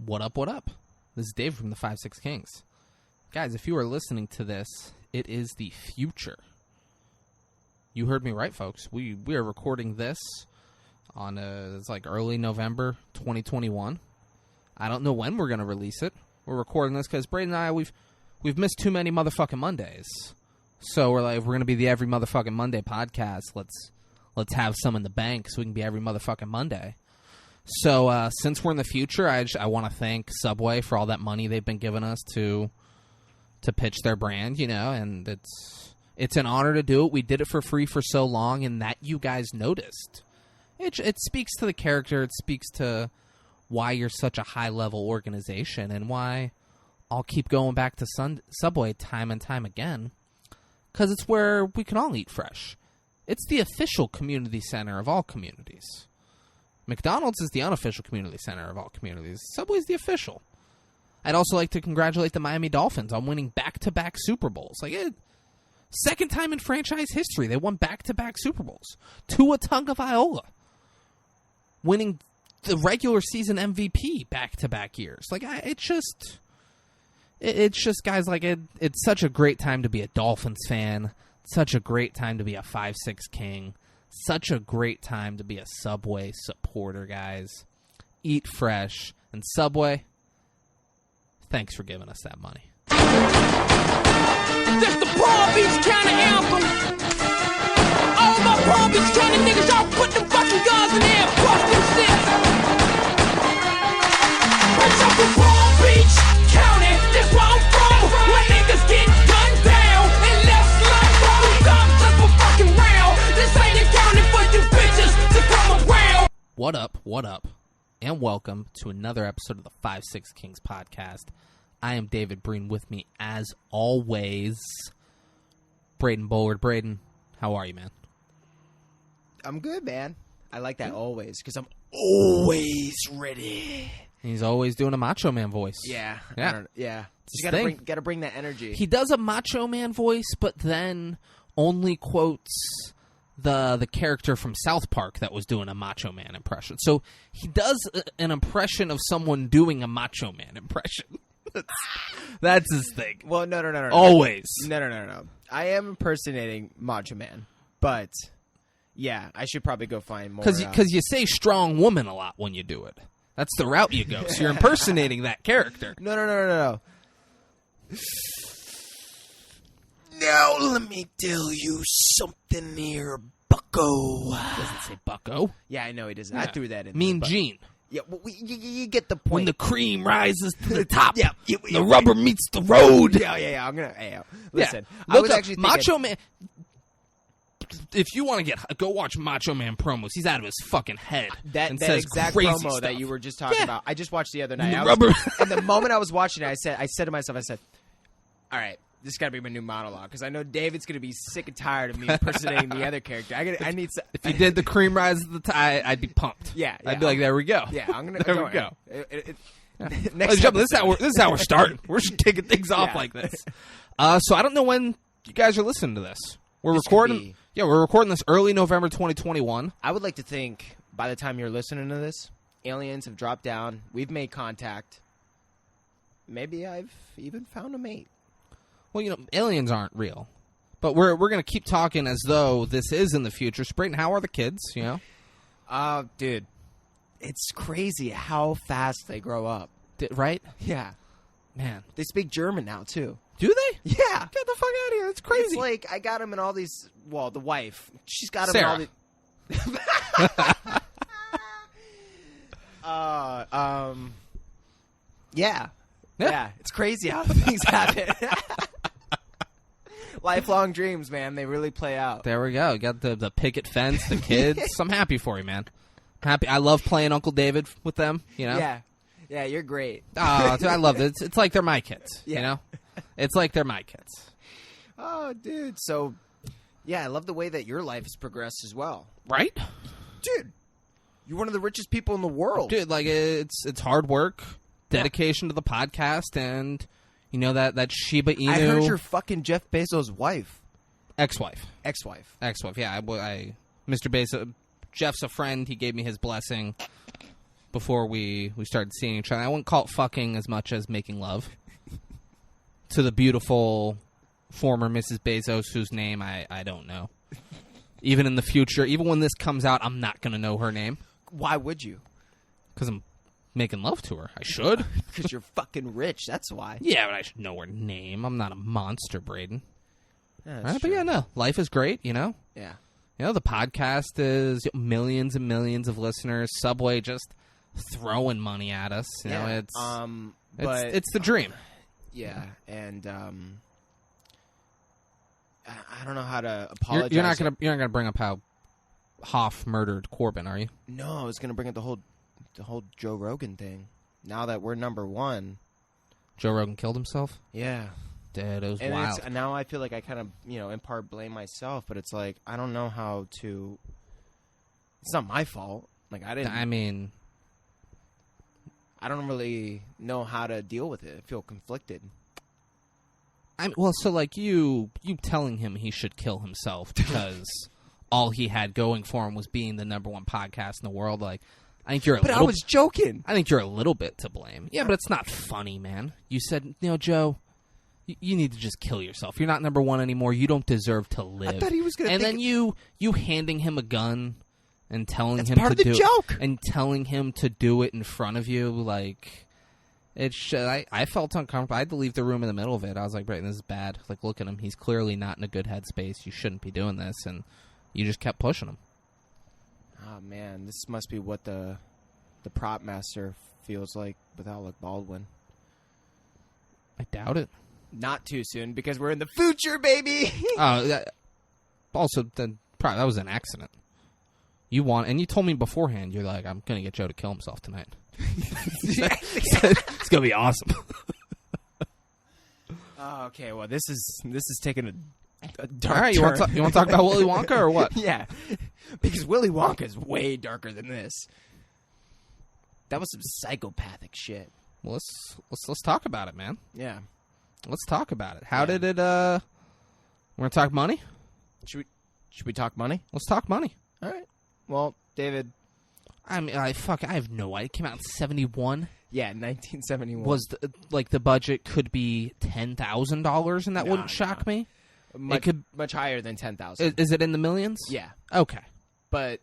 What up, what up? This is Dave from the 5-6 Kings. Guys, if you are listening to this, it is the future. You heard me right, folks. We are recording this on, it's like early November 2021. I don't know when we're going to release it. We're recording this because Braden and I, we've missed too many motherfucking Mondays. So we're like, if we're going to be the Every Motherfucking Monday podcast, let's have some in the bank so we can be every motherfucking Monday. So since we're in the future, I want to thank Subway for all that money they've been giving us to pitch their brand, and it's an honor to do it. We did it for free for so long, and that you guys noticed. It speaks to the character. It speaks to why you're such a high-level organization and why I'll keep going back to Subway time and time again, because it's where we can all eat fresh. It's the official community center of all communities. McDonald's is the unofficial community center of all communities. Subway's the official. I'd also like to congratulate the Miami Dolphins on winning back-to-back Super Bowls. Second time in franchise history, they won back-to-back Super Bowls. Tua Tagovailoa winning the regular season MVP back-to-back years. It's just guys, it's such a great time to be a Dolphins fan. Such a great time to be a 5-6 King. Such a great time to be a Subway supporter, guys. Eat fresh. And Subway, thanks for giving us that money. This the Palm Beach County anthem. All my Palm Beach County niggas, y'all put them fucking guns in there and bust them shit. Bitch, I'm from Palm Beach County. That's where I'm from. When niggas get gunned down and left like rolling thumbs just for fucking round. This ain't a county for you bitches to come around. What up, and welcome to another episode of the 5-6 Kings podcast. I am David Breen. With me, as always, Braden Bullard. Braden, how are you, man? I'm good, man. I like that always, because I'm always ready. He's always doing a Macho Man voice. Yeah. Yeah. You gotta bring that energy. He does a Macho Man voice, but then only quotes the character from South Park that was doing a Macho Man impression. So he does an impression of someone doing a Macho Man impression. That's his thing. Well, no. Always. No. I am impersonating Macho Man, but yeah, I should probably go find more. Because you say strong woman a lot when you do it. That's the route you go. So you're impersonating that character. No. Now let me tell you something here, bucko. Doesn't say bucko. Yeah, I know he doesn't. Yeah. I threw that in. Mean there, Gene. Yeah, well, you get the point. When the cream rises to the top, Yeah, the rubber meets the road. Yeah. I'm gonna. Listen, Yeah. I was actually thinking, Macho Man. If you want to go watch Macho Man promos. He's out of his fucking head. That says exact crazy promo stuff. that you were just talking about. I just watched the other night. And the moment I was watching it, I said to myself, all right, this got to be my new monologue, because I know David's going to be sick and tired of me impersonating the other character. I need. If you did the cream rise of the tie, I'd be pumped. Yeah. I'd be like, there we go. Yeah, I'm gonna. There we go. Next This is how we're starting. We're just taking things off like this. So I don't know when you guys are listening to this. We're recording. Yeah, we're recording this early November 2021. I would like to think by the time you're listening to this, aliens have dropped down. We've made contact. Maybe I've even found a mate. Well, aliens aren't real, but we're going to keep talking as though this is in the future. Sprayton, how are the kids? Dude, it's crazy how fast they grow up. Right? Yeah, man, they speak German now too. Do they? Yeah, get the fuck out of here. That's crazy. It's like I got him in all these. Well, the wife, she's got him Sarah. in all these. Yeah, it's crazy how things happen. Lifelong dreams, man. They really play out. There we go. You got the picket fence, the kids. I'm happy for you, man. Happy. I love playing Uncle David with them, Yeah, you're great. Oh, dude, I love it. It's like they're my kids, It's like they're my kids. Oh, dude. So, yeah, I love the way that your life has progressed as well. Right? Dude, you're one of the richest people in the world. Dude, it's hard work, dedication to the podcast, and that Shiba Inu. I heard you're fucking Jeff Bezos' wife. Ex-wife, yeah. Mr. Bezos, Jeff's a friend. He gave me his blessing. before we started seeing each other. I wouldn't call it fucking as much as making love to the beautiful former Mrs. Bezos, whose name I don't know. Even in the future, even when this comes out, I'm not going to know her name. Why would you? Because I'm making love to her. I should. Because you're fucking rich. That's why. Yeah, but I should know her name. I'm not a monster, Braden. Yeah, Right? But yeah, no. Life is great, you know? Yeah. You know, the podcast is millions and millions of listeners. Subway just throwing money at us. You know, it's the dream. Yeah, and I don't know how to apologize. You're not gonna bring up how Hoff murdered Corbin, are you? No, I was gonna bring up the whole Joe Rogan thing. Now that we're number one, Joe Rogan killed himself? yeah. Dude, it was And wild. now I feel like I kind of, in part blame myself, but it's like, I don't know how to... It's not my fault. Like, I don't really know how to deal with it. I feel conflicted. So like you telling him he should kill himself because all he had going for him was being the number one podcast in the world, like... I think you're I was joking. I think you're a little bit to blame. Yeah, but it's not funny, man. You said, Joe... You need to just kill yourself. You're not number one anymore. You don't deserve to live. I thought he was going to. And then you handing him a gun and telling him part to of the do joke. it, and telling him to do it in front of you, like it's. I felt uncomfortable. I had to leave the room in the middle of it. I was like, Brayton, this is bad. Like, look at him. He's clearly not in a good headspace. You shouldn't be doing this, and you just kept pushing him. Oh man, this must be what the prop master feels like with Alec Baldwin. I doubt it. Not too soon, because we're in the future, baby. Also, that was an accident. And you told me beforehand. You're like, I'm gonna get Joe to kill himself tonight. It's gonna be awesome. Okay, well, this is taking a dark All right, turn. you want to talk about Willy Wonka or what? Yeah, because Willy Wonka is way darker than this. That was some psychopathic shit. Well, let's talk about it, man. Yeah. Let's talk about it. How did it, we're going to talk money? Should we talk money? Let's talk money. All right. Well, David. I mean, I have no idea. It came out in 71. Yeah, 1971. Was, the budget could be $10,000 and that No, wouldn't shock me? Much higher than 10,000. Is it in the millions? Yeah. Okay. But.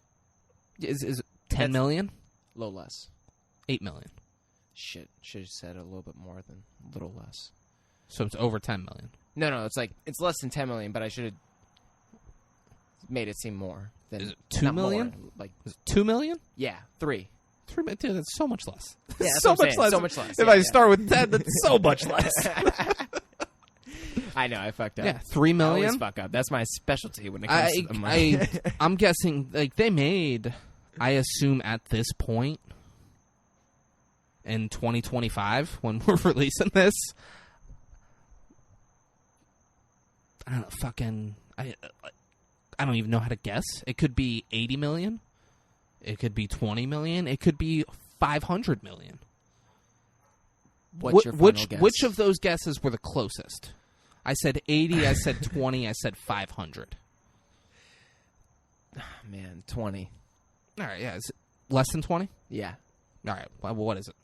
Is it 10 million? A little less. 8 million. Shit. Should have said a little bit more than a little less. So it's over 10 million. No, it's less than 10 million, but I should have made it seem more than. Is it 2 million? Is it 2 million? Yeah, 3. 3 million? Dude, that's so much less. Yeah, so much less. So much less. If I start with 10, that's so much less. I know, I fucked up. Yeah, 3 million. I always fuck up. That's my specialty when it comes to the money. I'm guessing, they made, I assume at this point, in 2025, when we're releasing this, I don't know, fucking... I don't even know how to guess. It could be 80 million. It could be 20 million. It could be 500 million. What's your final guess? Which of those guesses were the closest? I said 80, I said 20, I said 500. Man, 20. All right, yeah. Is it less than 20? Yeah. All right, well, what is it?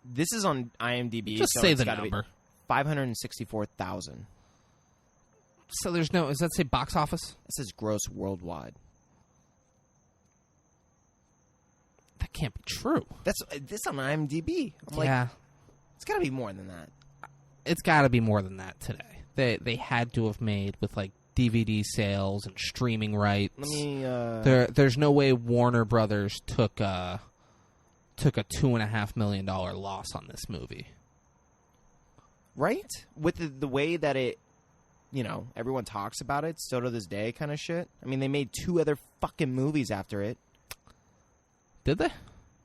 This is on IMDb. Just so say it's the gotta number. be 564,000. So there's no... Does that say box office? It says gross worldwide. That can't be true. That's this on IMDb. I'm like, yeah. It's got to be more than that. It's got to be more than that today. They had to have made with, DVD sales and streaming rights. Let me... There's no way Warner Brothers took a $2.5 million loss on this movie. Right? With the way that it, everyone talks about it still to this day kind of shit. I mean, they made 2 other fucking movies after it. Did they?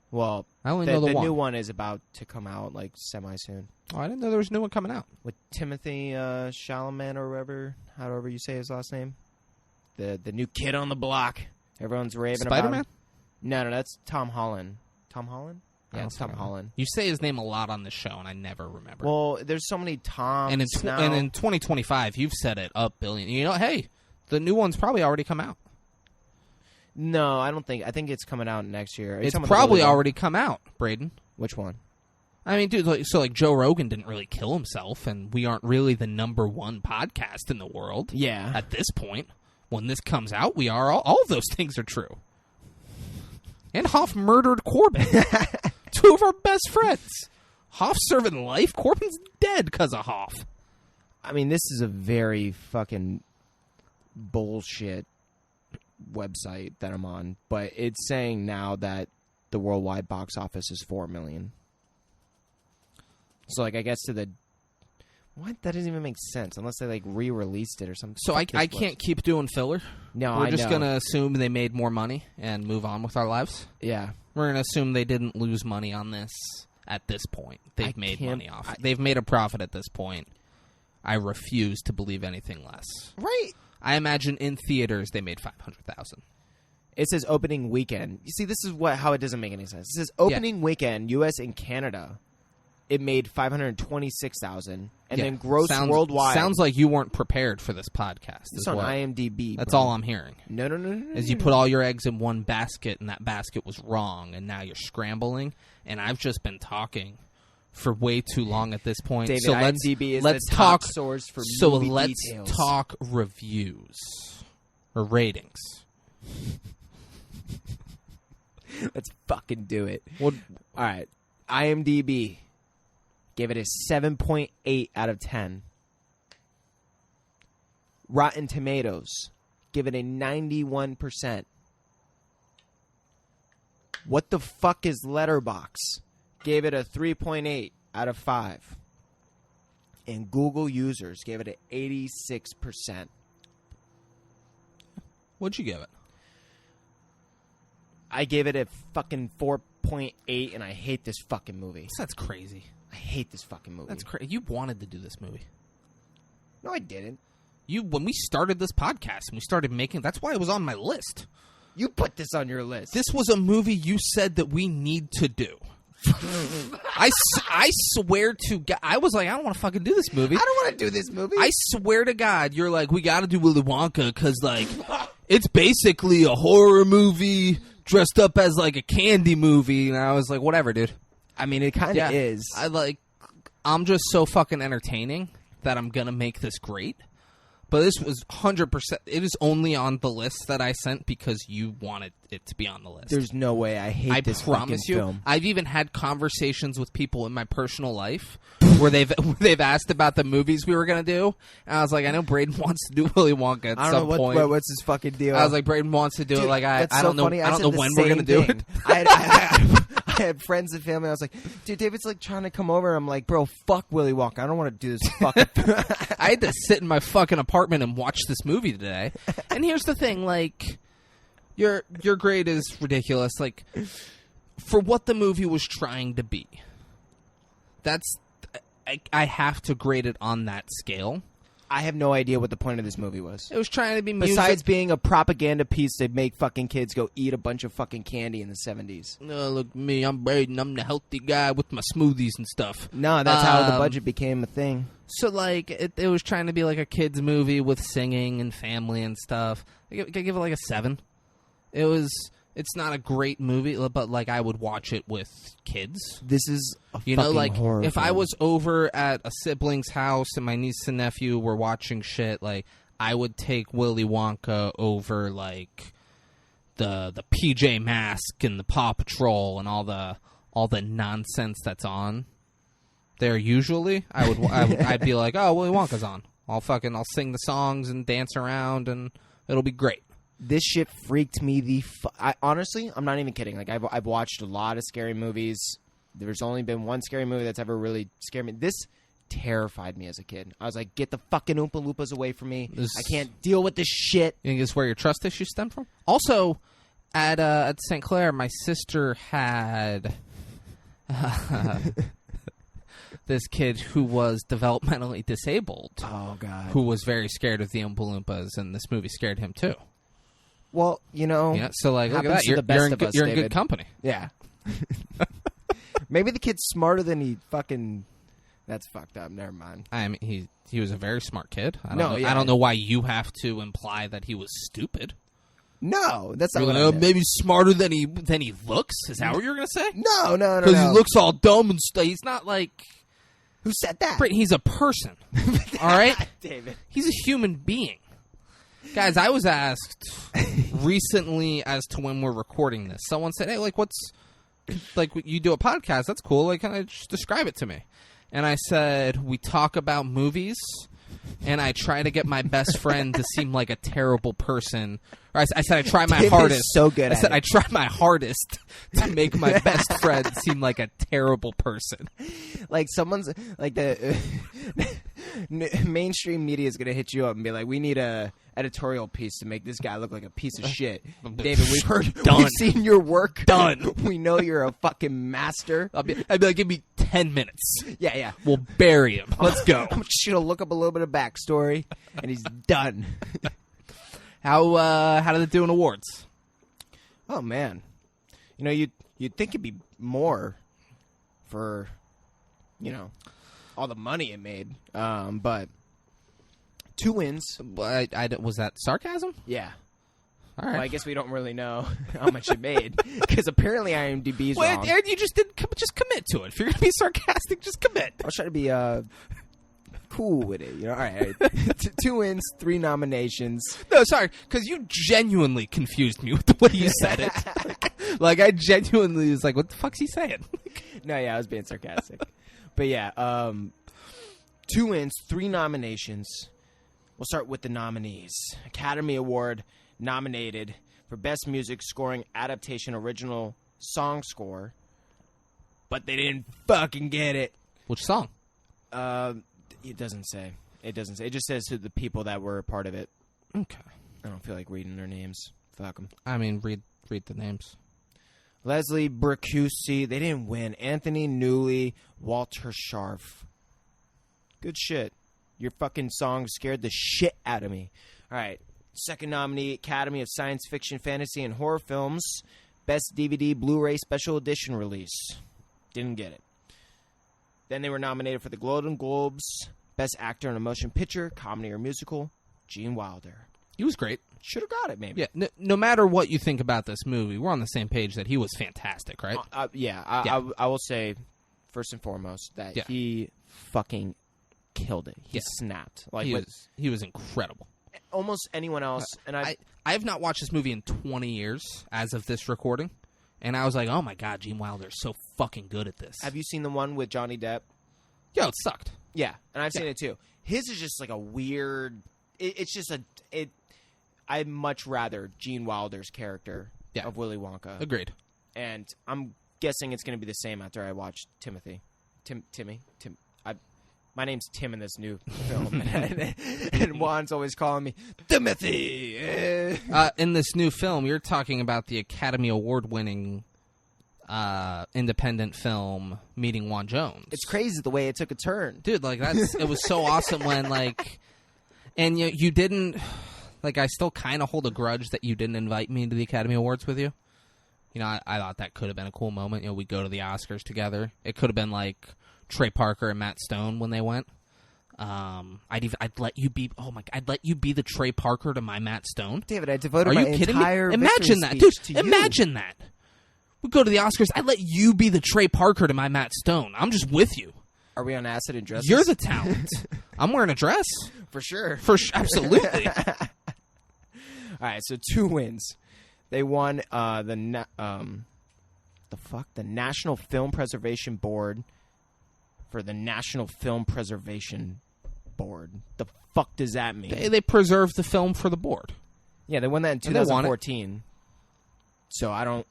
Well, I only know the one. new one is about to come out, semi-soon. Oh, I didn't know there was a new one coming out. With Timothy Chalamet or however you say his last name. The new kid on the block. Everyone's raving about Spider-Man? him. No, that's Tom Holland. Tom Holland? Yeah, it's Tom Holland. You say his name a lot on this show, and I never remember. Well, there's so many Toms and in 2025, you've said it a billion. Hey, the new one's probably already come out. No, I don't think. I think it's coming out next year. It's probably already come out, Braden. Which one? I mean, dude, like Joe Rogan didn't really kill himself, and we aren't really the #1 podcast in the world. Yeah. At this point, when this comes out, we are. All of those things are true. And Hoff murdered Corbin. 2 of our best friends. Hoff's serving life. Corbin's dead because of Hoff. I mean, this is a very fucking bullshit website that I'm on, but it's saying now that the worldwide box office is 4 million. So, like, I guess to the... What? That doesn't even make sense unless they, like, re-released it or something. So I can't keep doing filler? No, We're just going to assume they made more money and move on with our lives? Yeah. We're going to assume they didn't lose money on this at this point. They've made money off it. They've made a profit at this point. I refuse to believe anything less. Right. I imagine in theaters they made $500,000. It says opening weekend. You see, this is how it doesn't make any sense. It says opening weekend, U.S. and Canada. It made $526,000, and then gross worldwide. Sounds like you weren't prepared for this podcast. It's on IMDb. That's bro. all I'm hearing. No. Is you put all your eggs in one basket, and that basket was wrong, and now you're scrambling. And I've just been talking for way too long at this point. David, so IMDb is let's the talk top source for so movie let's details. talk reviews or ratings. Let's fucking do it. Well, all right, IMDb gave it a 7.8 out of 10. Rotten Tomatoes give it a 91%. What the fuck is Letterboxd? Gave it a 3.8 out of 5. And Google users gave it an 86%. what'd you give it? I gave it a fucking 4.8, and I hate this fucking movie. That's crazy. I hate this fucking movie. That's crazy. You wanted to do this movie. No, I didn't. When we started this podcast and we started making, that's why it was on my list. You put this on your list. This was a movie you said that we need to do. I swear to God, I was like, I don't want to fucking do this movie. I don't want to do this movie. I swear to God, you're like, we got to do Willy Wonka because, like, it's basically a horror movie dressed up as, like, a candy movie. And I was like, whatever, dude. I mean, it kind of is. I'm just so fucking entertaining that I'm going to make this great. But this was 100%. It is only on the list that I sent because you wanted it to be on the list. There's no way. I hate this promise fucking you, film. I've even had conversations with people in my personal life where they've asked about the movies we were going to do. And I was like, I know Braden wants to do Willy Wonka at some point. What's his fucking deal? I was like, Braden wants to do it. Like, I don't know. Funny. I don't know when we're going to do it. I had friends and family. I was like, dude, David's like trying to come over. I'm like, bro, fuck Willy Wonka. I don't want to do this fucking. I had to sit in my fucking apartment and watch this movie today. And here's the thing, like, your grade is ridiculous. Like, for what the movie was trying to be, I have to grade it on that scale. I have no idea what the point of this movie was. It was trying to be music. Besides being a propaganda piece to make fucking kids go eat a bunch of fucking candy in the 70s. No, look, me, I'm Braden. I'm the healthy guy with my smoothies and stuff. No, that's how the budget became a thing. So, like, it was trying to be like a kid's movie with singing and family and stuff. I give it like a 7. It's not a great movie, but, like, I would watch it with kids. This is a fucking like, horror if film. I was over at a sibling's house and my niece and nephew were watching shit, like, I would take Willy Wonka over, like, the PJ Masks and the Paw Patrol and all the nonsense that's on there. Usually, I'd be like, oh, Willy Wonka's on. I'll sing the songs and dance around and it'll be great. This shit freaked me honestly, I'm not even kidding. Like, I've watched a lot of scary movies. There's only been one scary movie that's ever really scared me. This terrified me as a kid. I was like, get the fucking Oompa Loompas away from me. I can't deal with this shit. You think it's where your trust issues stem from? Also, at St. Clair, my sister had this kid who was developmentally disabled. Oh, God. Who was very scared of the Oompa Loompas, and this movie scared him, too. Well, so, like, look at that. You're in good company. Yeah. Maybe the kid's smarter than he fucking... That's fucked up. Never mind. I mean, he was a very smart kid. I don't know why you have to imply that he was stupid. No, that's not You're what gonna I meant. maybe smarter than he looks. Is that what you're gonna say? No. Because he looks all dumb and stuff. He's not like. Who said that? He's a person. All right, David. he's a human being. Guys, I was asked recently as to when we're recording this. Someone said, "Hey, like, what's like you do a podcast? That's cool. Like, kind of just describe it to me." And I said, "We talk about movies." And I try to get my best friend to seem like a terrible person. Or I said I try my David is hardest. so good I at said it. I try my hardest to make my best friend seem like a terrible person. Like someone's like the mainstream media is gonna hit you up and be like, "We need a editorial piece to make this guy look like a piece of shit." David, we've seen your work. Done. We know you're a fucking master. I'd be like, give me 10 minutes. Yeah. We'll bury him. Let's go. I'm just gonna look up a little bit of backstory, and he's done. How did it do in awards? Oh man, you know you'd think it'd be more for all the money it made, but 2 wins. Was that sarcasm? Yeah. All right. Well, I guess we don't really know how much it made because apparently IMDb's wrong. Aaron, you just didn't just commit to it. If you're gonna be sarcastic, just commit. I was trying to be cool with it, All right. 2 wins, 3 nominations. No, sorry, because you genuinely confused me with the way you said it. Like I genuinely was like, "What the fuck's he saying?" No, yeah, I was being sarcastic. But yeah, 2 wins, 3 nominations. We'll start with the nominees. Academy Award nominated for Best Music Scoring Adaptation Original Song Score, but they didn't fucking get it. Which song? It doesn't say. It just says who the people that were a part of it. Okay. I don't feel like reading their names. Fuck them. I mean, read the names. Leslie Bercusi. They didn't win. Anthony Newley. Walter Scharf. Good shit. Your fucking song scared the shit out of me. All right. Second nominee, Academy of Science Fiction, Fantasy, and Horror Films. Best DVD Blu-ray Special Edition release. Didn't get it. Then they were nominated for the Golden Globes. Best Actor in a Motion Picture, Comedy or Musical. Gene Wilder. He was great. Should have got it, maybe. Yeah. No matter what you think about this movie, we're on the same page that he was fantastic, right? I will say, first and foremost, that he fucking killed it. He snapped. Like he was incredible. Almost anyone else, and I have not watched this movie in 20 years as of this recording, and I was like, oh my god, Gene Wilder is so fucking good at this. Have you seen the one with Johnny Depp? Yo, it sucked. Yeah, and I've seen it too. His is just like a weird. It's just I'd much rather Gene Wilder's character of Willy Wonka. Agreed. And I'm guessing it's going to be the same after I watch Timmy. My name's Tim in this new film, and Juan's always calling me Timothy. In this new film, you're talking about the Academy Award-winning independent film Meeting Juan Jones. It's crazy the way it took a turn, dude. Like it was so awesome when and you didn't I still kind of hold a grudge that you didn't invite me to the Academy Awards with you. I thought that could have been a cool moment. We go to the Oscars together. It could have been like Trey Parker and Matt Stone when they went. I'd let you be. Oh my! I'd let you be the Trey Parker to my Matt Stone. David, I devoted Are my you kidding entire me? Imagine that, victory speech dude. to you. Imagine that. We go to the Oscars. I'd let you be the Trey Parker to my Matt Stone. I'm just with you. Are we on acid and dresses? You're the talent. I'm wearing a dress for sure. Absolutely. All right, so 2 wins. They won the National Film Preservation Board for the National Film Preservation Board. The fuck does that mean? They preserved the film for the board. Yeah, they won that in 2014. So I don't.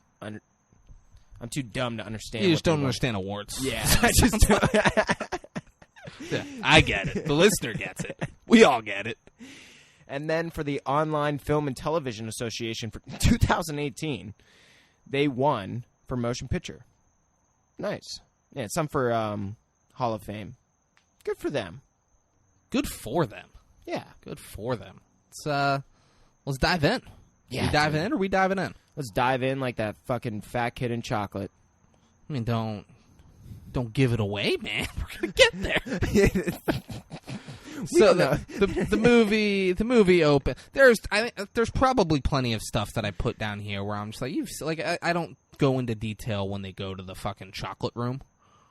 I'm too dumb to understand. You just don't understand awards. Yeah, I just. Yeah, I get it. The listener gets it. We all get it. And then for the Online Film and Television Association for 2018, they won for Motion Picture. Nice. Yeah, some for Hall of Fame. Good for them. Good for them. Yeah. Good for them. Let's dive in. Yeah. We diving in or we diving in? Let's dive in like that fucking fat kid in chocolate. I mean, don't give it away, man. We're going to get there. So the movie open. There's probably plenty of stuff that I put down here where I'm just like, I don't go into detail when they go to the fucking chocolate room.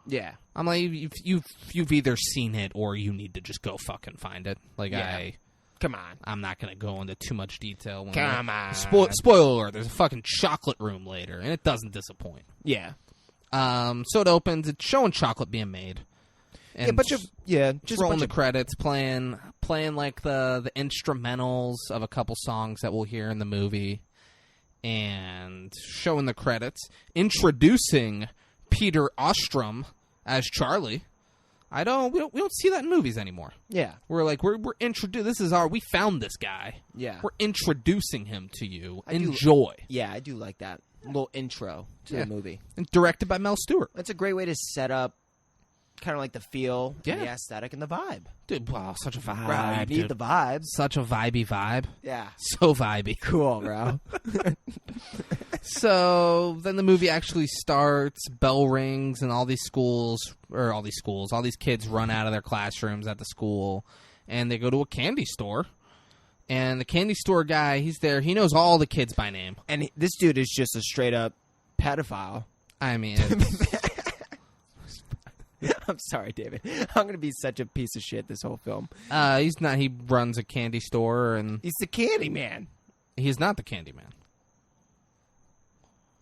Yeah. I'm like, you've either seen it or you need to just go fucking find it. Like, Yeah. Come on. I'm not going to go into too much detail. Come on. Spoiler alert, there's a fucking chocolate room later, and it doesn't disappoint. Yeah. So it opens, it's showing chocolate being made. And just rolling the credits, playing like the instrumentals of a couple songs that we'll hear in the movie, and showing the credits, introducing Peter Ostrom as Charlie. We don't see that in movies anymore. Yeah. We're introduced. We found this guy. Yeah. We're introducing him to you. Enjoy. Yeah, I do like that little intro to the movie. And directed by Mel Stewart. That's a great way to set up kind of like the feel, Yeah. the aesthetic, and the vibe. Dude, wow, such a vibe. Bro, you need dude. the vibes. Such a vibey vibe. Yeah. So vibey. Cool, bro. So then the movie actually starts, bell rings, and all these kids run out of their classrooms at the school, and they go to a candy store. And the candy store guy, he's there. He knows all the kids by name. And this dude is just a straight up pedophile. I mean, I'm sorry, David. I'm going to be such a piece of shit this whole film. he's not. He runs a candy store, and He's the candy man. he's not the candy man.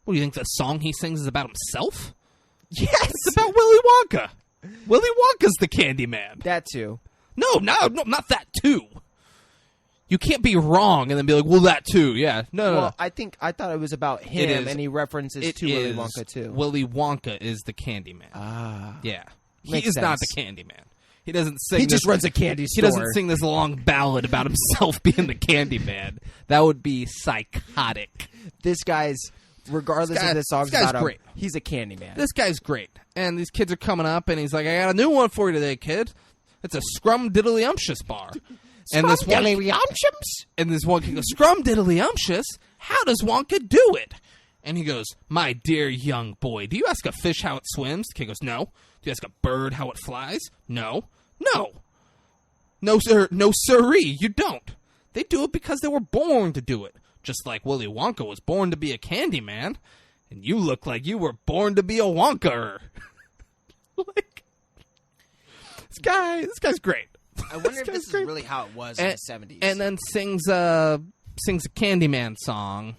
What do you think the song he sings is about himself? Yes. It's about Willy Wonka. Willy Wonka's the candy man. That too. No, not that too. You can't be wrong and then be like, well, that too. Yeah, no. Well, I thought it was about him, and he references to Willy Wonka too. Willy Wonka is the candy man. Ah. Yeah. He Makes is not the sense. candy man. He doesn't sing. He just runs a candy He store. doesn't sing this long ballad about himself being the candy man. That would be psychotic. This guy's, regardless of the songs this guy's about him, great. he's a candy man. This guy's great. And these kids are coming up, and he's like, I got a new one for you today, kid. It's a Scrum Diddly Umptious bar. And this one kid goes, Scrum Diddly Umptious? How does Wonka do it? And he goes, my dear young boy, do you ask a fish how it swims? The kid goes, no. Do you ask a bird how it flies? No. No. No, sir. No, sirree, you don't. They do it because they were born to do it. Just like Willy Wonka was born to be a candy man. And you look like you were born to be a Wonka-er. Like, this guy's great. I wonder if this is really how it was in the 70s. And then sings a Candyman song.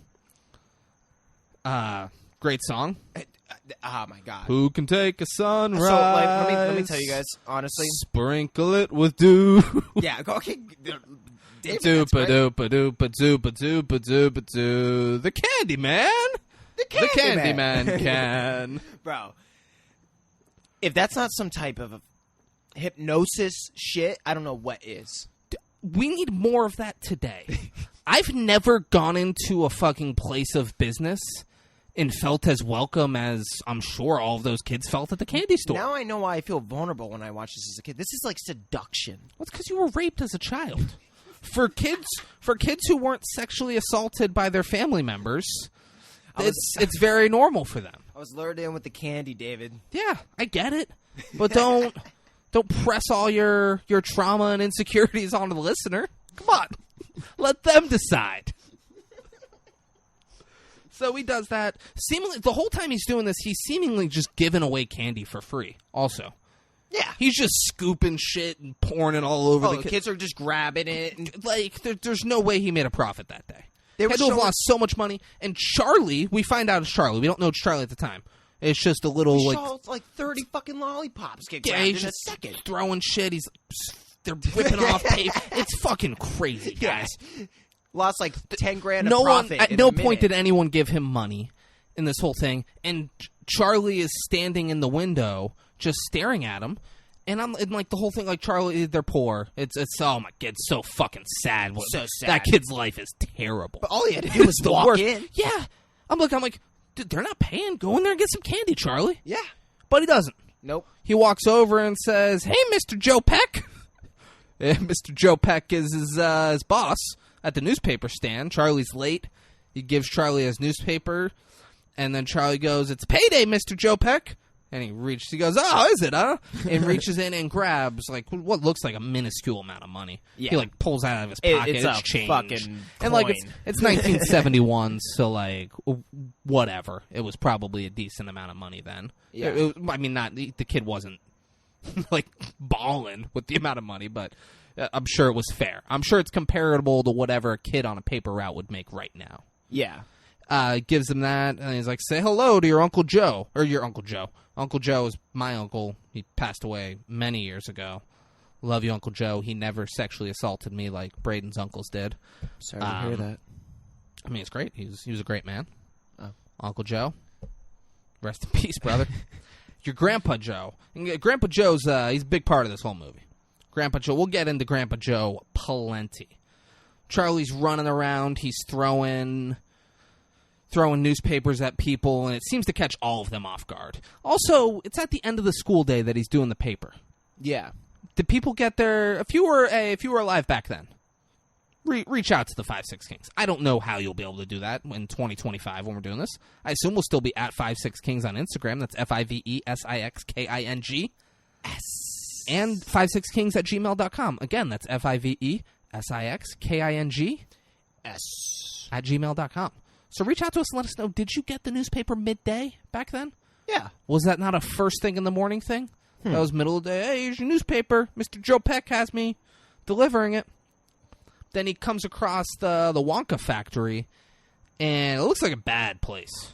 Great song. Oh my god. Who can take a sunrise? So, like, let me tell you guys honestly. Sprinkle it with dew. Yeah. Okay. David, Doopa doopa doopa doopa doopa doopa doo. The Candyman. The Candyman can. Bro, if that's not some type of hypnosis shit, I don't know what is. We need more of that today. I've never gone into a fucking place of business and felt as welcome as I'm sure all of those kids felt at the candy store. Now I know why I feel vulnerable when I watch this as a kid. This is like seduction. Well, it's because you were raped as a child. For kids who weren't sexually assaulted by their family members, it's very normal for them. I was lured in with the candy, David. Yeah, I get it, but don't press all your trauma and insecurities onto the listener. Come on, let them decide. So he does that. Seemingly, the whole time he's doing this, he's seemingly just giving away candy for free. Also. Yeah. He's just scooping shit and pouring it all over the kids are just grabbing it. And like, there's no way he made a profit that day. They had to have lost so much money. And Charlie, we find out it's Charlie. We don't know it's Charlie at the time. It's just a little, like 30 fucking lollipops get yeah, grabbed he's in a just second. Throwing shit. They're ripping off tape. It's fucking crazy, guys. Yeah. Lost like 10 grand of profit. At no point did anyone give him money in this whole thing. And Charlie is standing in the window just staring at him. And I'm like the whole thing, like Charlie, they're poor. It's oh my god, it's so fucking sad. So sad. That kid's life is terrible. But all he had to do was the walk worst. in. Yeah, I'm like, dude, they're not paying. Go in there and get some candy, Charlie. Yeah, but he doesn't. Nope. He walks over and says, "Hey, Mr. Joe Peck." Yeah, Mr. Joe Peck is his boss at the newspaper stand. Charlie's late. He gives Charlie his newspaper, and then Charlie goes, "It's payday, Mr. Joe Peck." And he goes, "Oh, is it, huh?" And reaches in and grabs like what looks like a minuscule amount of money. Yeah. He like pulls out of his pocket. It's a change. fucking and like coin. it's 1971, so like whatever. It was probably a decent amount of money then. Yeah. I mean, not the kid wasn't like balling with the amount of money, but I'm sure it was fair. I'm sure it's comparable to whatever a kid on a paper route would make right now. Yeah. Gives him that, and he's like, "Say hello to your Uncle Joe." Or your Uncle Joe. Uncle Joe is my uncle. He passed away many years ago. Love you, Uncle Joe. He never sexually assaulted me like Braden's uncles did. Sorry to hear that. I mean, it's great. He was a great man. Oh. Uncle Joe. Rest in peace, brother. Your Grandpa Joe. And Grandpa Joe's, he's a big part of this whole movie. Grandpa Joe, we'll get into Grandpa Joe plenty. Charlie's running around. He's throwing newspapers at people, and it seems to catch all of them off guard. Also, it's at the end of the school day that he's doing the paper. Yeah. Did people get there? If you were alive back then, reach out to the 5-6 Kings. I don't know how you'll be able to do that in 2025 when we're doing this. I assume we'll still be at 5-6 Kings on Instagram. That's FIVESIXKING. S. And 56kings@gmail.com. Again, that's FIVESIXKING S. @gmail.com. So reach out to us and let us know, did you get the newspaper midday back then? Yeah. Was that not a first thing in the morning thing? That was middle of the day. Hey, here's your newspaper. Mr. Joe Peck has me delivering it. Then he comes across the Wonka factory, and it looks like a bad place.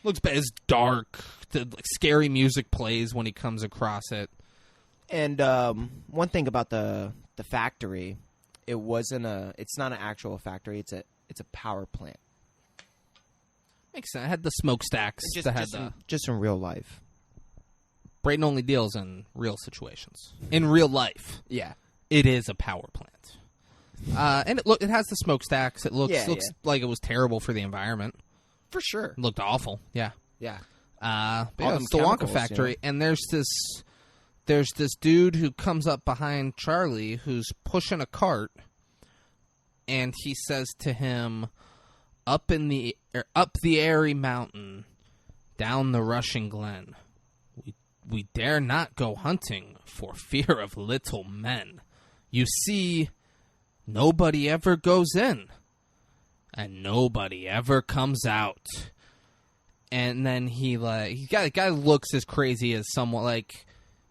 Looks bad. It's dark. Scary music plays when he comes across it. And one thing about the factory, it's not an actual factory. It's a power plant. Makes sense. It had the smokestacks. Just in real life. Brayden only deals in real situations. In real life, Yeah. it is a power plant. And it has the smokestacks. It looks like it was terrible for the environment. For sure. It looked awful. Yeah. Yeah. But All it's them the Wonka chemicals, factory, you know? and there's this dude who comes up behind Charlie who's pushing a cart, and he says to him, up the airy mountain, down the rushing glen, we dare not go hunting for fear of little men. You see, nobody ever goes in, and nobody ever comes out. And then guy looks as crazy as someone, like,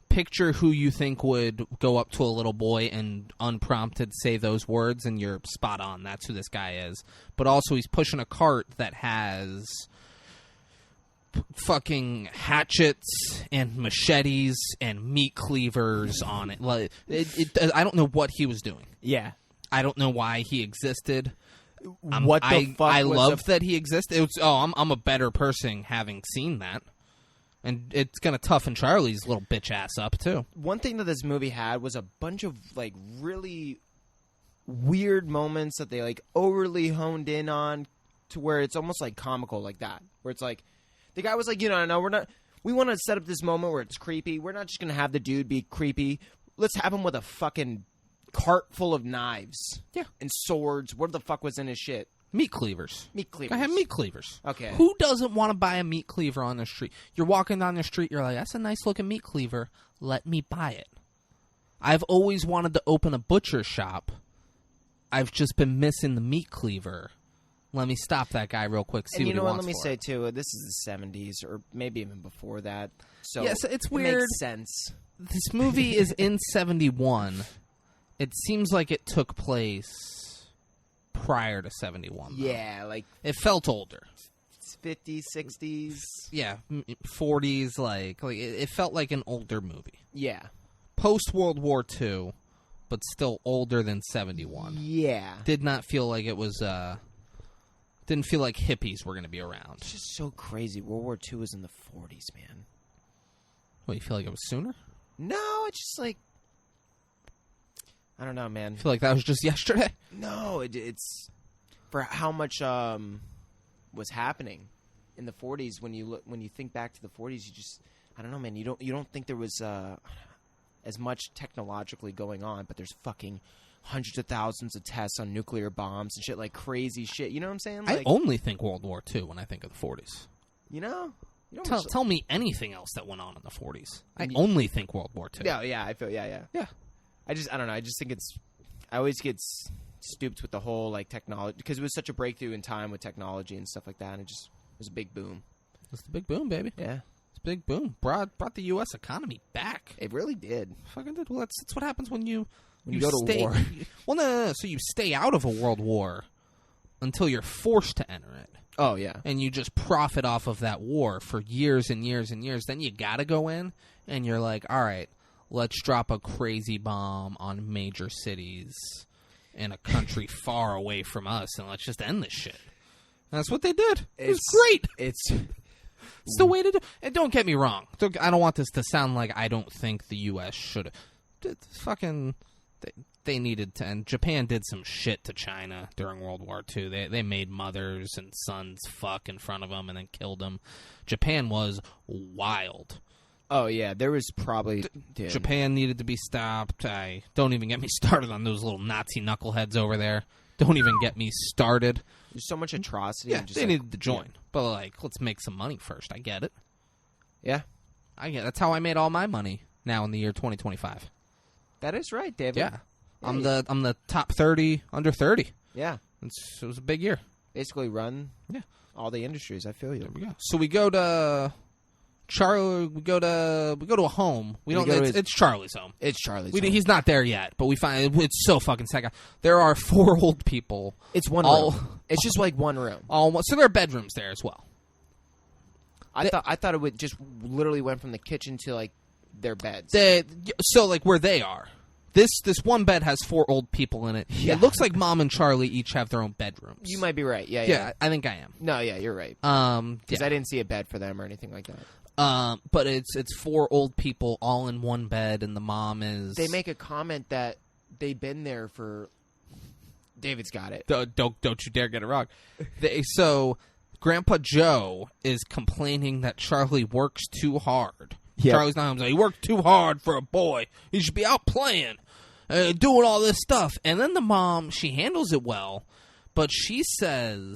picture who you think would go up to a little boy and unprompted say those words, and you're spot on. That's who this guy is. But also he's pushing a cart that has fucking hatchets and machetes and meat cleavers on it. Like, I don't know what he was doing. Yeah. I don't know why he existed. What the fuck? I love that he existed. I'm a better person having seen that. And it's going to toughen Charlie's little bitch ass up, too. One thing that this movie had was a bunch of, like, really weird moments that they, like, overly honed in on to where it's almost, like, comical like that. Where it's like, the guy was like, no, we want to set up this moment where it's creepy. We're not just going to have the dude be creepy. Let's have him with a fucking cart full of knives. Yeah. And swords. What the fuck was in his shit? Meat cleavers. Meat cleavers. I have meat cleavers. Okay. Who doesn't want to buy a meat cleaver on the street? You're walking down the street, you're like, that's a nice looking meat cleaver. Let me buy it. I've always wanted to open a butcher shop. I've just been missing the meat cleaver. Let me stop that guy real quick. See and what you know he what? wants Let me for say it. too. This is the 70s, or maybe even before that. So yes, it's it weird. makes sense. This movie is in 71. It seems like it took place prior to 71. Though. Yeah, like It felt older. 50s, 60s. Yeah, 40s. Like it felt like an older movie. Yeah. Post World War II, but still older than 71. Yeah. Did not feel like it was. Didn't feel like hippies were going to be around. It's just so crazy. World War II was in the 40s, man. What, you feel like it was sooner? No, it's just like, I don't know, man. I feel like that was just yesterday. No, it's for how much was happening in the 40s. When you think back to the 40s, you just, I don't know, man. You don't think there was as much technologically going on, but there's fucking hundreds of thousands of tests on nuclear bombs and shit, like crazy shit. You know what I'm saying? Like, I only think World War II when I think of the 40s. You know? Tell me anything else that went on in the 40s. I only think World War II. Yeah, I feel, yeah. I don't know. I just think I always get stooped with the whole, like, technology, because it was such a breakthrough in time with technology and stuff like that, and it was a big boom. It's the big boom, baby. Yeah. It's a big boom. Brought the U.S. economy back. It really did. Fucking did. Well, that's what happens when you go to war. Well, no. So you stay out of a world war until you're forced to enter it. Oh, yeah. And you just profit off of that war for years and years and years. Then you got to go in, and you're like, all right, let's drop a crazy bomb on major cities in a country far away from us, and let's just end this shit. And that's what they did. It was great. It's the way to do. And don't get me wrong. I don't want this to sound like I don't think the U.S. should have. Fucking, they needed to. And Japan did some shit to China during World War II. They made mothers and sons fuck in front of them and then killed them. Japan was wild. Oh, yeah. There was probably... Japan needed to be stopped. Don't even get me started on those little Nazi knuckleheads over there. Don't even get me started. There's so much atrocity. Yeah, they needed to join. Yeah. But, like, let's make some money first. I get it. Yeah. I get it. That's how I made all my money now in the year 2025. That is right, David. Yeah. I'm the top 30 under 30. Yeah. It was a big year. Basically run all the industries. I feel you. There we go. So we go to... Charlie, we go to a home. It's Charlie's home. It's Charlie's home. He's not there yet, but we find it's so fucking sad. There are 4 old people. It's one room. It's just like one room. So there are bedrooms there as well. I thought it would just literally went from the kitchen to like their beds. So like where they are. This one bed has 4 old people in it. Yeah. It looks like Mom and Charlie each have their own bedrooms. You might be right. Yeah. I think I am. No, yeah, you're right. Because I didn't see a bed for them or anything like that. But it's 4 old people all in one bed, and the mom is... They make a comment that they've been there for... David's got it. Don't you dare get it wrong. So Grandpa Joe is complaining that Charlie works too hard. Yep. Charlie's not home. He worked too hard for a boy. He should be out playing, doing all this stuff. And then the mom, she handles it well, but she says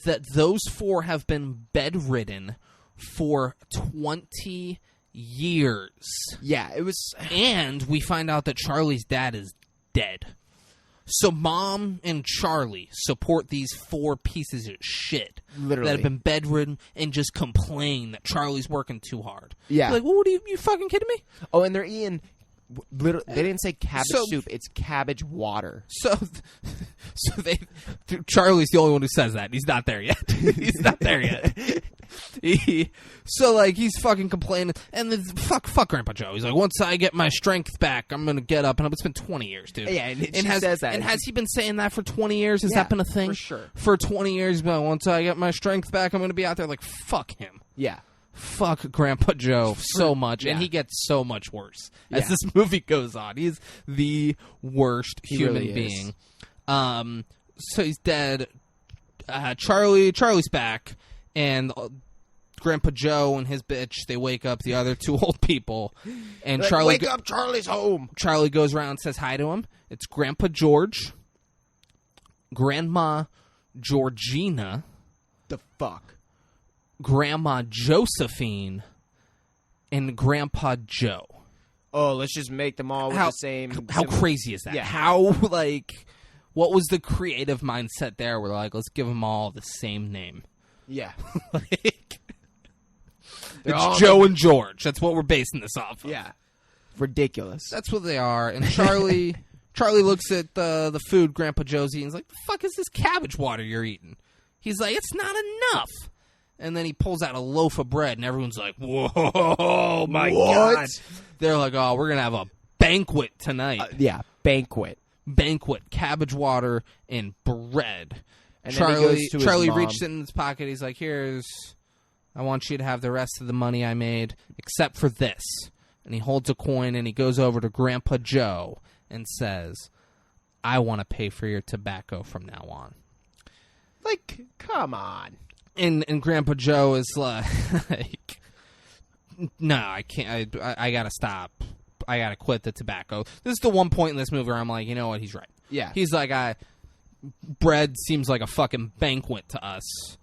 that those 4 have been bedridden for 20 years. Yeah, it was... And we find out that Charlie's dad is dead. So Mom and Charlie support these 4 pieces of shit. Literally. That have been bedridden and just complain that Charlie's working too hard. Yeah. Like, well, what are you fucking kidding me? Oh, and they're eating... Literally, they didn't say cabbage soup. It's cabbage water. Charlie's the only one who says that. He's not there yet. He's not there yet. He's fucking complaining, and then fuck Grandpa Joe. He's like, once I get my strength back, I'm gonna get up. And it's been 20 years, dude. Yeah, and she says that. And has he been saying that for 20 years? Has that been a thing? For sure. For 20 years, but once I get my strength back, I'm gonna be out there. Like, fuck him. Yeah. Fuck Grandpa Joe so much, and he gets so much worse as this movie goes on. He's the worst human being. So he's dead. Charlie's back, and Grandpa Joe and his bitch, they wake up the other 2 old people, and like, Charlie wake up, Charlie's home. Charlie goes around and says hi to him. It's Grandpa George, Grandma Georgina. The fuck. Grandma Josephine, and Grandpa Joe. Oh, let's just make them all with the same... How crazy is that? Yeah. How, what was the creative mindset there? We're like, let's give them all the same name. Yeah. It's Joe and George. That's what we're basing this off of. Yeah. Ridiculous. That's what they are. And Charlie looks at the food Grandpa Joe's eating. He's like, the fuck is this cabbage water you're eating? He's like, it's not enough. And then he pulls out a loaf of bread, and everyone's like, whoa, my God. They're like, oh, we're going to have a banquet tonight. Banquet. Cabbage water and bread. And Charlie reached in his pocket. He's like, I want you to have the rest of the money I made, except for this. And he holds a coin, and he goes over to Grandpa Joe and says, I want to pay for your tobacco from now on. Like, come on. And Grandpa Joe is like, no, I can't. I got to stop. I got to quit the tobacco. This is the one point in this movie where I'm like, you know what? He's right. Yeah. He's like, bread seems like a fucking banquet to us.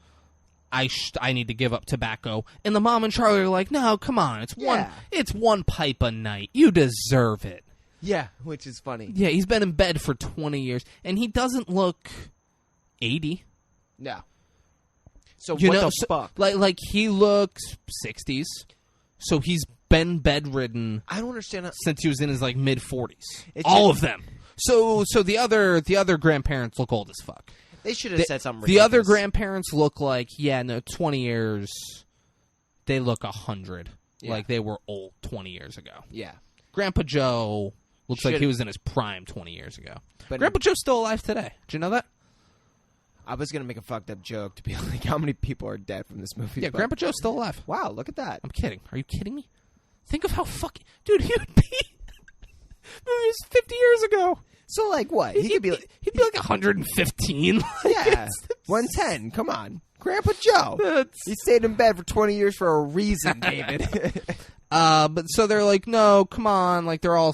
I need to give up tobacco. And the mom and Charlie are like, no, come on. It's one pipe a night. You deserve it. Yeah, which is funny. Yeah, he's been in bed for 20 years. And he doesn't look 80. No. So You what know, the fuck? Like he looks 60s. So he's been bedridden I don't understand. since he was in his like mid 40s. It's All just- of them. So the other grandparents look old as fuck. They should have said something The other ridiculous. grandparents look like 20 years. They look 100. Yeah. Like they were old 20 years ago. Yeah. Grandpa Joe looks like Should- he was in his prime 20 years ago. But Grandpa Joe's still alive today. Did you know that? I was going to make a fucked up joke to be like, how many people are dead from this movie? Yeah, but- Grandpa Joe's still alive. Wow, look at that. I'm kidding. Are you kidding me? Think of how fucking... Dude, he would be... It was 50 years ago. So, like, what? He could be like, He'd be like 115. yeah, 110. Come on. Grandpa Joe. That's- He stayed in bed for 20 years for a reason, David. But so they're like, no, come on. Like they're all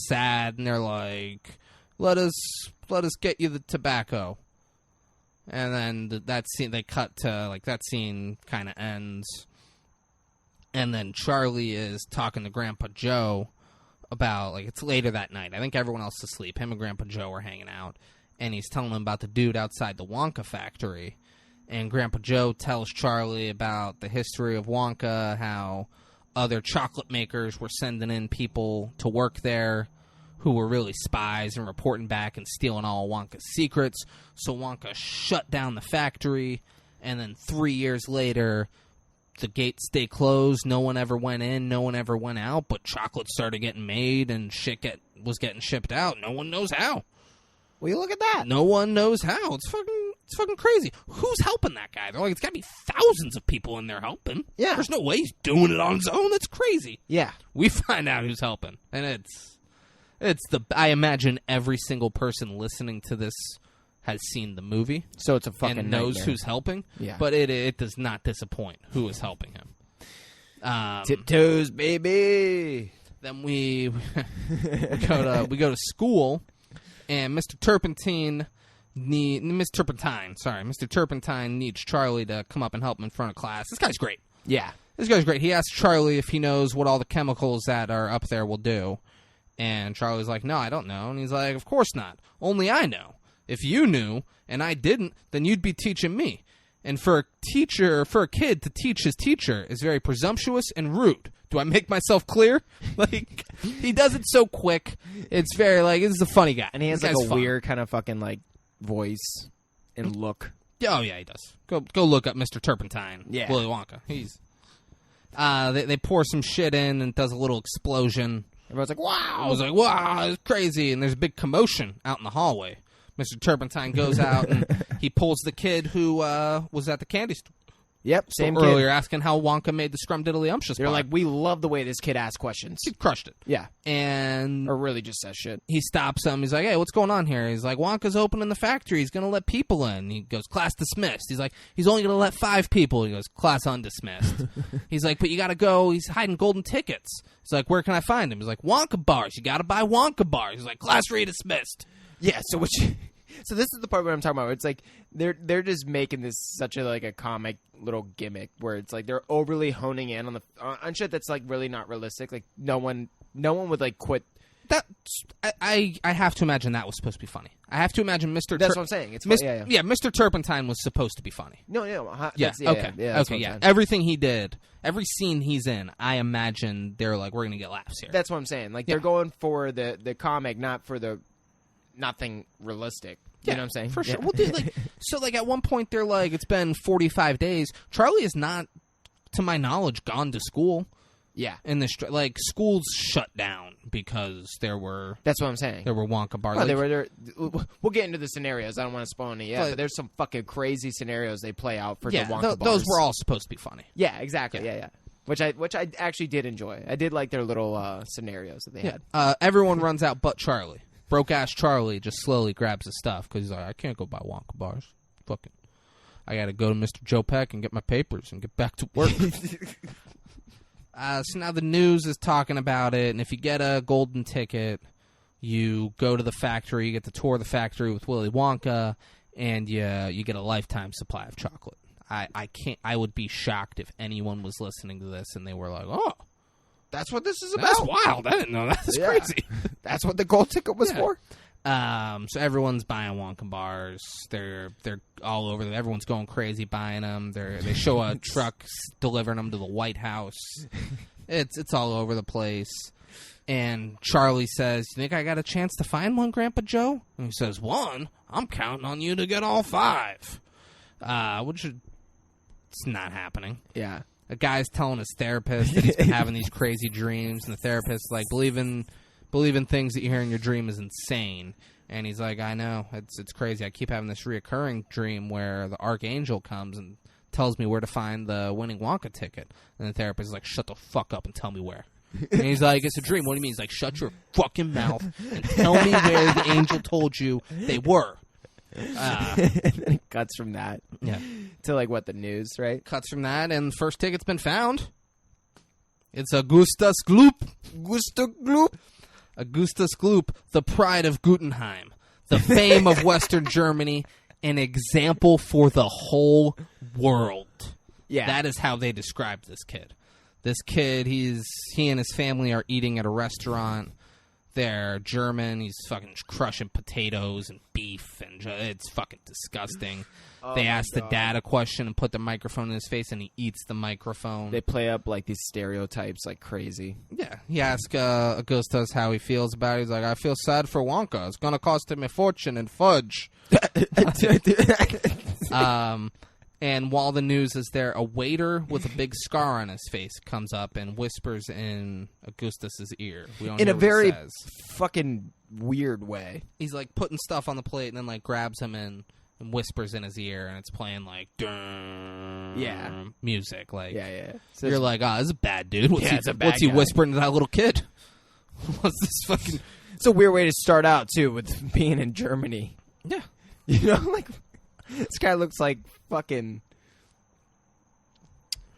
sad, and they're like, let us get you the tobacco. And then that scene, they cut to like that scene kind of ends, and then Charlie is talking to Grandpa Joe about like it's later that night. I think everyone else is asleep. Him and Grandpa Joe are hanging out, and he's telling him about the dude outside the Wonka factory. And Grandpa Joe tells Charlie about the history of Wonka, how other chocolate makers were sending in people to work there who were really spies and reporting back and stealing all Wonka's secrets. So Wonka shut down the factory, and then 3 years later, the gates stay closed. No one ever went in, no one ever went out, but chocolate started getting made and shit was getting shipped out. No one knows how. Well, you look at that. No one knows how. It's fucking crazy. Who's helping that guy? They're like, it's got to be thousands of people in there helping. Yeah. There's no way he's doing it on his own. That's crazy. Yeah. We find out who's helping, and I imagine every single person listening to this has seen the movie So it's a fucking and knows nightmare. who's helping. Yeah. But it does not disappoint who is helping him. Tiptoes, baby. Then we go to school, and Mr. Turpentine needs Charlie to come up and help him in front of class. This guy's great. Yeah. This guy's great. He asks Charlie if he knows what all the chemicals that are up there will do. And Charlie's like, no, I don't know. And he's like, of course not. Only I know. If you knew and I didn't, then you'd be teaching me. And for a kid to teach his teacher is very presumptuous and rude. Do I make myself clear? Like, he does it so quick. It's very, like, this is a funny guy. And he has This like guy's a fun. weird kind of fucking like voice and look. Oh, yeah, he does. Go look up Mr. Turpentine. Yeah. Willy Wonka. He's... They pour some shit in and it does a little explosion. Everyone's like, wow. I was like, wow, it's crazy. And there's a big commotion out in the hallway. Mr. Turpentine goes out and he pulls the kid who was at the candy store Yep, same earlier kid. asking how Wonka made the scrumdiddlyumptious They're bar. like, we love the way this kid asks questions. He crushed it. Yeah. And Or really just says shit. he stops him. He's like, hey, what's going on here? He's like, Wonka's opening the factory. He's going to let people in. He goes, class dismissed. He's like, he's only going to let 5 people. He goes, class undismissed. He's like, but you got to go. He's hiding golden tickets. He's like, where can I find him? He's like, Wonka bars. You got to buy Wonka bars. He's like, class redismissed. Yeah, so so this is the part where I'm talking about. Where it's like they're just making this such a like a comic little gimmick where it's like they're overly honing in on the on shit that's like really not realistic. Like no one would like quit. That I have to imagine that was supposed to be funny. I have to imagine Mr. That's what I'm saying. It's yeah, Mr. Turpentine was supposed to be funny. No, Yeah, that's, okay. that's okay, what I'm yeah. saying. Everything he did, every scene he's in, I imagine they're like, we're going to get laughs here. That's what I'm saying. Like they're going for the comic, not for the nothing realistic. You know what I'm saying? For sure. Yeah. Well, dude, like, so, like, at one point, they're like, it's been 45 days. Charlie is not, to my knowledge, gone to school. Yeah. In this, like, schools shut down because there were That's what I'm saying. Wonka bars. Well, Like, we'll get into the scenarios. I don't want to spoil any yet, But- but there's some fucking crazy scenarios they play out for yeah, the Wonka bars. those were all supposed to be funny. Yeah, exactly. Yeah. Yeah. Which I actually did enjoy. I did like their little scenarios that they had. Everyone runs out but Charlie. Broke-ass Charlie just slowly grabs his stuff because he's like, I can't go buy Wonka bars. Fucking, I got to go to Mr. Joe Peck and get my papers and get back to work. So now the news is talking about it, and if you get a golden ticket, you go to the factory, you get to tour the factory with Willy Wonka, and you get a lifetime supply of chocolate. I can't. I would be shocked if anyone was listening to this and they were like, "Oh, That's what this is about. that's wild! I didn't know that. That's crazy." That's what the gold ticket was for. So everyone's buying Wonka bars. They're all over. Everyone's going crazy buying them. They show a truck delivering them to the White House. It's all over the place. And Charlie says, "You think I got a chance to find one, Grandpa Joe?" And he says, "One? I'm counting on you to get all 5." Which is it's not happening. Yeah. A guy's telling his therapist that he's been having these crazy dreams, and the therapist's like, believing things that you hear in your dream is insane. And he's like, I know, it's crazy. I keep having this reoccurring dream where the archangel comes and tells me where to find the winning Wonka ticket. And the therapist is like, shut the fuck up and tell me where. And he's like, it's a dream. What do you mean? He's like, shut your fucking mouth and tell me where the angel told you they were. And then it cuts from that. Yeah. To like what, the news, right? Cuts from that, and the first ticket's been found. It's Augustus Gloop. Augustus Gloop, the pride of Gutenheim, the fame of Western Germany, an example for the whole world. Yeah. That is how they describe this kid. This kid, he and his family are eating at a restaurant. They're German. He's fucking crushing potatoes and beef, and it's fucking disgusting. They ask the dad a question and put the microphone in his face, and he eats the microphone. They play up like these stereotypes like crazy. Yeah. He asks Augustus how he feels about it. He's like, I feel sad for Wonka. It's going to cost him a fortune in fudge. And while the news is there, a waiter with a big scar on his face comes up and whispers in Augustus's ear. We don't In hear a what he very says. fucking weird way. He's like putting stuff on the plate and then like grabs him in and whispers in his ear, and it's playing like music. Like Yeah. So you're like, this is a bad dude. It's a bad What's he guy. whispering to that little kid? What's this fucking? It's a weird way to start out too, with being in Germany. Yeah. You know, like this guy looks like fucking.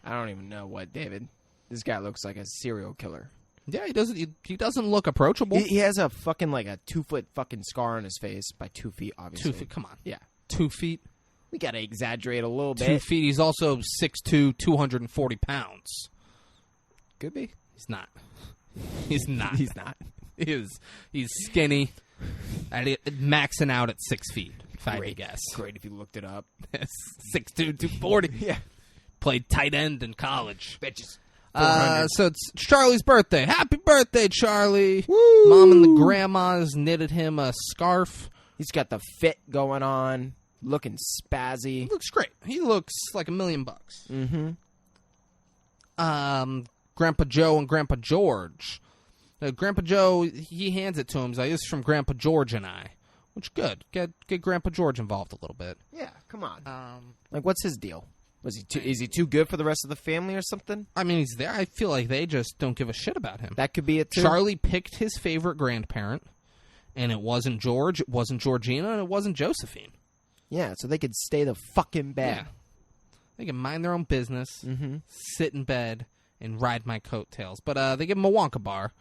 I don't even know what, David. This guy looks like a serial killer. Yeah, he doesn't look approachable. He has a fucking like a 2-foot fucking scar on his face by 2 feet, obviously. 2 feet. Come on. Yeah. 2 feet. We gotta exaggerate a little bit. 2 feet. He's also 6'2", 240 pounds. Could be. He's not. He's not. He's not. He's skinny. Maxing out at 6 feet, if I had to guess. Great if you looked it up. 6'2", 240. Yeah. Played tight end in college. Bitches. So it's Charlie's birthday. Happy birthday, Charlie. Woo! Mom and the grandmas knitted him a scarf. He's got the fit going on, looking spazzy. He looks great. He looks like $1 million. Mm-hmm. Grandpa Joe and Grandpa George. Grandpa Joe, he hands it to him. He's like, this is from Grandpa George and I. Which, good. Get Grandpa George involved a little bit. Yeah, come on. Like, what's his deal? Is he too good for the rest of the family or something? I mean, he's there. I feel like they just don't give a shit about him. That could be it, too. Charlie picked his favorite grandparent, and it wasn't George, it wasn't Georgina, and it wasn't Josephine. Yeah, so they could stay the fucking bed. Yeah. They can mind their own business, Mm-hmm. sit in bed, and ride my coattails. But they give him a Wonka bar,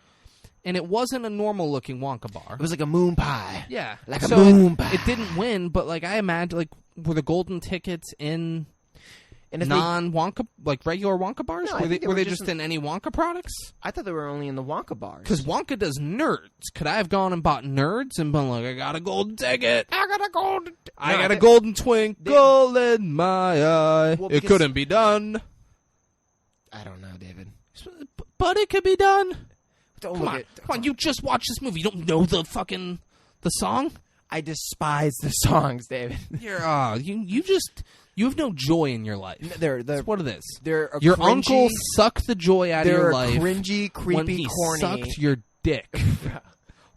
and it wasn't a normal-looking Wonka bar. It was like a moon pie. Yeah. Like a moon pie. It didn't win, but like I imagine, like, were the golden tickets in non-Wonka, like regular Wonka bars? No, were they just in any Wonka products? I thought they were only in the Wonka bars. Because Wonka does Nerds. Could I have gone and bought Nerds and been like, I got a golden ticket. I got a golden twinkle in my eye. Well, it couldn't be done. I don't know, David. But it could be done. Don't Come look on. at. Come on, you just watched this movie. You don't know the song? I despise the songs, David. You have no joy in your life. That's what it is. They're Your cringy, uncle sucked the joy out of your They're life cringy, creepy, when he corny. sucked your dick.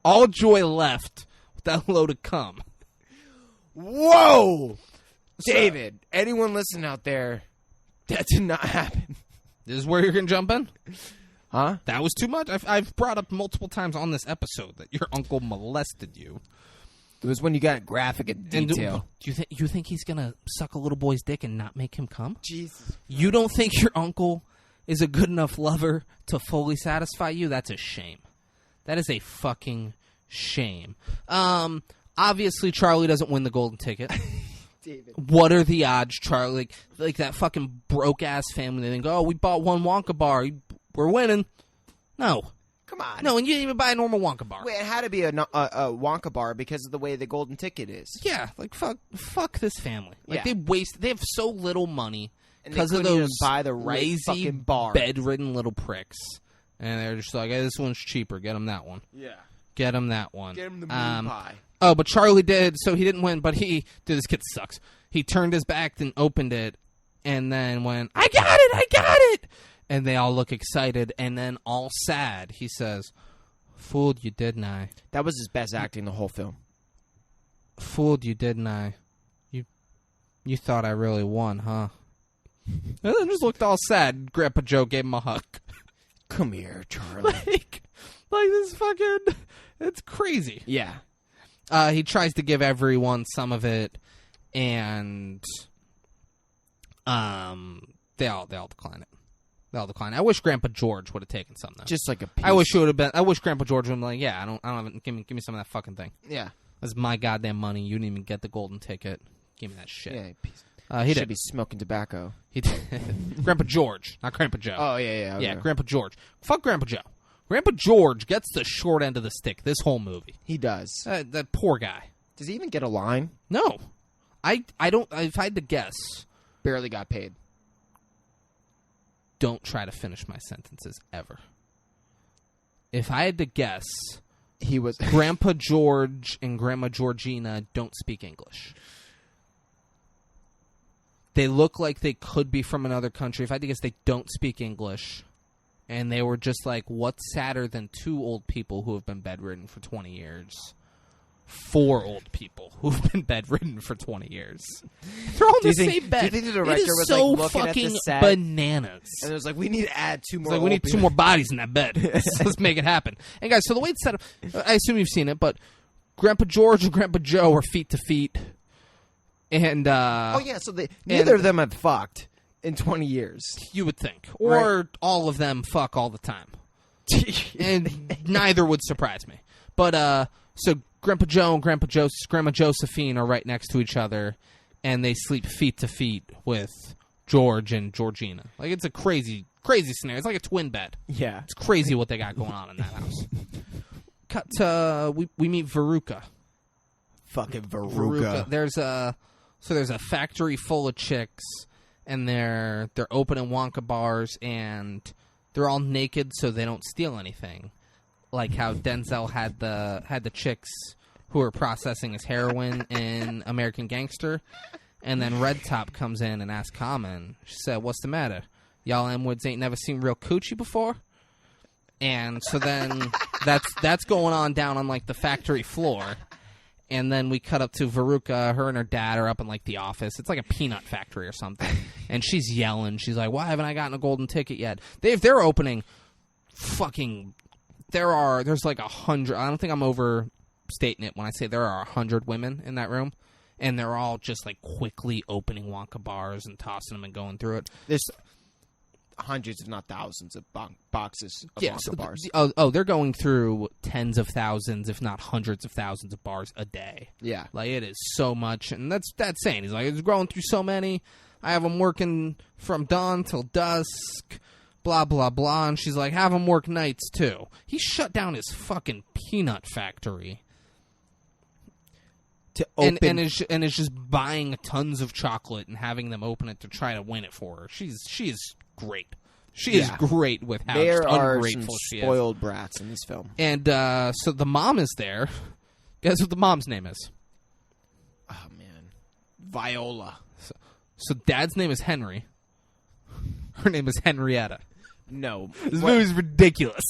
All joy left with that load of cum. Whoa, David! Anyone listening out there? That did not happen. This is where you're gonna jump in. Huh? That was too much. I've brought up multiple times on this episode that your uncle molested you. It was when you got graphic in detail. Do you think he's gonna suck a little boy's dick and not make him come? Jesus. You don't think your uncle is a good enough lover to fully satisfy you? That's a shame. That is a fucking shame. Obviously, Charlie doesn't win the golden ticket. David. What are the odds, Charlie? Like that fucking broke ass family. They think, oh, we bought one Wonka bar, we're winning. No, Come on. no, and you didn't even buy a normal Wonka bar. Wait, it had to be a Wonka bar because of the way the golden ticket is. Yeah, like fuck this family. Like Yeah. they have so little money And they because of couldn't even those buy the right lazy, fucking bar. bedridden little pricks, and they're just like, hey, this one's cheaper. Get them that one. Yeah. Get them that one. Get him the moon pie. Oh, but Charlie did, so he didn't win, but dude, this kid sucks. He turned his back and opened it, and then went, I got it! And they all look excited, and then all sad, he says, fooled you, didn't I? That was his best acting the whole film. Fooled you, didn't I? You thought I really won, huh? And then just looked all sad. Grandpa Joe gave him a hug. Come here, Charlie. like this fucking, it's crazy. Yeah. He tries to give everyone some of it, and they all decline it. They all decline it. I wish Grandpa George would have taken some though. Just like a piece. I wish Grandpa George would have been like, yeah, I don't have it. Give me some of that fucking thing. Yeah. That's my goddamn money. You didn't even get the golden ticket. Give me that shit. Yeah, piece. He should did. be smoking tobacco. He did. Grandpa George, not Grandpa Joe. Oh, yeah. Okay. Yeah, Grandpa George. Fuck Grandpa Joe. Grandpa George gets the short end of the stick this whole movie. He does. That poor guy. Does he even get a line? No. I don't. If I had to guess, Barely got paid. don't try to finish my sentences ever. If I had to guess, He was. Grandpa George and Grandma Georgina don't speak English. They look like they could be from another country. If I had to guess, they don't speak English. And they were just like, what's sadder than two old people who have been bedridden for 20 years? 4 old people who've been bedridden for 20 years. They're all in the same bed. Do you think the director it is was so like looking at fucking the set bananas. and it was like, we need to add 2 more. It's like, we need 2 more bodies in that bed. Let's make it happen. And guys, so the way it's set up, I assume you've seen it, but Grandpa George and Grandpa Joe are feet to feet. And Oh yeah, so neither of them have fucked in 20 years. you would think. Or all of them fuck all the time. And neither would surprise me. But so Grandpa Joe and Grandma Josephine are right next to each other, and they sleep feet to feet with George and Georgina. Like, it's a crazy scenario. It's like a twin bed. Yeah. It's crazy what they got going on in that house. Cut to we meet Veruca. Fucking Veruca. There's a factory full of chicks, and they're opening Wonka bars, and they're all naked so they don't steal anything. Like how Denzel had the chicks who were processing his heroin in American Gangster, and then Red Top comes in and asks Common. She said, "What's the matter? Y'all M-Woods ain't never seen real coochie before?" And so then that's going on down on like the factory floor. And then we cut up to Veruca. Her and her dad are up in like the office. It's like a peanut factory or something. And she's yelling. She's like, "Why haven't I gotten a golden ticket yet?" They're opening fucking. There's like 100. I don't think I'm overstating it when I say there are 100 women in that room, and they're all just like quickly opening Wonka bars and tossing them and going through it. There's hundreds, if not thousands, of boxes of Wonka bars. They're going through tens of thousands, if not hundreds of thousands of bars a day. Yeah. Like, it is so much, and that's saying. He's like, it's growing through so many. I have them working from dawn till dusk, blah, blah, blah. And she's like, have them work nights, too. He shut down his fucking peanut factory. To open... And is just buying tons of chocolate and having them open it to try to win it for her. She is great. She is great with how there are ungrateful some she spoiled is. brats in this film. And so the mom is there. Guess what the mom's name is? Oh, man. Viola. So dad's name is Henry. Her name is Henrietta. No. This movie's ridiculous.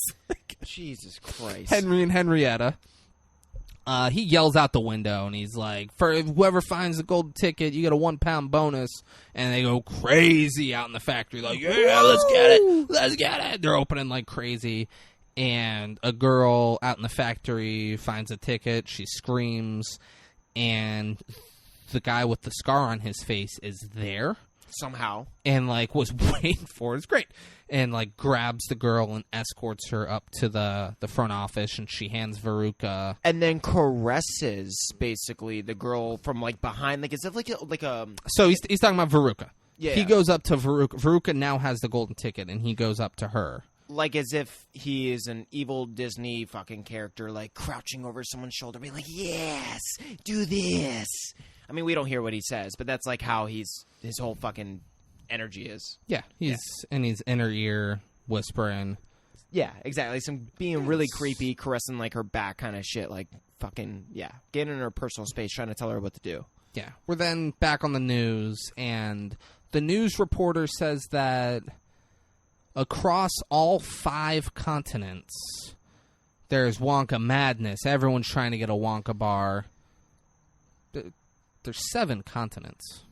Jesus Christ. Henry and Henrietta. He yells out the window, and he's like, "For whoever finds the golden ticket, you get a 1 pound bonus." And they go crazy out in the factory, like, "Yeah, let's get it, let's get it." They're opening like crazy, and a girl out in the factory finds a ticket. She screams, and the guy with the scar on his face is there. somehow, and like was waiting for it. It's great, and like grabs the girl and escorts her up to the front office, and she hands Veruca, and then caresses basically the girl from like behind, like is it like a So he's talking about Veruca. Yeah. He goes up to Veruca. Veruca now has the golden ticket, and he goes up to her. like as if he is an evil Disney fucking character, like crouching over someone's shoulder, being like, "Yes, do this." I mean, we don't hear what he says, but that's like how his whole fucking energy is. Yeah, he's in his inner ear whispering. Yeah, exactly. Some being really creepy, caressing like her back kind of shit, like fucking getting in her personal space, trying to tell her what to do. Yeah, we're then back on the news, and the news reporter says that across all 5 continents, there's Wonka madness. Everyone's trying to get a Wonka bar. There's 7 continents.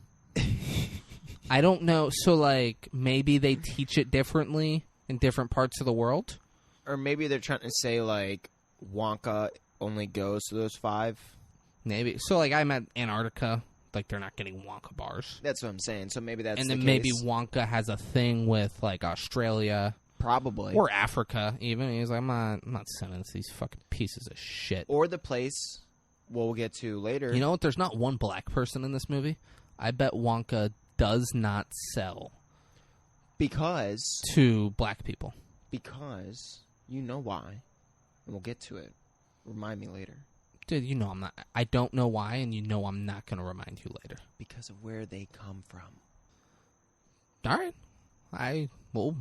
I don't know. So, like, maybe they teach it differently in different parts of the world? Or maybe they're trying to say, like, Wonka only goes to those 5. Maybe. So, like, I'm at Antarctica. Like, they're not getting Wonka bars. That's what I'm saying. So maybe that's and the then case. maybe Wonka has a thing with, like, Australia. Probably. Or Africa, even. He's like, I'm not sending this to these fucking pieces of shit. Or the place we'll get to later. You know what? There's not one black person in this movie. I bet Wonka does not sell because to black people. Because you know why. And we'll get to it. Remind me later. Dude, you know I'm not. I don't know why, and you know I'm not going to remind you later. Because of where they come from. All right. We'll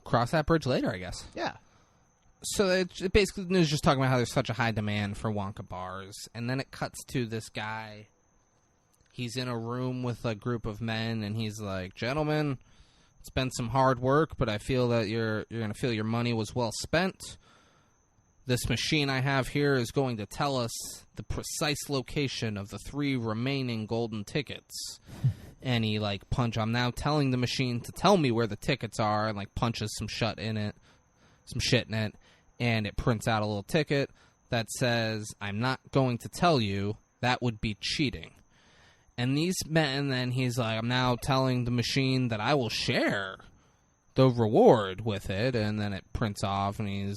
cross that bridge later, I guess. Yeah. So it's basically the news just talking about how there's such a high demand for Wonka bars, and then it cuts to this guy. He's in a room with a group of men, and he's like, "Gentlemen, it's been some hard work, but I feel that you're going to feel your money was well spent. This machine I have here is going to tell us the precise location of the 3 remaining golden tickets." And he, like, I'm now telling the machine to tell me where the tickets are, and, like, punches some shit in it. And it prints out a little ticket that says, "I'm not going to tell you. That would be cheating." And these men, then he's like, "I'm now telling the machine that I will share the reward with it." And then it prints off, and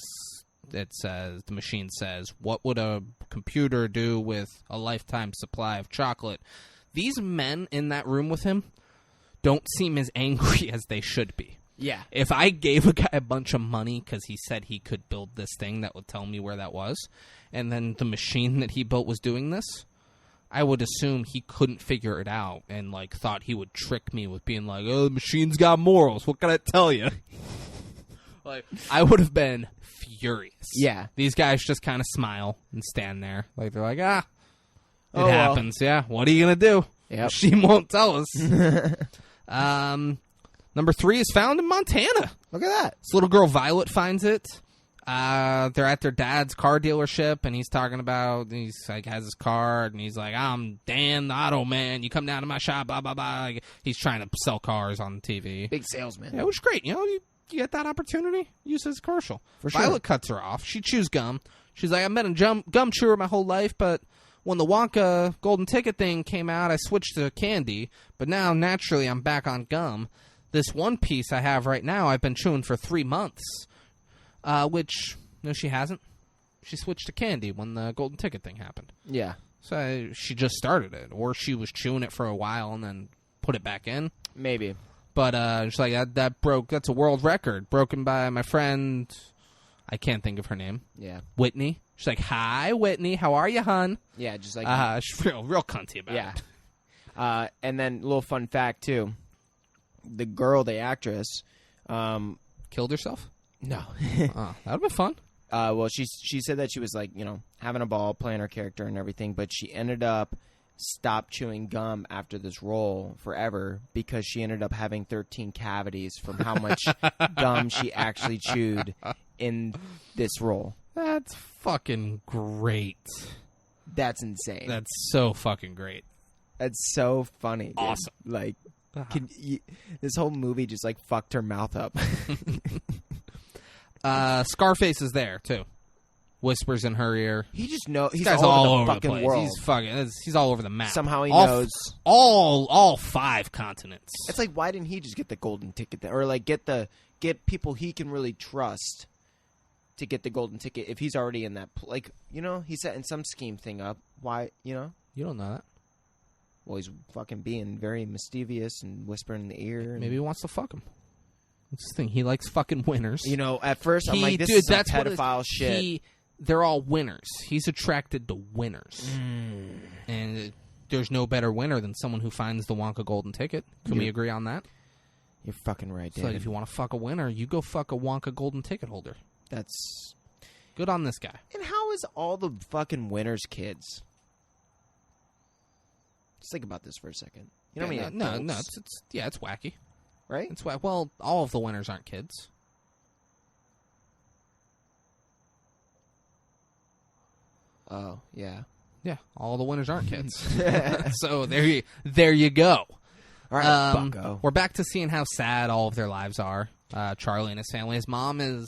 the machine says, "What would a computer do with a lifetime supply of chocolate?" These men in that room with him don't seem as angry as they should be. Yeah. If I gave a guy a bunch of money because he said he could build this thing that would tell me where that was, and then the machine that he built was doing this, I would assume he couldn't figure it out and, like, thought he would trick me with being like, "Oh, the machine's got morals. What can I tell you?" Like, I would have been furious. Yeah. These guys just kind of smile and stand there. Like, they're like, it well. happens. Yeah. What are you going to do? Yep. Machine won't tell us. Number 3 is found in Montana. Look at that. This little girl, Violet, finds it. They're at their dad's car dealership, and he's talking about, he's like, has his card, and he's like, "I'm Dan the Auto Man. You come down to my shop, blah, blah, blah." Like, he's trying to sell cars on TV. Big salesman. Yeah, which is great. You know, you get that opportunity, use it as a commercial. For sure. Violet cuts her off. She chews gum. She's like, "I've been a gum chewer my whole life, but when the Wonka golden ticket thing came out, I switched to candy, but now, naturally, I'm back on gum. This one piece I have right now, I've been chewing for 3 months." Which, no, she hasn't. She switched to candy when the golden ticket thing happened. Yeah. So she just started it, or she was chewing it for a while and then put it back in. Maybe. But she's like, that's a world record, broken by my friend, I can't think of her name. Yeah. Whitney. She's like, "Hi, Whitney, how are you, hun?" Yeah, just like... she's real cunty about it. Yeah. And then, little fun fact, too. The girl, the actress... Killed herself? No. Oh, that would be fun. Well, she said that she was, like, having a ball, playing her character and everything, but she ended up stopped chewing gum after this role forever because she ended up having 13 cavities from how much gum she actually chewed in this role. That's fucking great. That's insane. That's so fucking great. That's so funny. Dude. Awesome. Like, this whole movie just, like, fucked her mouth up. Scarface is there, too. whispers in her ear. He just knows. This He's guy's all over over the the fucking place. world. He's all over the map. Somehow he knows. All 5 continents. It's like, why didn't he just get the golden ticket then? Or like get people he can really trust to get the golden ticket if he's already in that he's setting some scheme thing up. Why, You don't know that. Well, he's fucking being very mischievous and whispering in the ear. Maybe he wants to fuck him. That's the thing. He likes fucking winners. At first I'm like, this is some pedophile shit. They're all winners. He's attracted to winners. And there's no better winner than someone who finds the Wonka golden ticket. Can we agree on that? You're fucking right, So David. if you want to fuck a winner, you go fuck a Wonka golden ticket holder. That's good on this guy. And how is all the fucking winners kids? Just think about this for a second. You know what I mean? No, it's wacky. Right? It's wacky. Well, all of the winners aren't kids. Oh, yeah. Yeah, all the winners aren't kids. So there you go. All right, bucko. We're back to seeing how sad all of their lives are. Charlie and his family. His mom is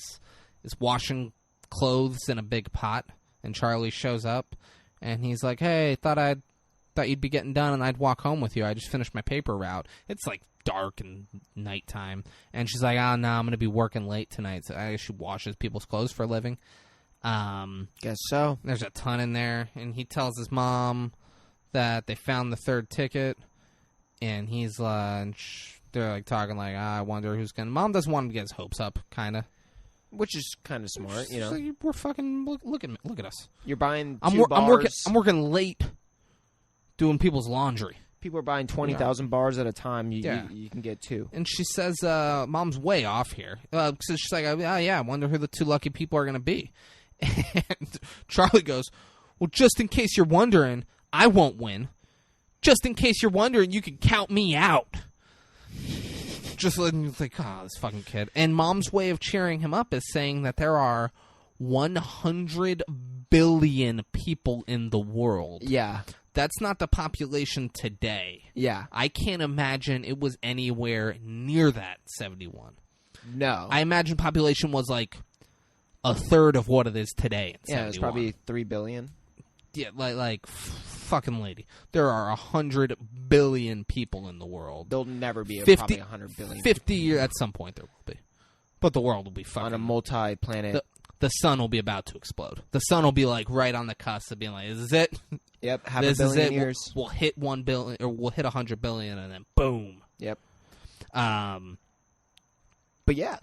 washing clothes in a big pot, and Charlie shows up, and he's like, "Hey, thought you'd be getting done, and I'd walk home with you. I just finished my paper route." It's like dark and nighttime, and she's like, "Oh no, I'm going to be working late tonight. So I guess she washes people's clothes for a living." Guess so. There's a ton in there, and he tells his mom that they found the 3rd ticket, and he's they're like talking like, I wonder who's gonna. Mom doesn't want him to get his hopes up, kind of, which is kind of smart, She's like, we're fucking look at us. You're buying I'm working late, doing people's laundry. People are buying 20,000 bars at a time. You can get 2. And she says, Mom's way off here. So she's like, I wonder who the 2 lucky people are gonna be. And Charlie goes, well, just in case you're wondering, I won't win. Just in case you're wondering, you can count me out. Just like, this fucking kid. And Mom's way of cheering him up is saying that there are 100 billion people in the world. Yeah. That's not the population today. Yeah. I can't imagine it was anywhere near that, 71. No. I imagine population was like a third of what it is today. Yeah, it's probably 3 billion. Yeah, like fucking lady. There are 100 billion people in the world. There'll never be 50, probably 100 billion. 50 years at some point there will be, but the world will be fucking on a multi-planet. The sun will be about to explode. The sun will be like right on the cusp of being like, "Is this it? Yep, half this a billion is it. years. We'll hit 1 billion, or we'll hit 100 billion, and then boom." Yep. But yeah,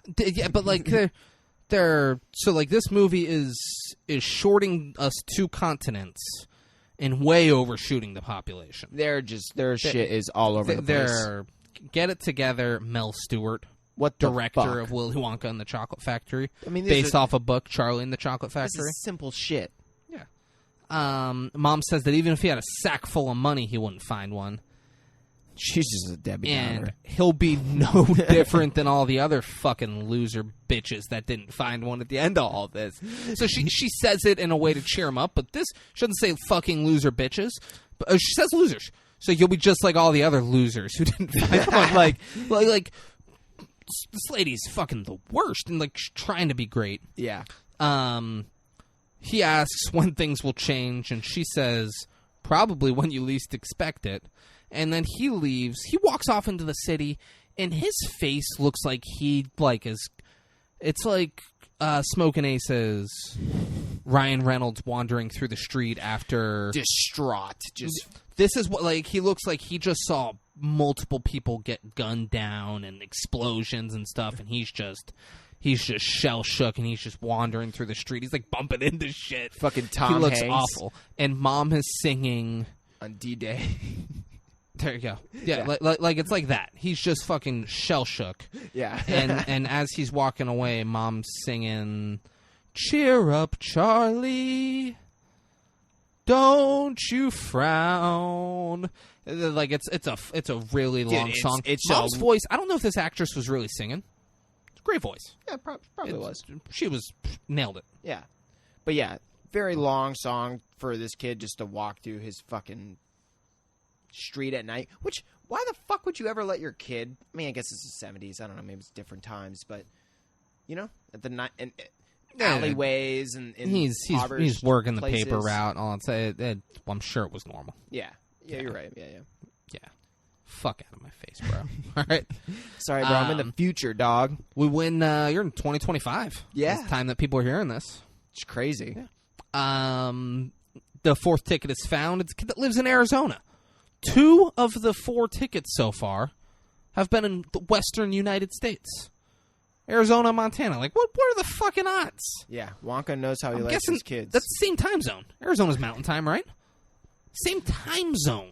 but like they're so like this movie is shorting us 2 continents and way overshooting the population. Their shit is all over the place. Get it together, Mel Stewart. What the director fuck? of Willy Wonka and the Chocolate Factory. I mean, based off a book, Charlie and the Chocolate Factory. This is simple shit. Yeah. Mom says that even if he had a sack full of money, he wouldn't find one. She's just a Debbie Downer. And he'll be no different than all the other fucking loser bitches that didn't find one at the end of all this. So she says it in a way to cheer him up, but this she doesn't say fucking loser bitches. But she says losers. So you'll be just like all the other losers who didn't find one. Like this lady's fucking the worst and like trying to be great. Yeah. He asks when things will change, and she says probably when you least expect it. And then he leaves. He walks off into the city, and his face looks like he is. It's like Smoking Aces, Ryan Reynolds wandering through the street after distraught. This is what he looks like. He just saw multiple people get gunned down and explosions and stuff, and he's just shell shook, and he's just wandering through the street. He's like bumping into shit. Fucking Tom He looks Hanks. awful. And Mom is singing on D-Day. There you go. Yeah. Like it's like that. He's just fucking shell shook. Yeah. and as he's walking away, Mom's singing, "Cheer up, Charlie. Don't you frown." Like it's a really long song. It's Mom's voice. I don't know if this actress was really singing. It's a great voice. Yeah, probably was. She nailed it. Yeah, but yeah, very long song for this kid just to walk through his fucking street at night. Which, why the fuck would you ever let your kid? I mean, I guess it's the 70s. I don't know. Maybe it's different times, but at the night and. alleyways and he's working the paper route. And all that. I'm sure it was normal. Yeah, you're right. Yeah. Fuck out of my face, bro. All right. Sorry, bro. I'm in the future, dog. We win. You're in 2025. Yeah. It's the time that people are hearing this. It's crazy. Yeah. The fourth ticket is found. It's a kid that lives in Arizona. 2 of the 4 tickets so far have been in the western United States. Arizona, Montana. Like, what are the fucking odds? Yeah, Wonka knows how he likes his kids. That's the same time zone. Arizona's mountain time, right? Same time zone.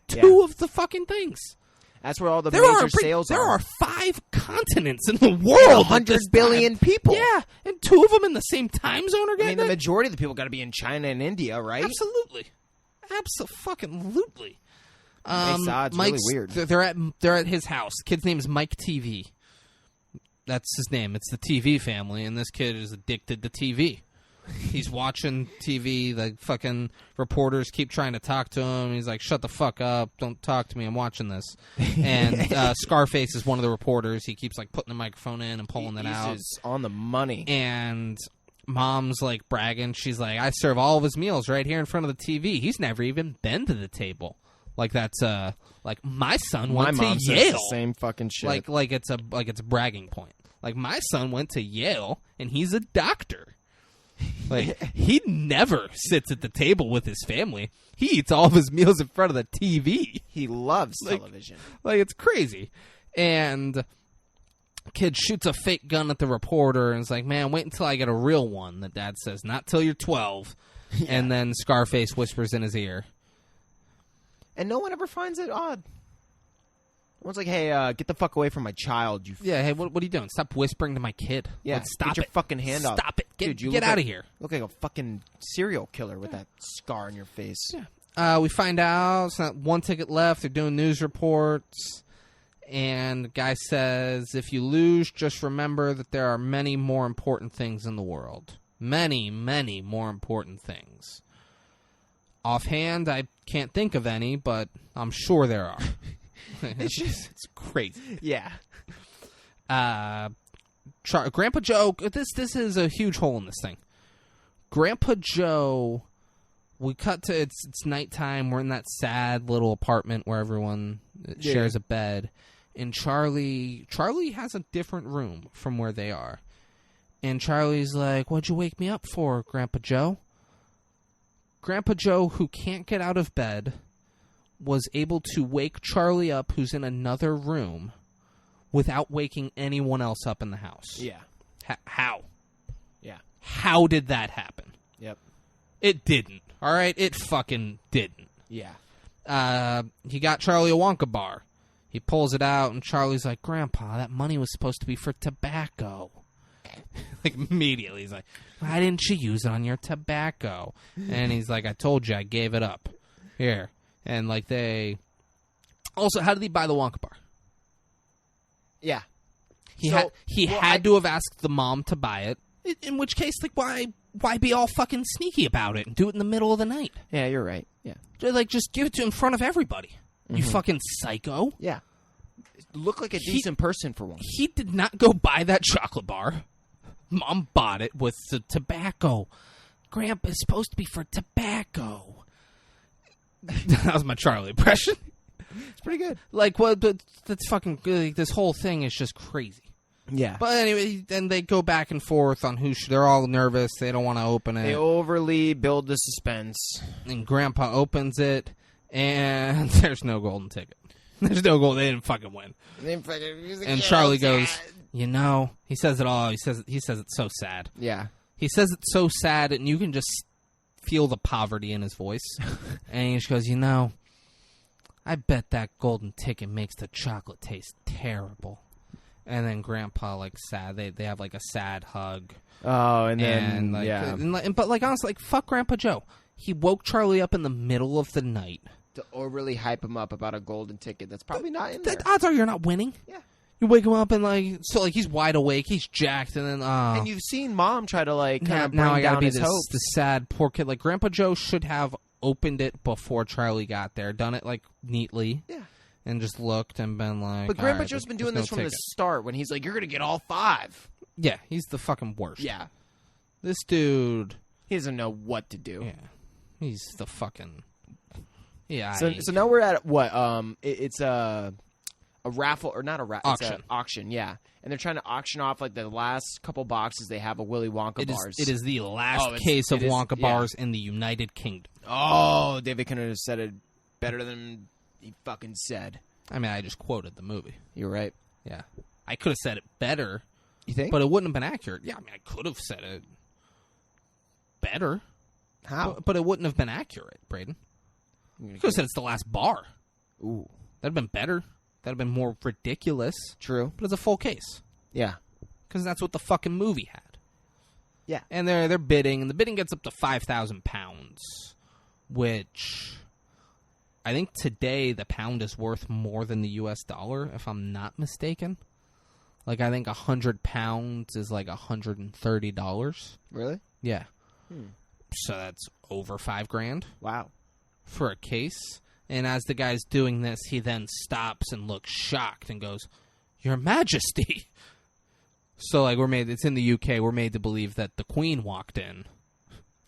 2 of the fucking things. That's where all the major sales are. There are 5 continents in the world. 100 billion people. Yeah, and 2 of them in the same time zone are getting the majority of the people got to be in China and India, right? Absolutely. Absolutely. It's really weird. They're at his house. The kid's name is Mike TV. That's his name. It's the TV family, and this kid is addicted to TV. He's watching TV. The fucking reporters keep trying to talk to him. He's like, shut the fuck up. Don't talk to me. I'm watching this. And Scarface is one of the reporters. He keeps like putting the microphone in and pulling it out. He's on the money. And mom's like bragging. She's like, I serve all of his meals right here in front of the TV. He's never even been to the table. Like that's like my son went to Yale. Says the same fucking shit. Like it's a bragging point. Like my son went to Yale and he's a doctor. Like he never sits at the table with his family. He eats all of his meals in front of the TV. He loves television. Like it's crazy. And kid shoots a fake gun at the reporter and is like, "Man, wait until I get a real one." The dad says, "Not till you're 12." Yeah. And then Scarface whispers in his ear. And no one ever finds it odd. One's like, hey, get the fuck away from my child. Hey, what are you doing? Stop whispering to my kid. Yeah, stop get your fucking hand off. Stop it. Get out of here. You look like a fucking serial killer with that scar on your face. Yeah. We find out it's not 1 ticket left. They're doing news reports. And the guy says, if you lose, just remember that there are many more important things in the world. Many, many more important things. Offhand, I can't think of any, but I'm sure there are. It's crazy. Yeah. Grandpa Joe, this is a huge hole in this thing. Grandpa Joe, we cut to, it's nighttime. We're in that sad little apartment where everyone shares a bed. And Charlie has a different room from where they are. And Charlie's like, what'd you wake me up for, Grandpa Joe? Grandpa Joe, who can't get out of bed, was able to wake Charlie up, who's in another room, without waking anyone else up in the house. Yeah. How? Yeah. How did that happen? Yep. It didn't. All right? It fucking didn't. Yeah. He got Charlie a Wonka bar. He pulls it out, and Charlie's like, Grandpa, that money was supposed to be for tobacco. Like, immediately, he's like, why didn't you use it on your tobacco? And he's like, I told you, I gave it up. Here. And, like, they... Also, how did he buy the Wonka bar? Yeah. He had to have asked the mom to buy it, in which case, like, why be all fucking sneaky about it and do it in the middle of the night? Yeah, you're right. Yeah. Like, just give it to him in front of everybody. Mm-hmm. You fucking psycho. Yeah. Look like a decent person for once. He did not go buy that chocolate bar. Mom bought it with the tobacco. Grandpa is supposed to be for tobacco. That was my Charlie impression. It's pretty good. Like, well, that's fucking good. This whole thing is just crazy. Yeah. But anyway, then they go back and forth on they're all nervous. They don't want to open it. They overly build the suspense. And Grandpa opens it, and there's no golden ticket. There's no gold. They didn't fucking win. And Charlie goes, you know, he says it all. He says it's so sad. Yeah. He says it's so sad, and you can just feel the poverty in his voice. And he just goes, you know, I bet that golden ticket makes the chocolate taste terrible. And then Grandpa, like, sad. They have, like, a sad hug. Oh, and then, and, like, yeah. But, like, honestly, like, fuck Grandpa Joe. He woke Charlie up in the middle of the night. To overly hype him up about a golden ticket that's probably not in there. The odds are you're not winning. Yeah. You wake him up and, like, so, like, he's wide awake. He's jacked. And then, and you've seen Mom try to, like, kind of bring now I gotta down be his this hopes. the sad, poor kid. Like, Grandpa Joe should have opened it before Charlie got there. Done it, like, neatly. Yeah. And just looked and been like... But Grandpa Joe's been doing this from the start when he's like, you're going to get all 5. Yeah, he's the fucking worst. Yeah. This dude. He doesn't know what to do. Yeah. He's the fucking. Yeah. So now we're at what? It's a raffle or not a raffle? Auction. It's an auction, yeah. And they're trying to auction off like the last couple boxes they have of Willy Wonka bars. It is the last case of Wonka bars in the United Kingdom. Oh, David couldn't have said it better than he fucking said. I mean, I just quoted the movie. You're right. Yeah. I could have said it better. You think? But it wouldn't have been accurate. Yeah, I mean, I could have said it better. How? But it wouldn't have been accurate, Braden. You could have said it's the last bar. Ooh. That'd have been better. That'd have been more ridiculous. True. But it's a full case. Yeah. Because that's what the fucking movie had. Yeah. And they're bidding, and the bidding gets up to £5,000, which I think today the pound is worth more than the U.S. dollar, if I'm not mistaken. Like, I think 100 pounds is like $130. Really? Yeah. So that's over $5,000 Wow. for a case. And as the guy's doing this, he then stops and looks shocked and goes, "Your Majesty." So, like, it's in the UK, we're made to believe that the Queen walked in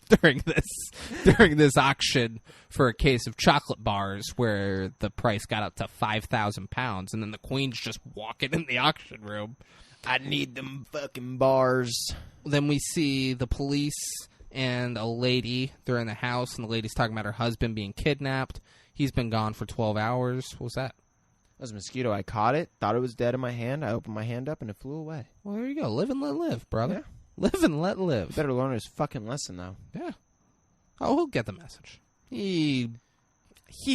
during this auction for a case of chocolate bars where the price got up to £5,000, and then the Queen's just walking in the auction room. I need them fucking bars. Then we see the police and a lady. They're in the house, and the lady's talking about her husband being kidnapped. He's been gone for 12 hours. What was that? That was a mosquito. I caught it, thought it was dead in my hand. I opened my hand up, and it flew away. Well, there you go. Live and let live, brother. Yeah. Live and let live. Better learn his fucking lesson, though. Yeah. Oh, he'll get the message. He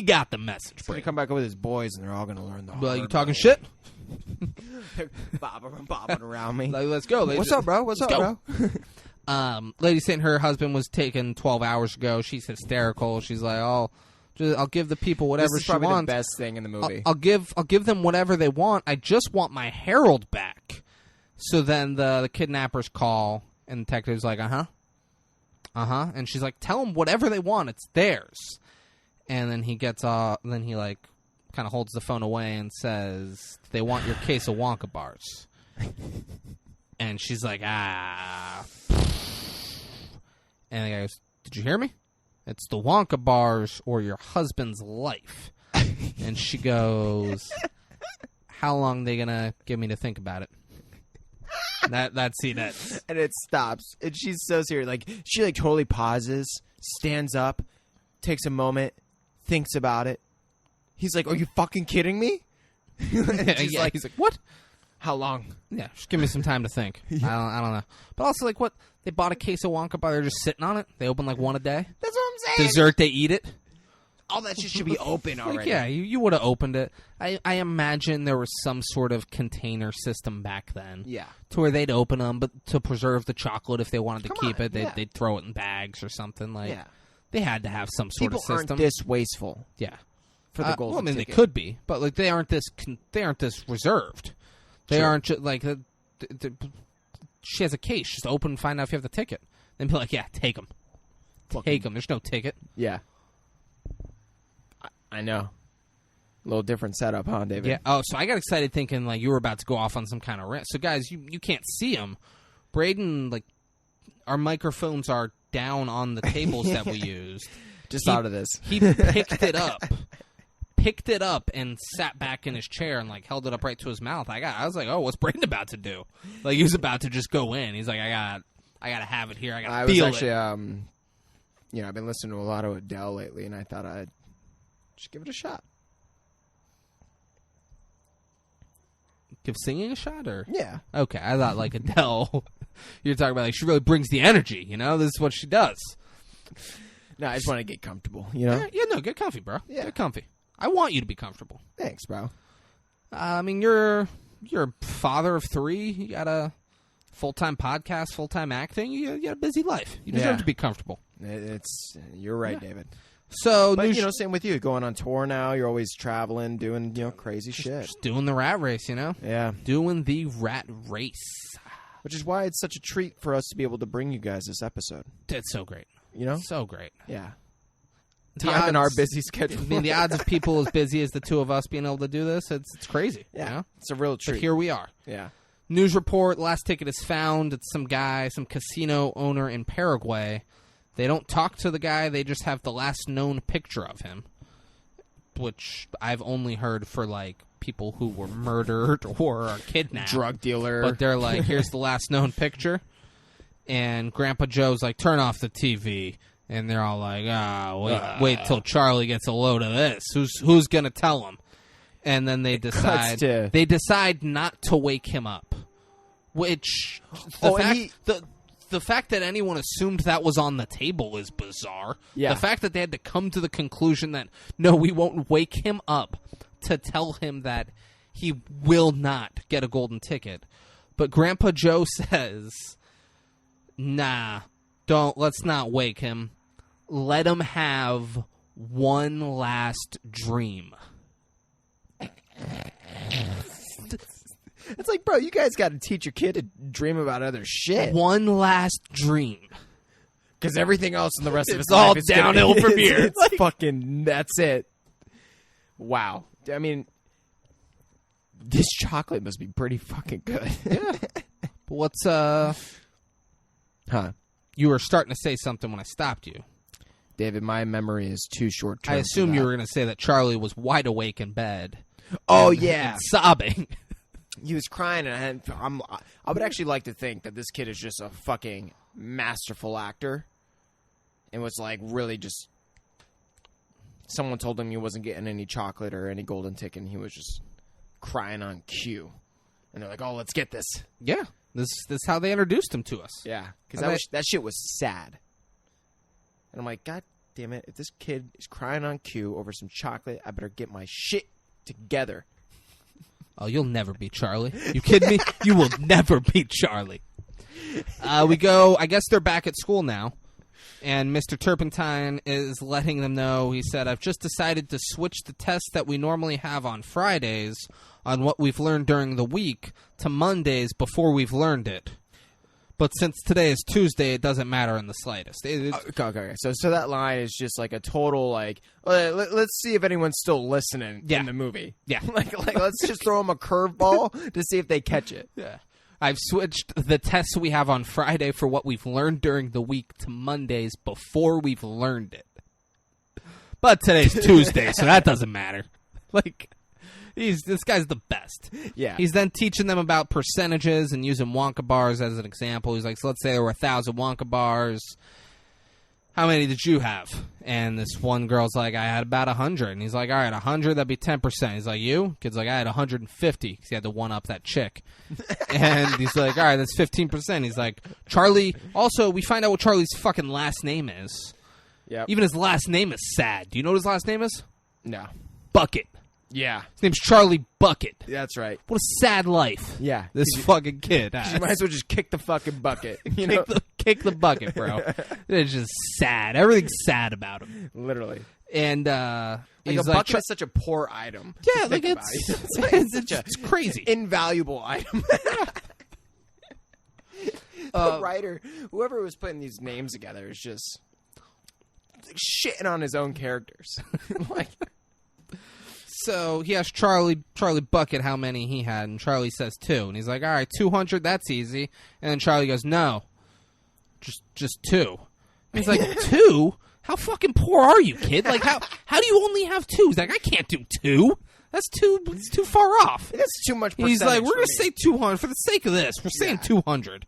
got the message. He's going to come back up with his boys, and they're all going to learn the Well, you hard talking way. shit? They're bobbing around me. Like, let's go. What's up, bro? What's up, bro? Lady saying her husband was taken 12 hours ago. She's hysterical. She's like, "Oh, I'll give the people whatever This is she probably wants. the best thing in the movie. I'll give them whatever they want. I just want my Herald back." So then the kidnappers call, and the detective's like, and she's like, "Tell them whatever they want. It's theirs." And then he gets then he like kind of holds the phone away and says, "They want your case of Wonka bars." And she's like, "Ah." And the guy goes, "Did you hear me? It's the Wonka bars or your husband's life." And she goes, "How long they gonna give me to think about it?" That's And it stops. And she's so serious. Like, she like totally pauses, stands up, takes a moment, thinks about it. He's like, "Are you fucking kidding me?" And she's like, he's like, "What? "How long?" Yeah, just give me some time to think." I don't know. But also, like, what? They bought a case of Wonka bar. They're just sitting on it. They open like one a day. That's what I'm saying. Dessert, they eat it. All that shit should be open already. Like, yeah, you would have opened it. I imagine there was some sort of container system back then. Yeah. To where they'd open them, but to preserve the chocolate, if they wanted to keep it, yeah. they'd throw it in bags or something. Like, Yeah. they had to have some sort People of system. aren't this wasteful Yeah. for the golden well, I mean, ticket. they could be, but like they aren't this reserved. They Sure. aren't like she has a case. Just open and find out if you have the ticket. Then be like, "Yeah, take them. Take them. There's no ticket." Yeah. I know. A little different setup, huh, David? Yeah. Oh, so I got excited thinking like you were about to go off on some kind of rant. So guys, you can't see him. Braden, like, our microphones are down on the tables that we used. Just thought of this. He picked it up and sat back in his chair and like held it up right to his mouth. I was like, "Oh, what's Braden about to do?" Like, he was about to just go in. He's like, I gotta have it here. I gotta feel was actually, it. I've been listening to a lot of Adele lately, and I thought I'd just give it a shot. Give singing a shot, or Yeah. okay? I thought like Adele. You're talking about like she really brings the energy. You know, this is what she does. No, I just want to get comfortable, you know? Yeah, no, get comfy, bro. Yeah. Get comfy. I want you to be comfortable. Thanks, bro. I mean, you're a father of 3. You got a full-time podcast, full-time acting. You got a busy life. You deserve to be comfortable. You're right, David. So, but same with you. Going on tour now. You're always traveling, doing crazy shit. Just doing the rat race, you know. Yeah, doing the rat race. Which is why it's such a treat for us to be able to bring you guys this episode. It's so great. You know, so great. Yeah. Time in our busy schedule. I mean, the odds of people as busy as the two of us being able to do this, it's crazy. Yeah, you know? it's a real treat. But here we are. Yeah. News report, last ticket is found. It's some guy, some casino owner in Paraguay. They don't talk to the guy. They just have the last known picture of him, which I've only heard for, like, people who were murdered or are kidnapped. Drug dealer. But they're like, here's the last known picture. And Grandpa Joe's like, turn off the TV. And they're all like, wait till Charlie gets a load of this. Who's going to tell him? And then they decide not to wake him up. Which the fact that anyone assumed that was on the table is bizarre. Yeah. The fact that they had to come to the conclusion that no, we won't wake him up to tell him that he will not get a golden ticket. But Grandpa Joe says, nah, let's not wake him. Let him have one last dream. It's like, bro, you guys got to teach your kid to dream about other shit. One last dream. Because everything else in the rest of his all life is downhill from here. It's like, fucking, that's it. Wow. I mean, this chocolate must be pretty fucking good. Yeah. But what's, Huh? You were starting to say something when I stopped you. David, my memory is too short term. I assume you were going to say that Charlie was wide awake in bed. Oh, and yeah. sobbing. He was crying, and I would actually like to think that this kid is just a fucking masterful actor. And was like really just... Someone told him he wasn't getting any chocolate or any golden ticket, and he was just crying on cue. And they're like, oh, let's get this. Yeah. This is how they introduced him to us. Yeah, because that shit was sad. And I'm like, God damn it, if this kid is crying on cue over some chocolate, I better get my shit together. Oh, you'll never beat Charlie. You kidding me? You will never beat Charlie. We go, I guess they're back at school now. And Mr. Turpentine is letting them know, he said, I've just decided to switch the test that we normally have on Fridays on what we've learned during the week to Mondays before we've learned it. But since today is Tuesday, it doesn't matter in the slightest. Okay. So that line is just like a total, like, let's see if anyone's still listening in the movie. Yeah. like let's just throw them a curveball to see if they catch it. Yeah. I've switched the tests we have on Friday for what we've learned during the week to Mondays before we've learned it. But today's Tuesday, so that doesn't matter. Like, this guy's the best. Yeah. He's then teaching them about percentages and using Wonka bars as an example. He's like, so let's say there were 1,000 Wonka bars. How many did you have? And this one girl's like, I had about 100. And he's like, all right, 100, that'd be 10%. He's like, you? Kid's like, I had 150 because he had to one-up that chick. And he's like, all right, that's 15%. He's like, Charlie. Also, we find out what Charlie's fucking last name is. Yeah. Even his last name is sad. Do you know what his last name is? No. Bucket. Yeah. His name's Charlie Bucket. That's right. What a sad life. Yeah. This fucking kid has. You might as well just kick the fucking bucket. You know? Kick the bucket, bro. It's just sad. Everything's sad about him. Literally. And he's a bucket is such a poor item. Yeah, like it's crazy. Invaluable item. The writer, whoever was putting these names together, is just shitting on his own characters. Like, so he asked Charlie Bucket how many he had, and Charlie says 2. And he's like, all right, 200, that's easy. And then Charlie goes, no, just 2. And he's like, 2? How fucking poor are you, kid? Like, how do you only have 2? He's like, I can't do 2. That's it's too far off. That's too much percentage. He's like, we're going to say 200. For the sake of this, we're saying 200.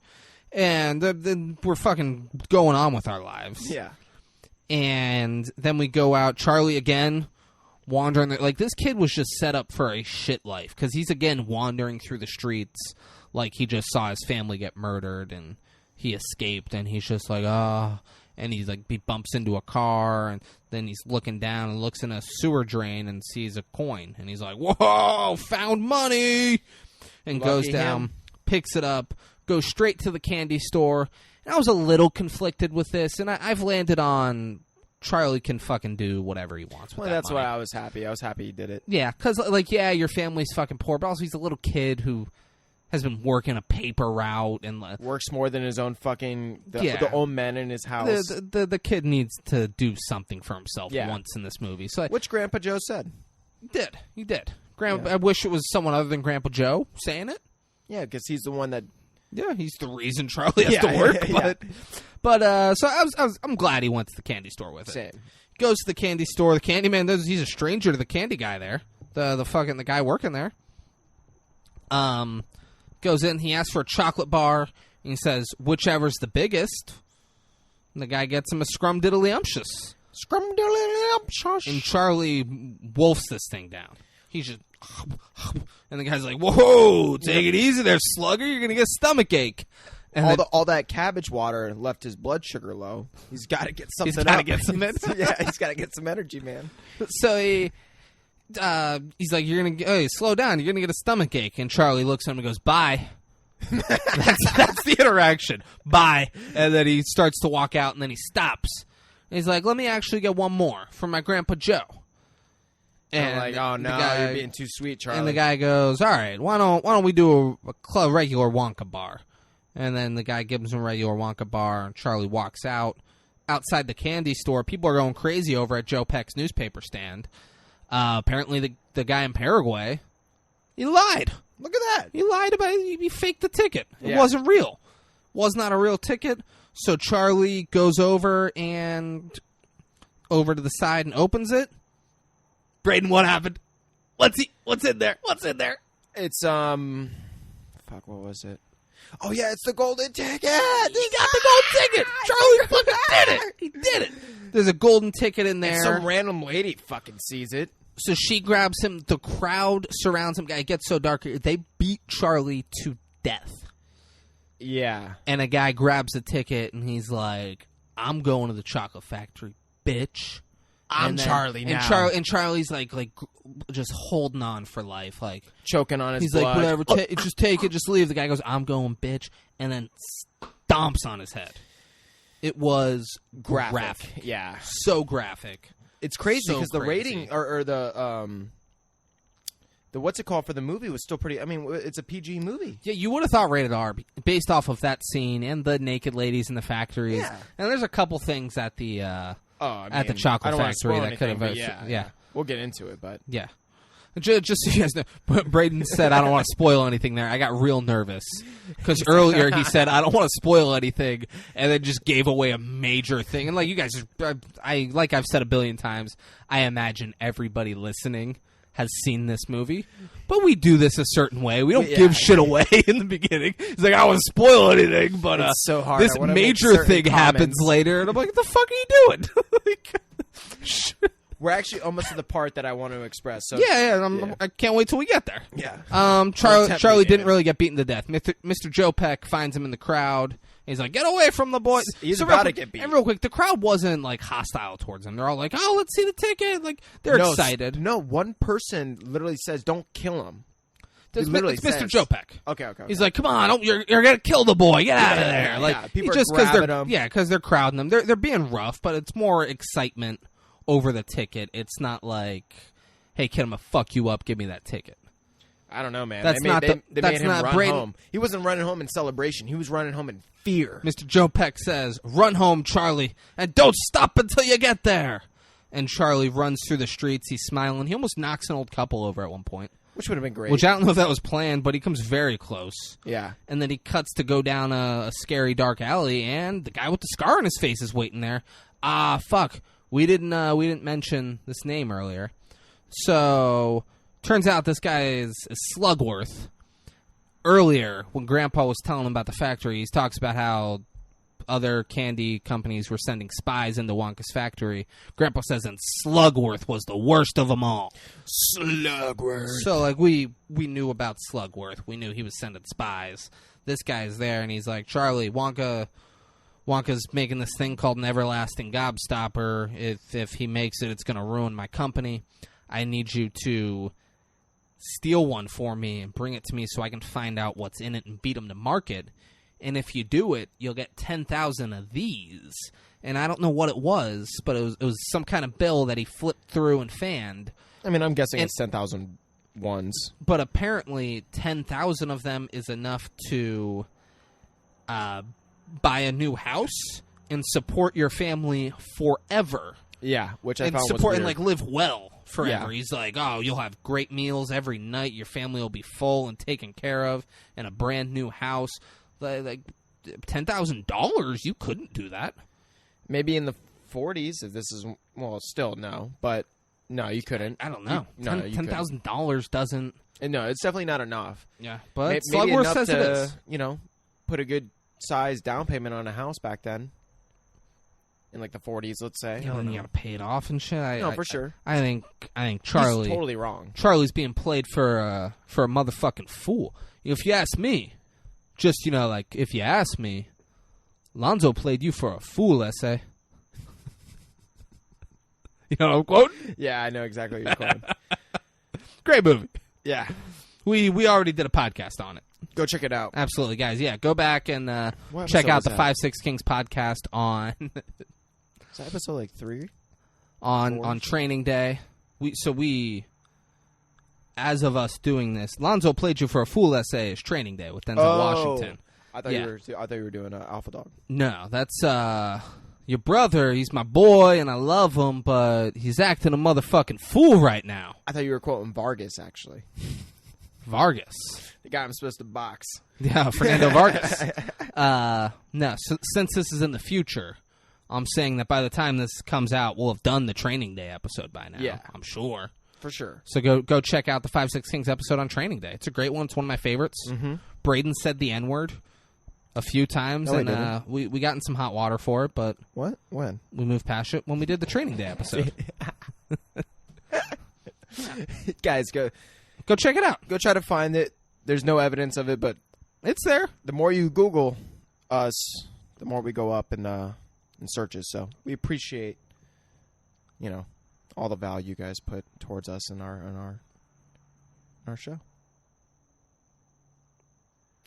And then we're fucking going on with our lives. Yeah. And then we go out. Charlie, again, wandering. Like, this kid was just set up for a shit life. Because he's, again, wandering through the streets. Like, he just saw his family get murdered. And he escaped. And he's just like, And he's like, he bumps into a car, and then he's looking down and looks in a sewer drain and sees a coin. And he's like, whoa, found money! And goes down, picks it up, goes straight to the candy store. And I was a little conflicted with this, and I've landed on Charlie can fucking do whatever he wants with that that's money. why I was happy. I was happy he did it. Yeah, because, like, yeah, your family's fucking poor, but also he's a little kid who has been working a paper route and works more than his own fucking the old men in his house. The kid needs to do something for himself once in this movie. So which Grandpa Joe said. He did. I wish it was someone other than Grandpa Joe saying it. Yeah, because he's the one that. Yeah, he's the reason Charlie has to work. So I'm glad he went to the candy store with it. Same. Goes to the candy store. The candy man, he's a stranger to the candy guy there. The guy working there. Goes in. He asks for a chocolate bar. And he says, whichever's the biggest. And the guy gets him a scrumdiddlyumptious. Scrumdiddlyumptious. And Charlie wolfs this thing down. He's just... And the guy's like, whoa, take it easy there, slugger. You're going to get a stomach ache. And all that cabbage water left his blood sugar low. He's got to get something He's got to out. get some he's got to get some energy, man. So he's like, you're going to... Hey, slow down. You're going to get a stomach ache. And Charlie looks at him and goes, bye. That's the interaction. Bye. And then he starts to walk out, and then he stops. And he's like, let me actually get one more from my Grandpa Joe. And I'm like, oh no, you're being too sweet, Charlie. And the guy goes, all right, why don't we do a regular Wonka bar? And then the guy gives him a regular Wonka bar, and Charlie walks out. Outside the candy store, people are going crazy over at Joe Peck's newspaper stand. Apparently the guy in Paraguay, he lied. Look at that. He lied about it. He faked the ticket. It Yeah. wasn't real. Was not a real ticket. So Charlie goes over to the side and opens it. Braden, what happened? What's in there? What's in there? It's fuck, what was it? Oh yeah, it's the golden ticket. He got the gold ticket. Charlie fucking did it. He did it. There's a golden ticket in there. And some random lady fucking sees it. So she grabs him. The crowd surrounds him. It gets so dark. They beat Charlie to death. Yeah. And a guy grabs a ticket, and he's like, I'm going to the chocolate factory, bitch. I'm Charlie now. And Charlie's like just holding on for life. Like choking on his he's blood. like, whatever, just take it, just leave. The guy goes, I'm going, bitch. And then stomps on his head. It was graphic. Yeah. So graphic. It's crazy because So the crazy. rating or the what's it called for the movie was still pretty. I mean, it's a PG movie. Yeah, you would have thought rated R based off of that scene and the naked ladies in the factories. Yeah. And there's a couple things at the at the chocolate factory that could have. Yeah, we'll get into it, but yeah. Just so you guys know, Braden said, I don't want to spoil anything there. I got real nervous because earlier he said, I don't want to spoil anything, and then just gave away a major thing. And like you guys, like I've said a billion times, I imagine everybody listening has seen this movie, but we do this a certain way. We don't give shit away in the beginning. It's like, I don't want to spoil anything, but it's so hard. this major thing happens later, and I'm like, what the fuck are you doing? Like, we're actually almost to the part that I want to express. So I can't wait till we get there. Yeah. Charlie didn't really get beaten to death. Mr. Joe Peck finds him in the crowd. He's like, get away from the boy. He's about to get beat. And real quick, the crowd wasn't like hostile towards him. They're all like, oh, let's see the ticket. Like, they're excited. No, one person literally says, don't kill him. It's Mr. Joe Peck. Okay. He's like, come on, you're gonna kill the boy. Get out of there. Like, people just are grabbing him. Yeah, because they're crowding them. They're being rough, but it's more excitement over the ticket. It's not like, hey kid, I'm gonna fuck you up. Give me that ticket. I don't know, man. That's they made him run home. He wasn't running home in celebration. He was running home in fear. Mr. Joe Peck says, run home, Charlie, and don't stop until you get there. And Charlie runs through the streets. He's smiling. He almost knocks an old couple over at one point. Which would have been great. Which I don't know if that was planned, but he comes very close. Yeah. And then he cuts to go down a scary dark alley, and the guy with the scar on his face is waiting there. Fuck. We didn't mention this name earlier. So, turns out this guy is Slugworth. Earlier, when Grandpa was telling him about the factory, he talks about how other candy companies were sending spies into Wonka's factory. Grandpa says, and Slugworth was the worst of them all. Slugworth. So, like, we knew about Slugworth. We knew he was sending spies. This guy's there, and he's like, Charlie, Wonka's making this thing called an everlasting gobstopper. If he makes it, it's going to ruin my company. I need you to steal one for me and bring it to me so I can find out what's in it and beat him to market. And if you do it, you'll get 10,000 of these. And I don't know what it was, but it was some kind of bill that he flipped through and fanned. I mean, I'm guessing it's 10,000 ones. But apparently 10,000 of them is enough to buy a new house and support your family forever. Yeah, which I and found support was and weird. like live well forever. Yeah. He's like, oh, you'll have great meals every night. Your family will be full and taken care of, and a brand new house. Like $10,000, you couldn't do that. Maybe in the 40s, if this is still no, but no, you couldn't. I don't know. You $10,000 doesn't. And no, it's definitely not enough. Yeah, but Maybe Slugworth enough says to, it is. Put a good size down payment on a house back then. In like the 40s, let's say. Yeah, then you gotta pay it off and shit. For sure. I think Charlie. He's totally wrong. Charlie's being played for a motherfucking fool. If you ask me, just if you ask me, Lonzo played you for a fool, essay. You know what I'm quoting? Yeah, I know exactly what you're quoting. Great movie. Yeah. We already did a podcast on it. Go check it out. Absolutely, guys. Yeah, go back and What check episode out was the that? 5 6 Kings podcast on Is that episode like 3? on Training Day. We as of us doing this, Lonzo played you for a fool essay is Training Day with Denzel Washington. I thought Yeah. you were doing Alpha Dog. No, that's your brother. He's my boy, and I love him, but he's acting a motherfucking fool right now. I thought you were quoting Vargas, actually. Vargas. The guy I'm supposed to box. Yeah, Fernando Vargas. No, so, since this is in the future, I'm saying that by the time this comes out, we'll have done the Training Day episode by now. Yeah. I'm sure. For sure. So go check out the 5 6 Kings episode on Training Day. It's a great one. It's one of my favorites. Mm-hmm. Braden said the N-word a few times, No, and we got in some hot water for it, but What? When? we moved past it when we did the Training Day episode. Guys, go Go check it out. try to find it. There's no evidence of it, but It's there. the more you Google us, the more we go up in searches. So we appreciate, all the value you guys put towards us in our show.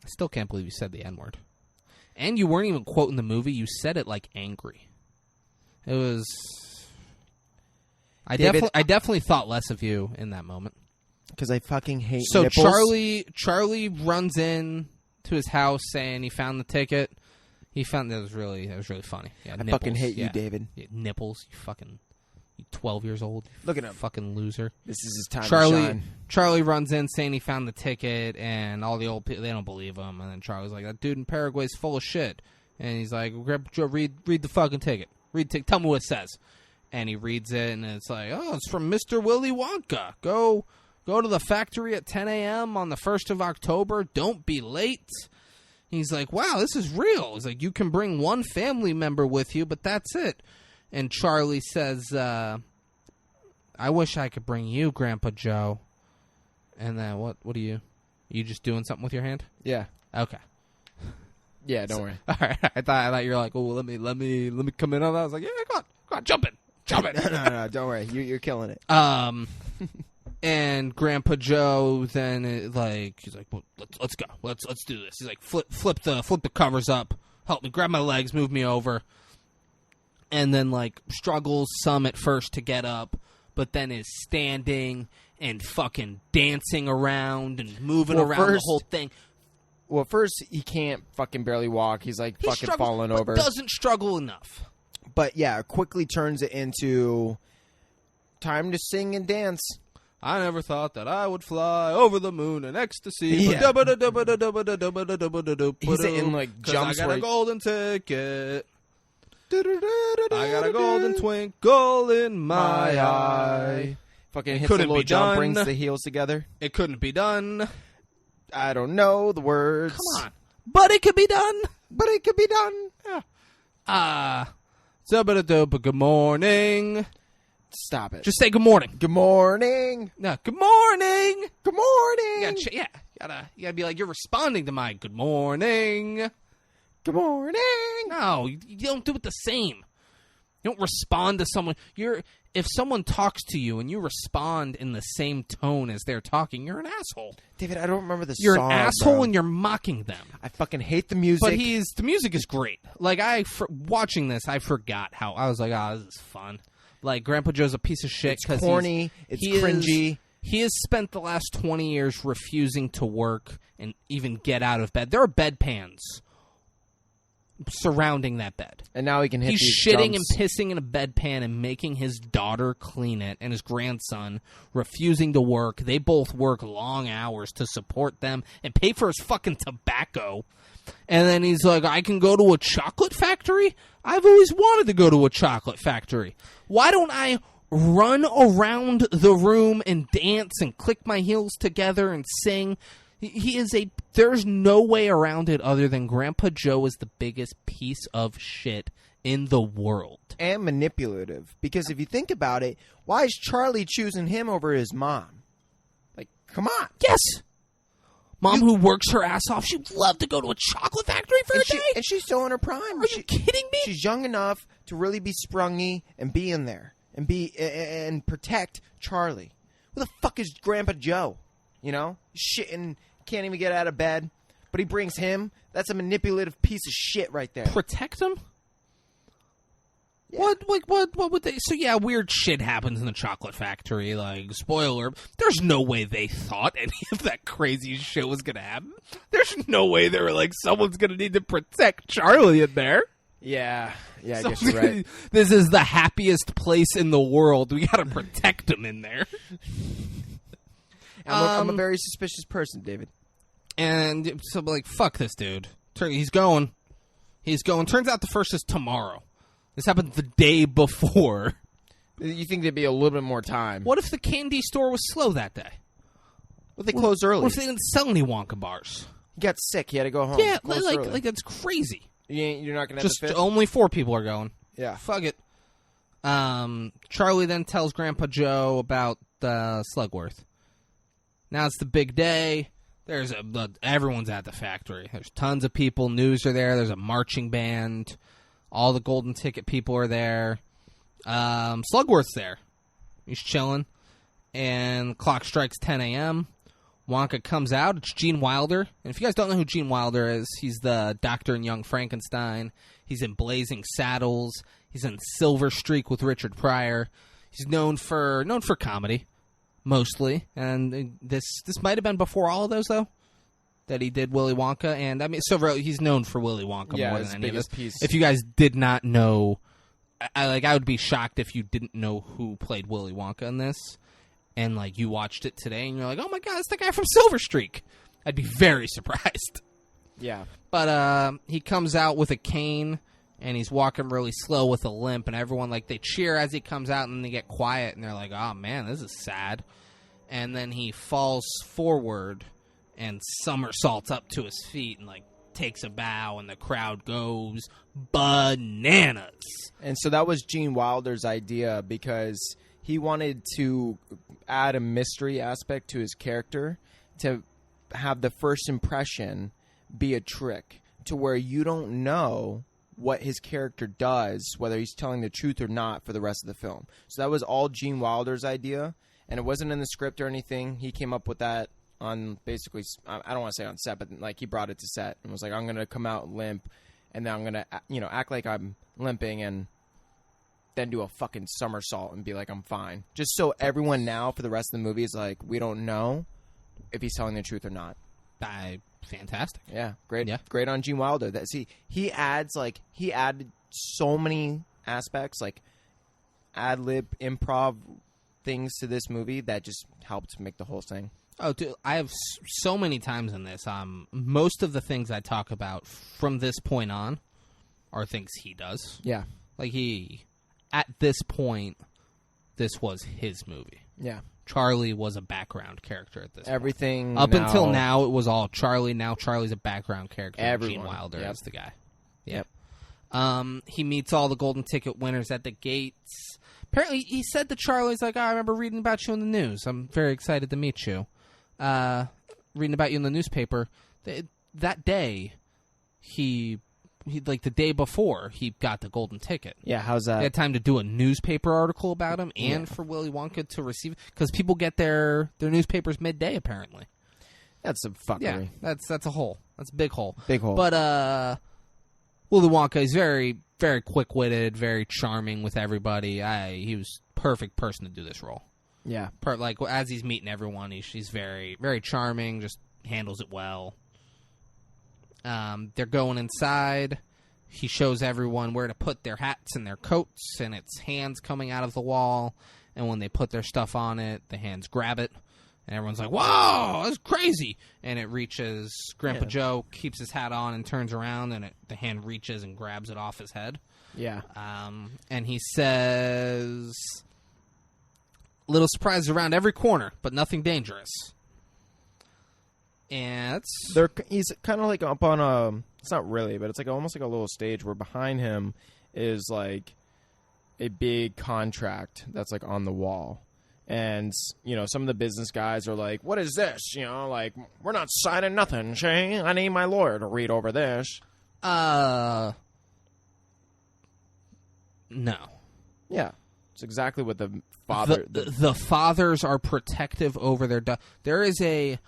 I still can't believe you said the N-word. And you weren't even quoting the movie. You said it like angry. It was... I David, definitely thought less of you in that moment. Because I fucking hate So nipples. Charlie runs in to his house saying he found the ticket. He found that was really funny. Yeah, I fucking hate you, yeah. David. Yeah, nipples. You 12 years old. Look at him. Fucking loser. This is his time to shine. Charlie runs in saying he found the ticket, and all the old people, they don't believe him. And then Charlie's like, that dude in Paraguay's full of shit. And he's like, read the fucking ticket. Tell me what it says. And he reads it, and it's like, oh, it's from Mr. Willy Wonka. Go to the factory at 10 a.m. on the 1st of October. Don't be late. He's like, wow, this is real. He's like, you can bring one family member with you, but that's it. And Charlie says, I wish I could bring you, Grandpa Joe. And then what are you just doing something with your hand? Yeah. Okay. Yeah, don't worry. All right. I thought you were like, oh, let me come in on that. I was like, yeah, come on, jump in. No, don't worry. You're killing it. And Grandpa Joe then he's like, well, let's go. Let's do this. He's like, flip the covers up. Help me, grab my legs, move me over. And then like struggles some at first to get up, but then is standing and fucking dancing around and moving around the whole thing. Well, first he can't fucking barely walk. He's like He fucking struggles, falling but over. doesn't struggle enough. But yeah, quickly turns it into time to sing and dance. I never thought that I would fly over the moon in ecstasy. Yeah. He's hitting like jumps. I got where a golden ticket. I got a golden twinkle in my eye. Fucking hits a couldn't little be jump, done. brings the heels together. It couldn't be done. I don't know the words. Come on. But it could be done. But it could be done. Good morning. Stop it. Just say good morning. Good morning. No, good morning. Good morning. You gotta be like, you're responding to my good morning. Good morning. No, you don't do it the same. You don't respond to someone. If someone talks to you and you respond in the same tone as they're talking, you're an asshole. David, I don't remember the You're song. an asshole bro. and you're mocking them. I fucking hate the music. But the music is great. Like watching this, I forgot how I was like, oh, this is fun. Like Grandpa Joe's a piece of shit because it's corny. It's cringy. He has spent the last 20 years refusing to work and even get out of bed. There are bedpans surrounding that bed. And now he can hit He's these shitting jumps. and pissing in a bedpan and making his daughter clean it, and his grandson refusing to work. They both work long hours to support them and pay for his fucking tobacco. And then he's like, I can go to a chocolate factory? I've always wanted to go to a chocolate factory. Why don't I run around the room and dance and click my heels together and sing? There's no way around it other than Grandpa Joe is the biggest piece of shit in the world. And manipulative. Because if you think about it, why is Charlie choosing him over his mom? Like, come on. Yes. Mom who works her ass off, she'd love to go to a chocolate factory for a day. And she's still in her prime. Are you kidding me? She's young enough to really be sprungy and be in there and protect Charlie. Who the fuck is Grandpa Joe? You know? Shitting, can't even get out of bed. But he brings him. That's a manipulative piece of shit right there. Protect him? Yeah. What would they... So, yeah, weird shit happens in the chocolate factory. Like, spoiler, there's no way they thought any of that crazy shit was going to happen. There's no way they were like, someone's going to need to protect Charlie in there. Yeah, I guess you're right. This is the happiest place in the world. We got to protect him in there. I'm a very suspicious person, David. And so, like, fuck this dude. He's going. Turns out the first is tomorrow. This happened the day before. You think there'd be a little bit more time? What if the candy store was slow that day? What if they closed early? What if they didn't sell any Wonka bars? He got sick. He had to go home. Yeah, Closed early. like that's crazy. You're not going to have Just the fifth? only 4 people are going. Yeah. Fuck it. Charlie then tells Grandpa Joe about Slugworth. Now it's the big day. Everyone's at the factory. There's tons of people. News are there. There's a marching band. All the golden ticket people are there. Slugworth's there. He's chilling. And the clock strikes 10 a.m. Wonka comes out. It's Gene Wilder. And if you guys don't know who Gene Wilder is, he's the doctor in Young Frankenstein. He's in Blazing Saddles. He's in Silver Streak with Richard Pryor. He's known for comedy, mostly. And this might have been before all of those, though, that he did Willy Wonka. And I mean, so he's known for Willy Wonka more than any of this. Piece. If you guys did not know, I would be shocked if you didn't know who played Willy Wonka in this. And, like, you watched it today, and you're like, oh, my God, it's the guy from Silver Streak. I'd be very surprised. Yeah. But he comes out with a cane, and he's walking really slow with a limp, and everyone, like, they cheer as he comes out, and then they get quiet, and they're like, oh, man, this is sad. And then he falls forward and somersaults up to his feet and, like, takes a bow, and the crowd goes bananas. And so that was Gene Wilder's idea because he wanted to add a mystery aspect to his character to have the first impression be a trick to where you don't know what his character does, whether he's telling the truth or not for the rest of the film. So that was all Gene Wilder's idea, and it wasn't in the script or anything. He came up with that on basically, I don't want to say on set, but like he brought it to set and was like, I'm going to come out limp, and then I'm going to act like I'm limping and then do a fucking somersault and be like, I'm fine. Just so everyone now for the rest of the movie is like, we don't know if he's telling the truth or not. Fantastic. Yeah, great. Yeah. Great on Gene Wilder. He added so many aspects, like ad-lib, improv things to this movie that just helped make the whole thing. Oh, dude, I have so many times in this. Most of the things I talk about from this point on are things he does. Yeah. Like at this point, this was his movie. Yeah. Charlie was a background character at this Everything point. Up until now, it was all Charlie. Now Charlie's a background character. Everyone. Gene Wilder Yep. is the guy. Yep. He meets all the golden ticket winners at the gates. Apparently, he said to Charlie, he's like, I remember reading about you in the news. I'm very excited to meet you. Reading about you in the newspaper. That day, he like the day before, he got the golden ticket. Yeah, how's that? He had time to do a newspaper article about him and for Willy Wonka to receive, because people get their newspapers midday, apparently. That's some fuckery. Yeah, that's a hole. That's a big hole. Big hole. But Willy Wonka is very, very quick-witted, very charming with everybody. He was perfect person to do this role. Yeah. Like, as he's meeting everyone, he's very, very charming, just handles it well. They're going inside, he shows everyone where to put their hats and their coats, and it's hands coming out of the wall. And when they put their stuff on it, the hands grab it. And everyone's like, whoa, that's crazy. And it reaches. Grandpa Joe keeps his hat on and turns around, and the hand reaches and grabs it off his head. Yeah. And he says, little surprises around every corner, but nothing dangerous. And he's kind of like up on a, it's not really, but it's like almost like a little stage where behind him is like a big contract that's like on the wall. And, you know, some of the business guys are like, what is this? You know, like, we're not signing nothing, Shay. I need my lawyer to read over this. No. Yeah. It's exactly what the father... The fathers are protective over their... There is a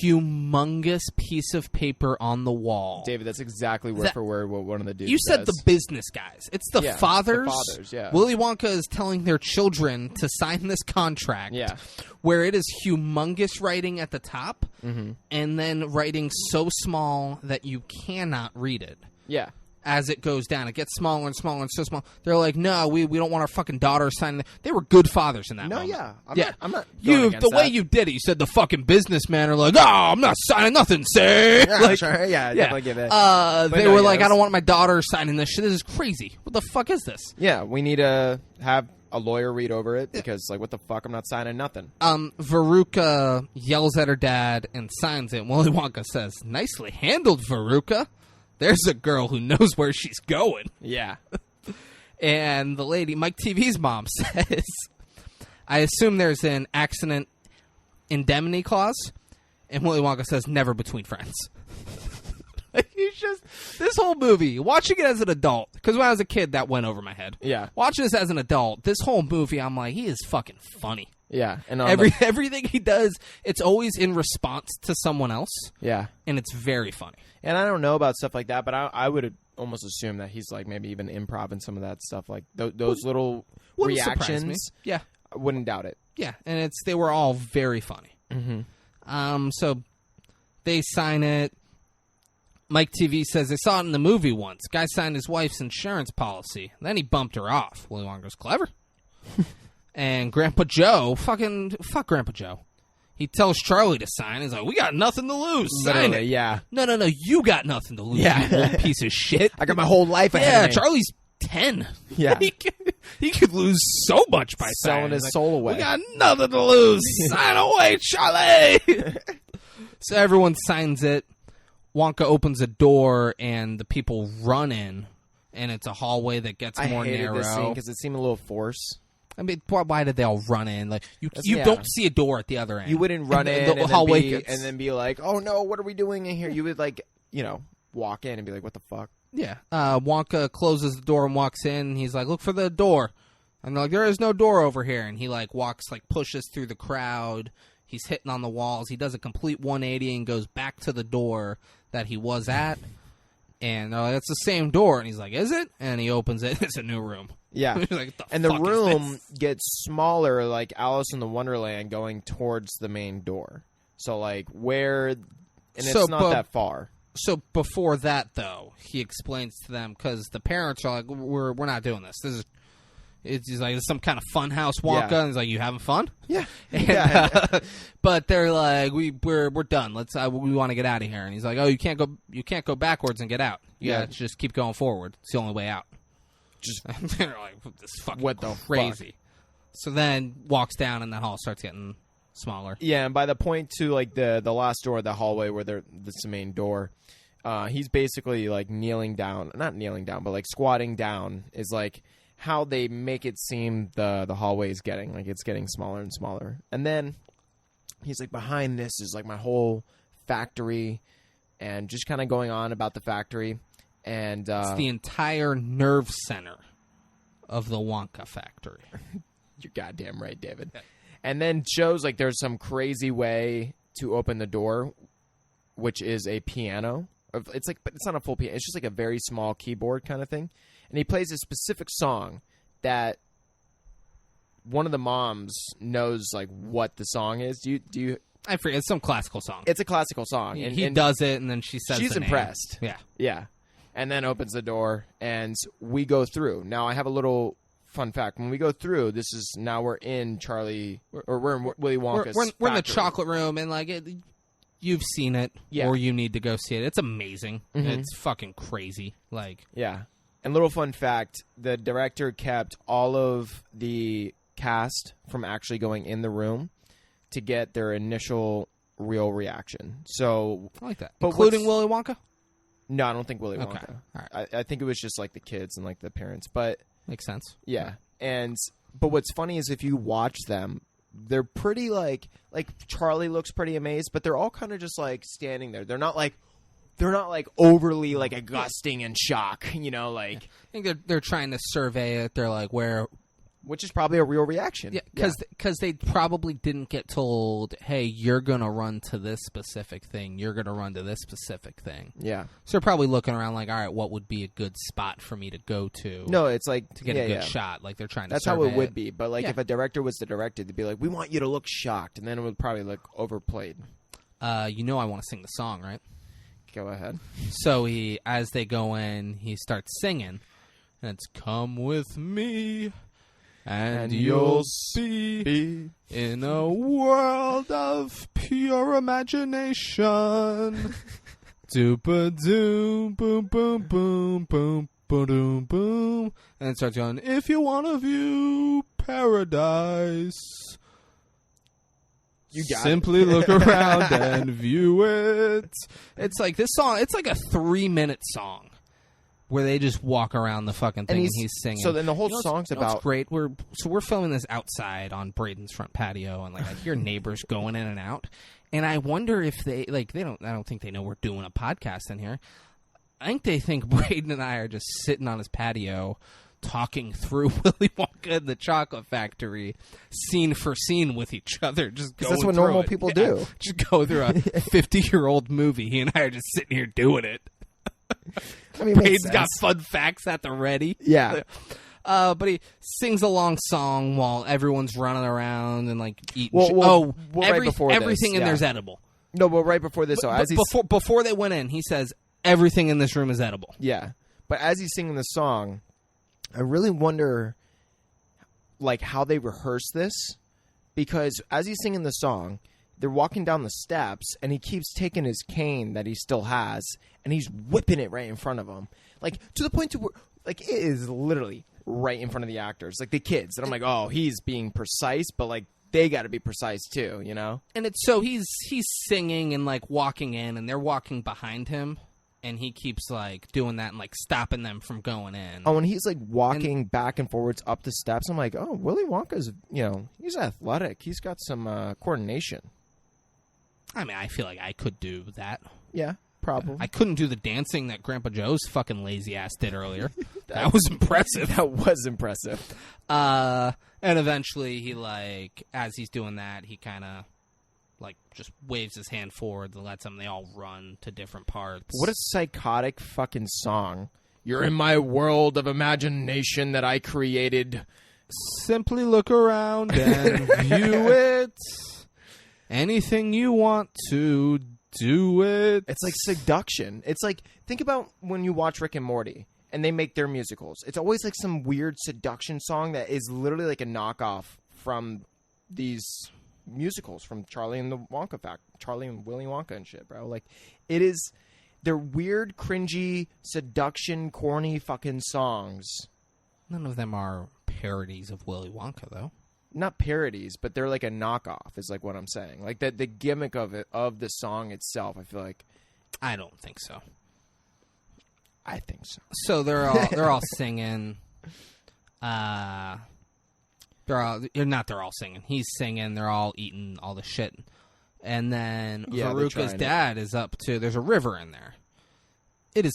humongous piece of paper on the wall. David, that's exactly what one of the dudes You said says. the business guys. It's the fathers. The fathers, yeah. Willy Wonka is telling their children to sign this contract. Yeah. Where it is humongous writing at the top, and then writing so small that you cannot read it. Yeah. As it goes down, it gets smaller and smaller and so small. They're like, no, we don't want our fucking daughters signing. They were good fathers in that moment. Yeah. I'm not the way you did it, you said the fucking businessmen are like, oh, I'm not signing nothing, say. Yeah, like, sure. Yeah, definitely get it. They were like, I don't want my daughter signing this shit. This is crazy. What the fuck is this? Yeah, we need to have a lawyer read over it because, like, what the fuck? I'm not signing nothing. Veruca yells at her dad and signs it. Willy Wonka says, nicely handled, Veruca. There's a girl who knows where she's going. Yeah. And the lady, Mike TV's mom, says, I assume there's an accident indemnity clause. And Willy Wonka says, never between friends. He's just, this whole movie, watching it as an adult, because when I was a kid, that went over my head. Yeah. Watching this as an adult, this whole movie, I'm like, he is fucking funny. Yeah. And everything he does, it's always in response to someone else. Yeah. And it's very funny. And I don't know about stuff like that, but I would almost assume that he's like maybe even improv and some of that stuff, like those little reactions. Yeah, I wouldn't doubt it. Yeah, and they were all very funny. Mm-hmm. So they sign it. Mike TV says they saw it in the movie once. Guy signed his wife's insurance policy. Then he bumped her off. Willy Wonka goes, clever. And Grandpa Joe, fuck Grandpa Joe. He tells Charlie to sign. He's like, we got nothing to lose. Sign it. Yeah. No, you got nothing to lose, you old piece of shit. I got my whole life ahead of me. Charlie's 10. Yeah. he could lose so much by selling his soul away. We got nothing to lose. Sign away, Charlie. So everyone signs it. Wonka opens a door, and the people run in, and it's a hallway that gets more narrow. I hated this scene because it seemed a little forced. I mean, why did they all run in? Like you don't see a door at the other end. You wouldn't run in the hallway and then be like, "Oh no, what are we doing in here?" You would walk in and be like, "What the fuck?" Yeah. Wonka closes the door and walks in. And he's like, "Look for the door," and they're like, "There is no door over here." And he pushes through the crowd. He's hitting on the walls. He does a complete 180 and goes back to the door that he was at. And they're like, "It's the same door." And he's like, "Is it?" And he opens it. It's a new room. Yeah. Like, and the room gets smaller, like Alice in the Wonderland, going towards the main door. So, like, it's not that far. So before that, though, he explains to them, because the parents are like, we're not doing this. He's like, it's some kind of fun house Wonka. Yeah. And he's like, you having fun? Yeah. And, but they're like, we're done. We want to get out of here. And he's like, oh, you can't go backwards and get out. You gotta just keep going forward. It's the only way out. They're like, this fucking what the crazy. Fuck? So then walks down, and the hall starts getting smaller. Yeah, and by the point to like the last door of the hallway where this is the main door, he's basically like kneeling down, not kneeling down, but like squatting down is like how they make it seem the hallway is getting, like it's getting smaller and smaller. And then he's like, behind this is like my whole factory, and just kind of going on about the factory. And it's the entire nerve center of the Wonka factory. You're goddamn right, David. Yeah. And then shows like there's some crazy way to open the door, which is a piano. It's like, but it's not a full piano. It's just like a very small keyboard kind of thing. And he plays a specific song that one of the moms knows like what the song is. Do you? I forget. It's some classical song. It's a classical song. He does it, and then she says she's the name. Impressed. Yeah. Yeah. and then opens the door, and we go through. Now, I have a little fun fact. When we go through, we're in Charlie, or we're in Willy Wonka's We're in the factory. chocolate room, and you've seen it, Yeah. or you need to go see it. It's amazing. Mm-hmm. It's fucking crazy. Yeah. And little fun fact, the director kept all of the cast from actually going in the room to get their initial real reaction. So, I like that. But Including what's- Willy Wonka? no, I don't think Willy Okay. Wonka. All right. I think it was just like the kids and like the parents. But Makes sense. yeah. But what's funny is if you watch them, they're pretty like Charlie looks pretty amazed, but they're all kind of just like standing there. They're not like overly like augusting and shock, I think they're trying to survey it. They're like, which is probably a real reaction. Yeah, because they probably didn't get told, hey, you're going to run to this specific thing. You're going to run to this specific thing. Yeah. So they're probably looking around like, all right, what would be a good spot for me to go to? No, it's like to get a good shot. Like they're trying to That's how survey it would be. But like Yeah. if a director was to direct it, they'd be like, we want you to look shocked. And then it would probably look overplayed. I want to sing the song, right? Go ahead. So as they go in, he starts singing. And it's, come with me. And you'll be in a world of pure imagination. Doop-a-doom, boom, boom, boom, boom, boom, boom. And it starts going, if you want to view paradise, You got simply look around and view it. It's like this song, it's like a 3-minute song. Where they just walk around the fucking thing and he's singing. So then the whole song's what's about... great. We're filming this outside on Braden's front patio, and I hear neighbors going in and out, and I wonder if they I don't think they know we're doing a podcast in here. I think they think Braden and I are just sitting on his patio talking through Willy Wonka and the Chocolate Factory, scene for scene with each other, just going. That's what through normal it. people Yeah, do. Just go through a 50-year-old movie. He and I are just sitting here doing it. I mean, it makes Braden's got sense. fun facts at the ready. Yeah. But he sings a long song while everyone's running around and eating. Well, right before this, everything in yeah. there's edible. No, but right before this, Before they went in, he says everything in this room is edible. Yeah, but as he's singing the song, I really wonder, how they rehearse this, because as he's singing the song, they're walking down the steps, and he keeps taking his cane that he still has, and he's whipping it right in front of him, to the point to where, it is literally right in front of the actors, the kids, and I'm like, oh, he's being precise, but they got to be precise too, And it's so he's singing and walking in, and they're walking behind him. And he keeps doing that and stopping them from going in. Oh, and he's walking back and forwards up the steps. I'm like, oh, Willy Wonka's, he's athletic. He's got some coordination. I mean, I feel like I could do that. Yeah, probably. I couldn't do the dancing that Grandpa Joe's fucking lazy ass did earlier. That was impressive. That was impressive. And eventually he as he's doing that, he kind of just waves his hand forward and lets them. They all run to different parts. What a psychotic fucking song. You're in my world of imagination that I created. Simply look around and view it. Anything you want to do it. It's like seduction. It's think about when you watch Rick and Morty and they make their musicals. It's always some weird seduction song that is literally a knockoff from these musicals, from Charlie and Willy Wonka and shit, bro. It is, they're weird, cringy, seduction, corny fucking songs. None of them are parodies of Willy Wonka, though. Not parodies, but they're a knockoff, is what I'm saying. The gimmick of the song itself, I feel like. I don't think so. I think so. So they're all singing. They're all singing. He's singing. They're all eating all the shit. And then Veruca's dad is up to... There's a river in there. It is...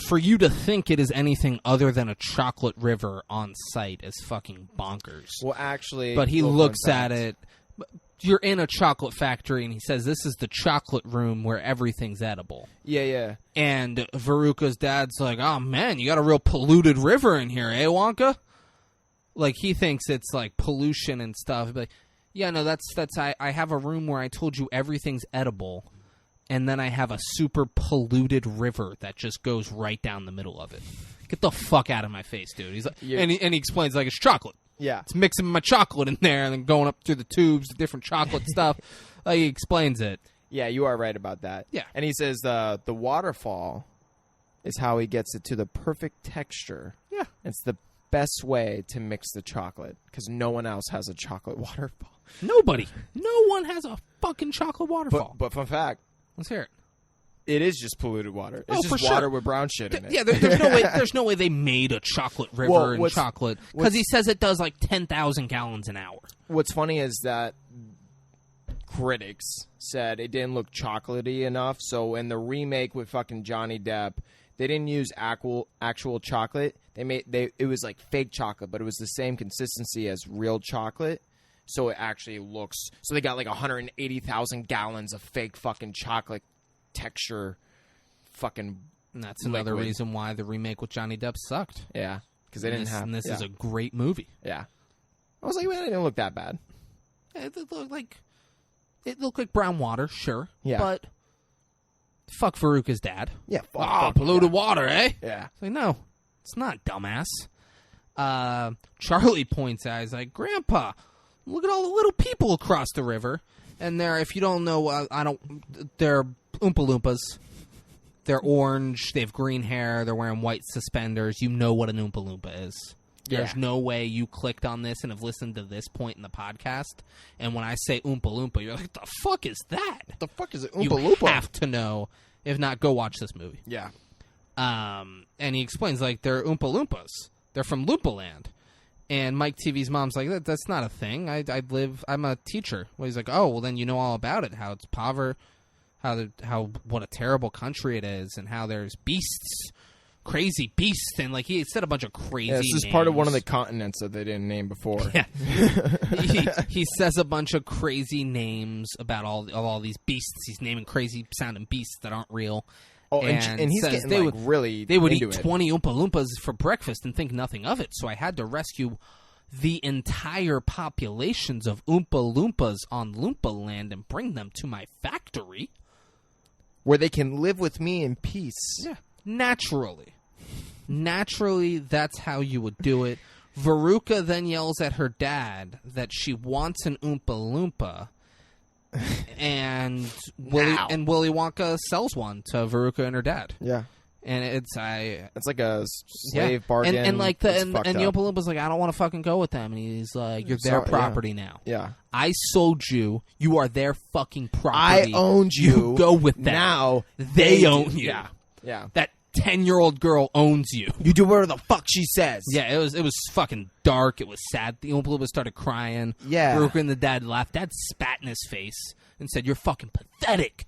For you to think it is anything other than a chocolate river on site is fucking bonkers. Well, actually... But he looks at it... You're in a chocolate factory, and he says, this is the chocolate room where everything's edible. Yeah, yeah. And Veruca's dad's like, oh, man, you got a real polluted river in here, eh, Wonka? He thinks it's, pollution and stuff. But, yeah, no, that's I have a room where I told you everything's edible. and then I have a super polluted river that just goes right down the middle of it. Get the fuck out of my face, dude. He's like, and he explains like it's chocolate. Yeah. It's mixing my chocolate in there and then going up through the tubes, the different chocolate stuff. He explains it. Yeah, you are right about that. Yeah. And he says the waterfall is how he gets it to the perfect texture. Yeah. It's the best way to mix the chocolate because no one else has a chocolate waterfall. Nobody. No one has a fucking chocolate waterfall. But fun fact, Let's hear it. it is just polluted water. It's for just water sure. with brown shit in it. Yeah, there's no way. There's no way they made a chocolate river Well, and what's- chocolate because he says it does like 10,000 gallons an hour. What's funny is that critics said it didn't look chocolatey enough. So in the remake with fucking Johnny Depp, they didn't use actual chocolate. It was like fake chocolate, but it was the same consistency as real chocolate. So it actually looks. So they got like 180,000 gallons of fake fucking chocolate texture. Fucking And that's another liquid. reason why the remake with Johnny Depp sucked. Yeah, because they didn't have. And this yeah. is a great movie. Yeah. I was like, man, it didn't look that bad. It looked like brown water, sure. Yeah. But fuck Farouk's dad. Yeah. Oh, polluted water, eh? Yeah. It's like, no, it's not, dumbass. Charlie points out, he's like, Grandpa, look at all the little people across the river. And they're, if you don't know, they're Oompa Loompas. They're orange, they have green hair, they're wearing white suspenders. You know what an Oompa Loompa is. There's no way you clicked on this and have listened to this point in the podcast. And when I say Oompa Loompa, you're like, the fuck is that? The fuck is it? You Oompa Loompa. have to know. If not, go watch this movie. Yeah. And he explains, like, they're Oompa Loompas. They're from Loopaland. And Mike TV's mom's like, that's not a thing. I'm a teacher. Well, he's like, oh, well, then you know all about it. How it's what a terrible country it is, and how there's beasts, crazy beasts, and like he said a bunch of crazy. Yeah, this is names. part of one of the continents that they didn't name before. Yeah, he says a bunch of crazy names about all these beasts. He's naming crazy sounding beasts that aren't real. Oh, and he's says getting they like would really they would into eat it. 20 Oompa Loompas for breakfast and think nothing of it. So I had to rescue the entire populations of Oompa Loompas on Loompaland and bring them to my factory. where they can live with me in peace. Yeah, naturally, that's how you would do it. Veruca then yells at her dad that she wants an Oompa Loompa, and Willy Wonka sells one to Veruca and her dad. Yeah. And it's like a slave bargain. and like the It's and fucked the up. Oompa Loompa's like, I don't want to fucking go with them, and he's like, you're their So- property now. Yeah. I sold you. You are their fucking property. I owned you. You go with them. Now They own you. Yeah. Yeah. That 10-year-old girl owns you. You do whatever the fuck she says. Yeah, it was fucking dark. It was sad. The Oompa Loompa started crying. Yeah. Veruca and the dad laughed. Dad spat in his face and said, "You're fucking pathetic."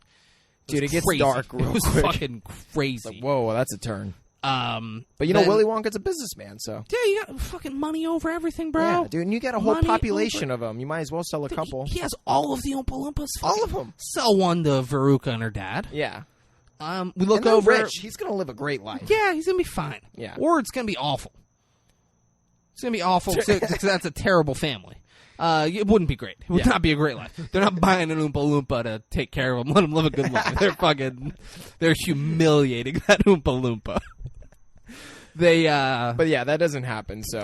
Dude, it gets crazy. dark real It was quick. fucking crazy. Like, whoa, well, that's a turn. But you know, Willy Wonka's a businessman, so. Yeah, you got fucking money over everything, bro. Yeah, dude, and you got a whole Money population over- of them. You might as well sell a couple. He has all of the Oompa Loompas. All of them. Sell one to Veruca and her dad. Yeah. We look And they're over. rich. He's going to live a great life. Yeah, he's gonna be fine. Yeah. Or it's gonna be awful. It's gonna be awful because that's a terrible family. It wouldn't be great. It would not be a great life. They're not buying an Oompa Loompa to take care of them, let them live a good life. They're humiliating that Oompa Loompa. But yeah, that doesn't happen. So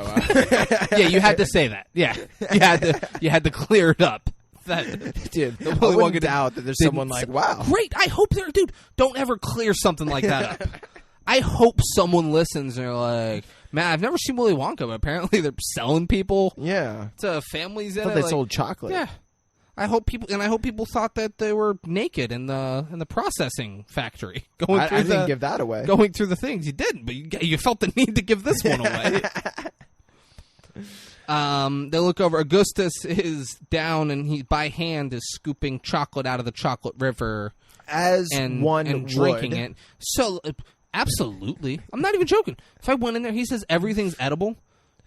yeah, you had to say that. Yeah, you had to clear it up. That, dude, the I Willy wouldn't Wonka doubt that there's didn't someone like, say- wow, great. I hope there, dude. Don't ever clear something like that up. I hope someone listens and they're like, man, I've never seen Willy Wonka, but apparently they're selling people yeah. to families I in thought it. they like- sold chocolate. Yeah. I hope people thought that they were naked in the processing factory. I didn't give that away. Going through the things. You didn't, but you felt the need to give this one away. They look over. Augustus is down, and he by hand is scooping chocolate out of the chocolate river As and one and drinking would. it. So absolutely, I'm not even joking. If I went in there, he says everything's edible,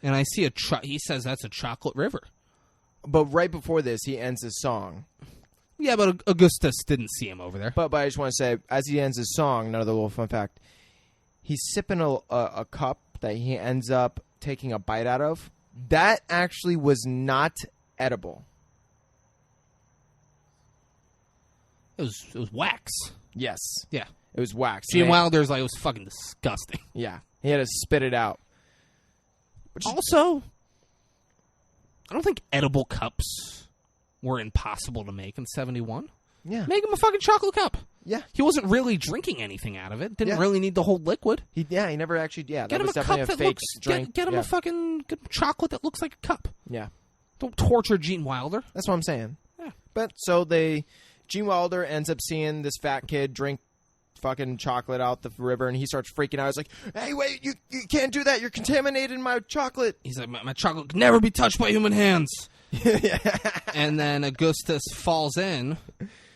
and I see he says that's a chocolate river. But right before this, he ends his song. Yeah, but Augustus didn't see him over there. But I just want to say, as he ends his song, another little fun fact, he's sipping a cup that he ends up taking a bite out of. That actually was not edible. It was wax. Yes. Yeah. It was wax. Gene Wilder's like, it was fucking disgusting. Yeah. He had to spit it out. Also, I don't think edible cups were impossible to make in 71. Yeah. Make him a fucking chocolate cup. Yeah. He wasn't really drinking anything out of it. Didn't Yeah. really need the whole liquid. He never actually, Get that him was a cup definitely a that fake looks, drink. get him a fucking good chocolate that looks like a cup. Yeah. Don't torture Gene Wilder. That's what I'm saying. Yeah. But so Gene Wilder ends up seeing this fat kid drink fucking chocolate out the river, and he starts freaking out. He's like, "Hey, wait, you can't do that. You're contaminating my chocolate." He's like, my chocolate can never be touched by human hands. And then Augustus falls in,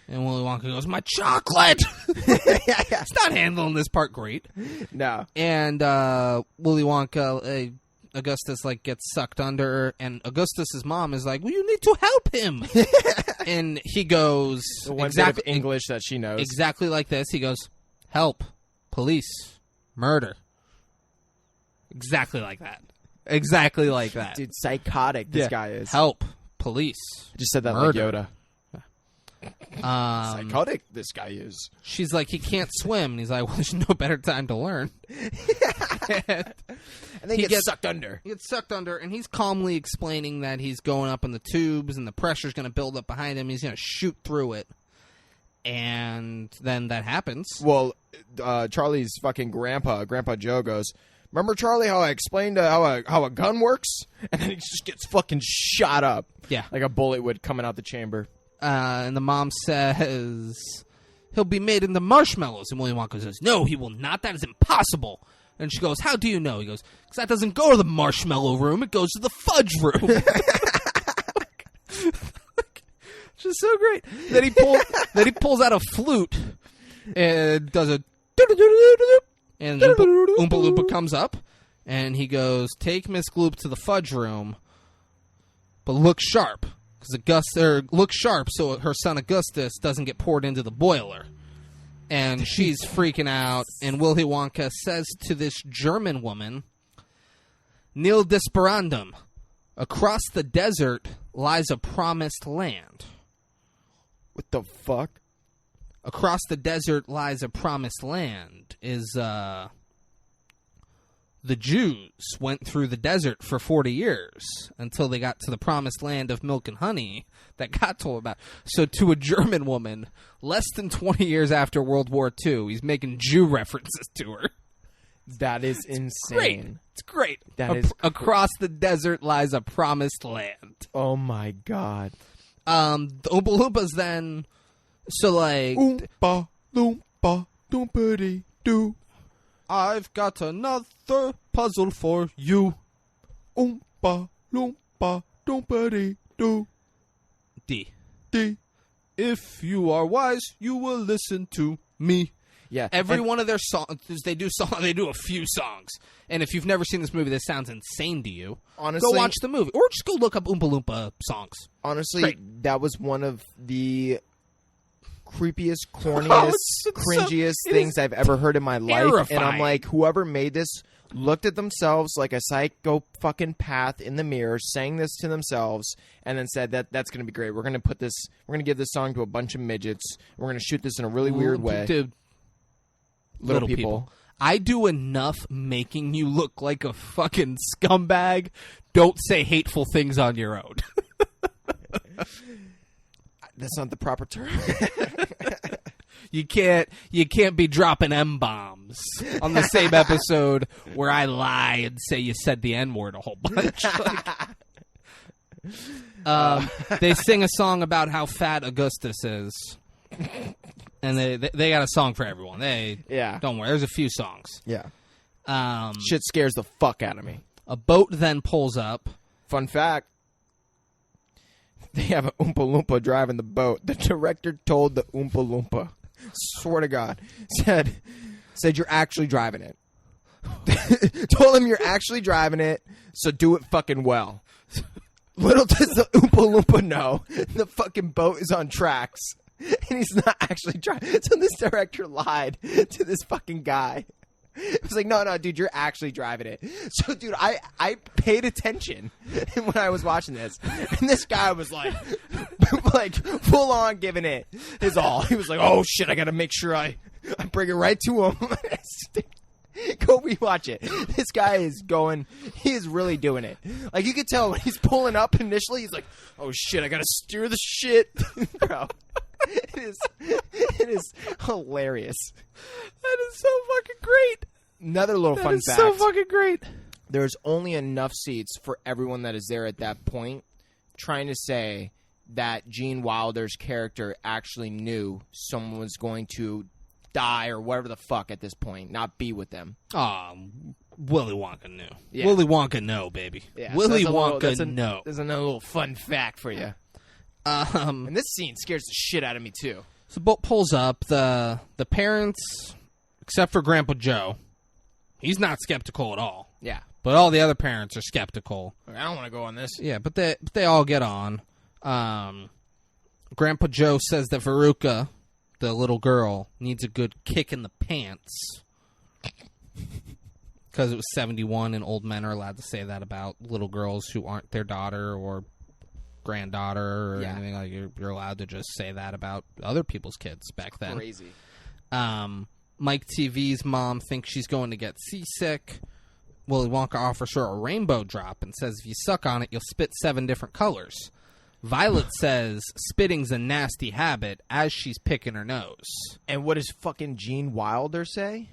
and Willy Wonka goes, "My chocolate!" He's not handling this part great. No. And Willy Wonka, Augustus gets sucked under, and Augustus's mom is like, "Well, you need to help him." And he goes, The one bit of English that she knows. exactly like this. He goes, "Help, police, murder." Exactly like that. Exactly like that. Dude, psychotic this guy is. Help, police. I just said that murder. like Yoda. Psychotic this guy is. She's like, he can't swim. And he's like, well, there's no better time to learn. And then he gets sucked under. He gets sucked under, and he's calmly explaining that he's going up in the tubes, and the pressure's going to build up behind him. He's going to shoot through it. And then that happens. Well, Charlie's fucking Grandpa Joe goes, "Remember, Charlie, how I explained how a gun works?" And then he just gets fucking shot up. Yeah. Like a bullet would coming out the chamber. And the mom says, "He'll be made into marshmallows." And Willy Wonka says, "No, he will not. That is impossible." And she goes, "How do you know?" He goes, "Because that doesn't go to the marshmallow room. It goes to the fudge room." Which is so great. Then he pulls out a flute and does a and Oompa Loompa comes up, and he goes, "Take Miss Gloop to the fudge room, but look sharp, look sharp so her son Augustus doesn't get poured into the boiler." And she's freaking out, and Willy Wonka says to this German woman, "Nil desperandum, across the desert lies a promised land." What the fuck? Across the desert lies a promised land is, the Jews went through the desert for 40 years until they got to the promised land of milk and honey that got told about. So to a German woman, less than 20 years after World War II, he's making Jew references to her. That is insane. It's great. That is across the desert lies a promised land. Oh my god. The Oompa Loompas then, so like, Oompa Loompa Doompity Doo. I've got another puzzle for you. Oompa Loompa Doompity Doo. D. D. If you are wise, you will listen to me. Yeah. Every one of their songs, they do a few songs. And if you've never seen this movie, this sounds insane to you. Honestly, go watch the movie. Or just go look up Oompa Loompa songs. Honestly, that was one of the creepiest, corniest, cringiest things I've ever heard in my life. And I'm like, whoever made this looked at themselves like a psycho fucking path in the mirror, sang this to themselves, and then said that's going to be great. We're going to give this song to a bunch of midgets. We're going to shoot this in a really weird way. Dude, little people. I do enough making you look like a fucking scumbag. Don't say hateful things on your own. That's not the proper term. You can't be dropping M-bombs on the same episode where I lie and say you said the N-word a whole bunch. They sing a song about how fat Augustus is. And they got a song for everyone. Don't worry. There's a few songs. Yeah. Shit scares the fuck out of me. A boat then pulls up. Fun fact. They have an Oompa Loompa driving the boat. The director told the Oompa Loompa, swear to God, said you're actually driving it. Told him you're actually driving it, so do it fucking well. Little does the Oompa Loompa know, the fucking boat is on tracks. And he's not actually driving. So this director lied to this fucking guy. It was like, no, dude, you're actually driving it. So, dude, I paid attention when I was watching this, and this guy was like full on giving it his all. He was like, oh shit, I got to make sure I bring it right to him. Go rewatch it. This guy is going. He is really doing it. Like you could tell when he's pulling up initially. He's like, "Oh shit, I gotta steer the shit, bro." It is hilarious. That is so fucking great. Another little fun fact. So fucking great. There's only enough seats for everyone that is there at that point. Trying to say that Gene Wilder's character actually knew someone was going to die or whatever the fuck at this point, not be with them. Willy Wonka knew. Yeah. Willy Wonka no, baby. Yeah, Willy so Wonka no. There's another little fun fact for you. And this scene scares the shit out of me too. So boat pulls up. The parents, except for Grandpa Joe, he's not skeptical at all. Yeah, but all the other parents are skeptical. I don't want to go on this. Yeah, but they all get on. Grandpa Joe says that Veruca, the little girl, needs a good kick in the pants. Because it was 71 and old men are allowed to say that about little girls who aren't their daughter or granddaughter or anything. Like you're allowed to just say that about other people's kids back then. Crazy. Mike TV's mom thinks she's going to get seasick. Willy Wonka offers her a rainbow drop and says if you suck on it, you'll spit 7 different colors. Violet says spitting's a nasty habit as she's picking her nose. And what does fucking Gene Wilder say?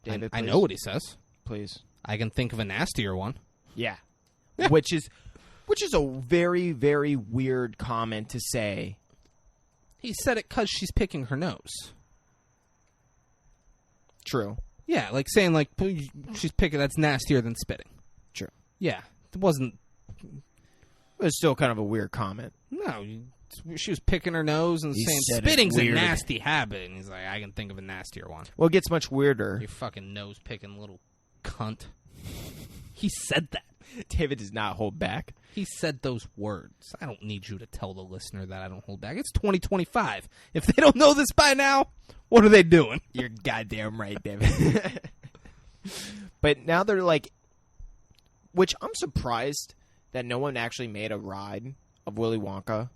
David, I know what he says. Please. I can think of a nastier one. Yeah. Which is a very, very weird comment to say. He said it because she's picking her nose. True. Yeah, like saying like she's picking, that's nastier than spitting. True. Yeah, it wasn't. It was still kind of a weird comment. No, she was picking her nose and saying spitting's a nasty habit, and he's like, I can think of a nastier one. Well, it gets much weirder. You fucking nose picking little cunt. He said that. David does not hold back. He said those words. I don't need you to tell the listener that I don't hold back. It's 2025. If they don't know this by now, what are they doing? You're goddamn right, David. But now they're like, which I'm surprised that no one actually made a ride of Willy Wonka.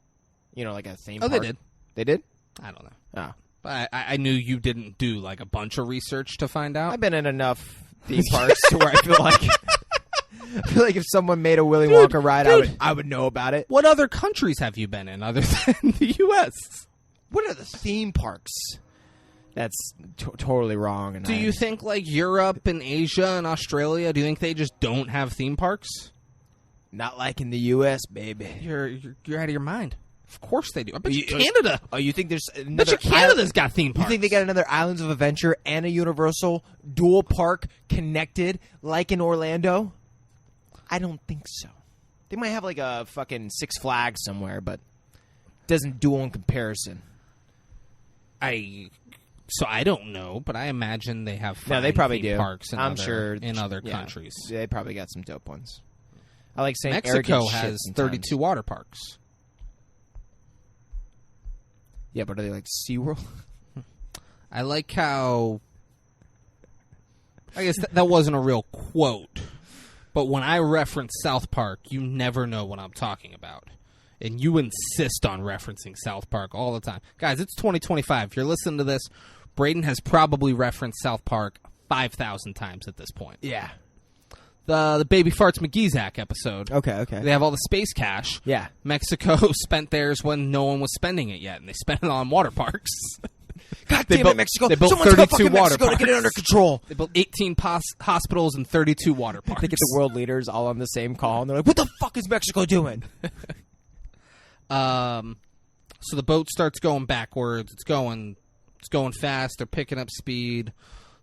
You know, like a theme park. Oh, they did. They did? I don't know. Oh. But I knew you didn't do like a bunch of research to find out. I've been in enough theme parks to where I feel like if someone made a Willy Wonka ride, I would know about it. What other countries have you been in other than the U.S.? What are the theme parks? That's totally wrong. And do you think like Europe and Asia and Australia, do you think they just don't have theme parks? Not like in the U.S., baby. You're out of your mind. Of course they do. I bet you Canada. Oh, you think there's another... I bet you Canada's got theme parks. You think they got another Islands of Adventure and a Universal dual park connected like in Orlando? I don't think so. They might have like a fucking Six Flags somewhere, but it doesn't duel in comparison. So I don't know, but I imagine they have no, they probably theme do. parks in I'm other, sure in other countries. They probably got some dope ones. I like saying Mexico has 32 water parks. Yeah, but are they like SeaWorld? I like how... I guess that wasn't a real quote, but when I reference South Park, you never know what I'm talking about. And you insist on referencing South Park all the time. Guys, it's 2025. If you're listening to this, Braden has probably referenced South Park 5,000 times at this point. Yeah. The Baby Farts McGeezak episode. Okay. They have all the space cash. Yeah. Mexico spent theirs when no one was spending it yet, and they spent it on water parks. God damn it, Mexico. They built Someone's 32 water Mexico parks. to get it under control. They built 18 hospitals and 32 water parks. They get the world leaders all on the same call, and they're like, what the fuck is Mexico doing? So the boat starts going backwards. It's going fast. They're picking up speed.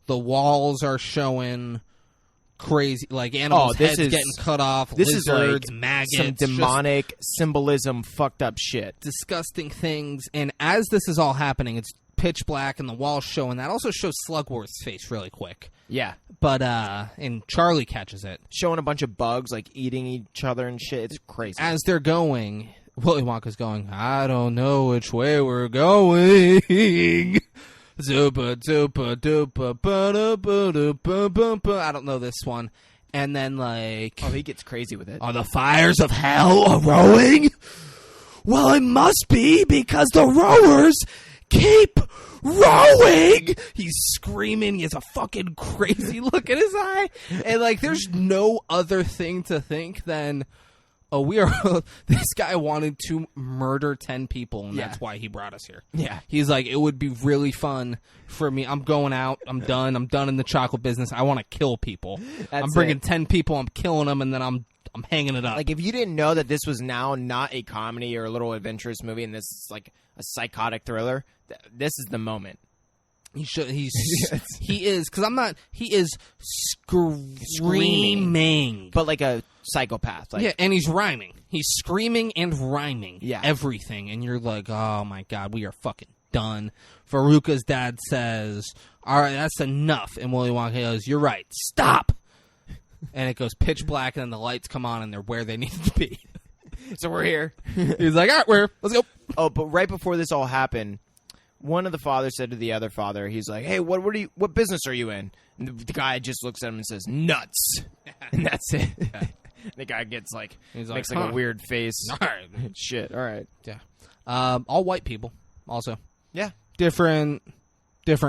The walls are showing crazy, like animals' heads getting cut off. This lizards, is like maggots, some demonic symbolism, fucked up shit. Disgusting things. And as this is all happening, it's pitch black, and the walls showing that. Also shows Slugworth's face really quick. Yeah, but and Charlie catches it, showing a bunch of bugs like eating each other and shit. It's crazy. As they're going, Willy Wonka's going, I don't know which way we're going. Zupa dupa dupa ba-da-ba-da-ba-ba-ba. I don't know this one. And then like, Oh, he gets crazy with it. are the fires of hell a-rowing? Well, it must be because the rowers keep rowing. He's screaming. He has a fucking crazy look in his eye. And like, there's no other thing to think than, oh, we are. This guy wanted to murder 10 people, and that's why he brought us here. Yeah. He's like, it would be really fun for me. I'm going out. I'm done. I'm done in the chocolate business. I want to kill people. I'm bringing 10 people. I'm killing them, and then I'm hanging it up. Like, if you didn't know that this was now not a comedy or a little adventurous movie, and this is like a psychotic thriller, this is the moment. He is, because I'm not, he is screaming. But like a psychopath. Like, Yeah, and he's rhyming. He's screaming and rhyming. Yeah. Everything. And you're like, oh my God, we are fucking done. Veruca's dad says, all right, that's enough. And Willy Wonka goes, you're right, stop. And it goes pitch black, and then the lights come on, and they're where they need to be. So we're here. He's like, all right, let's go. Oh, but right before this all happened, one of the fathers said to the other father, he's like, hey, what business are you in? And the guy just looks at him and says, nuts. And that's it. The guy gets like, He's makes like, like huh. a weird face. All right. Shit, all right. Yeah. All white people, also. Yeah. Different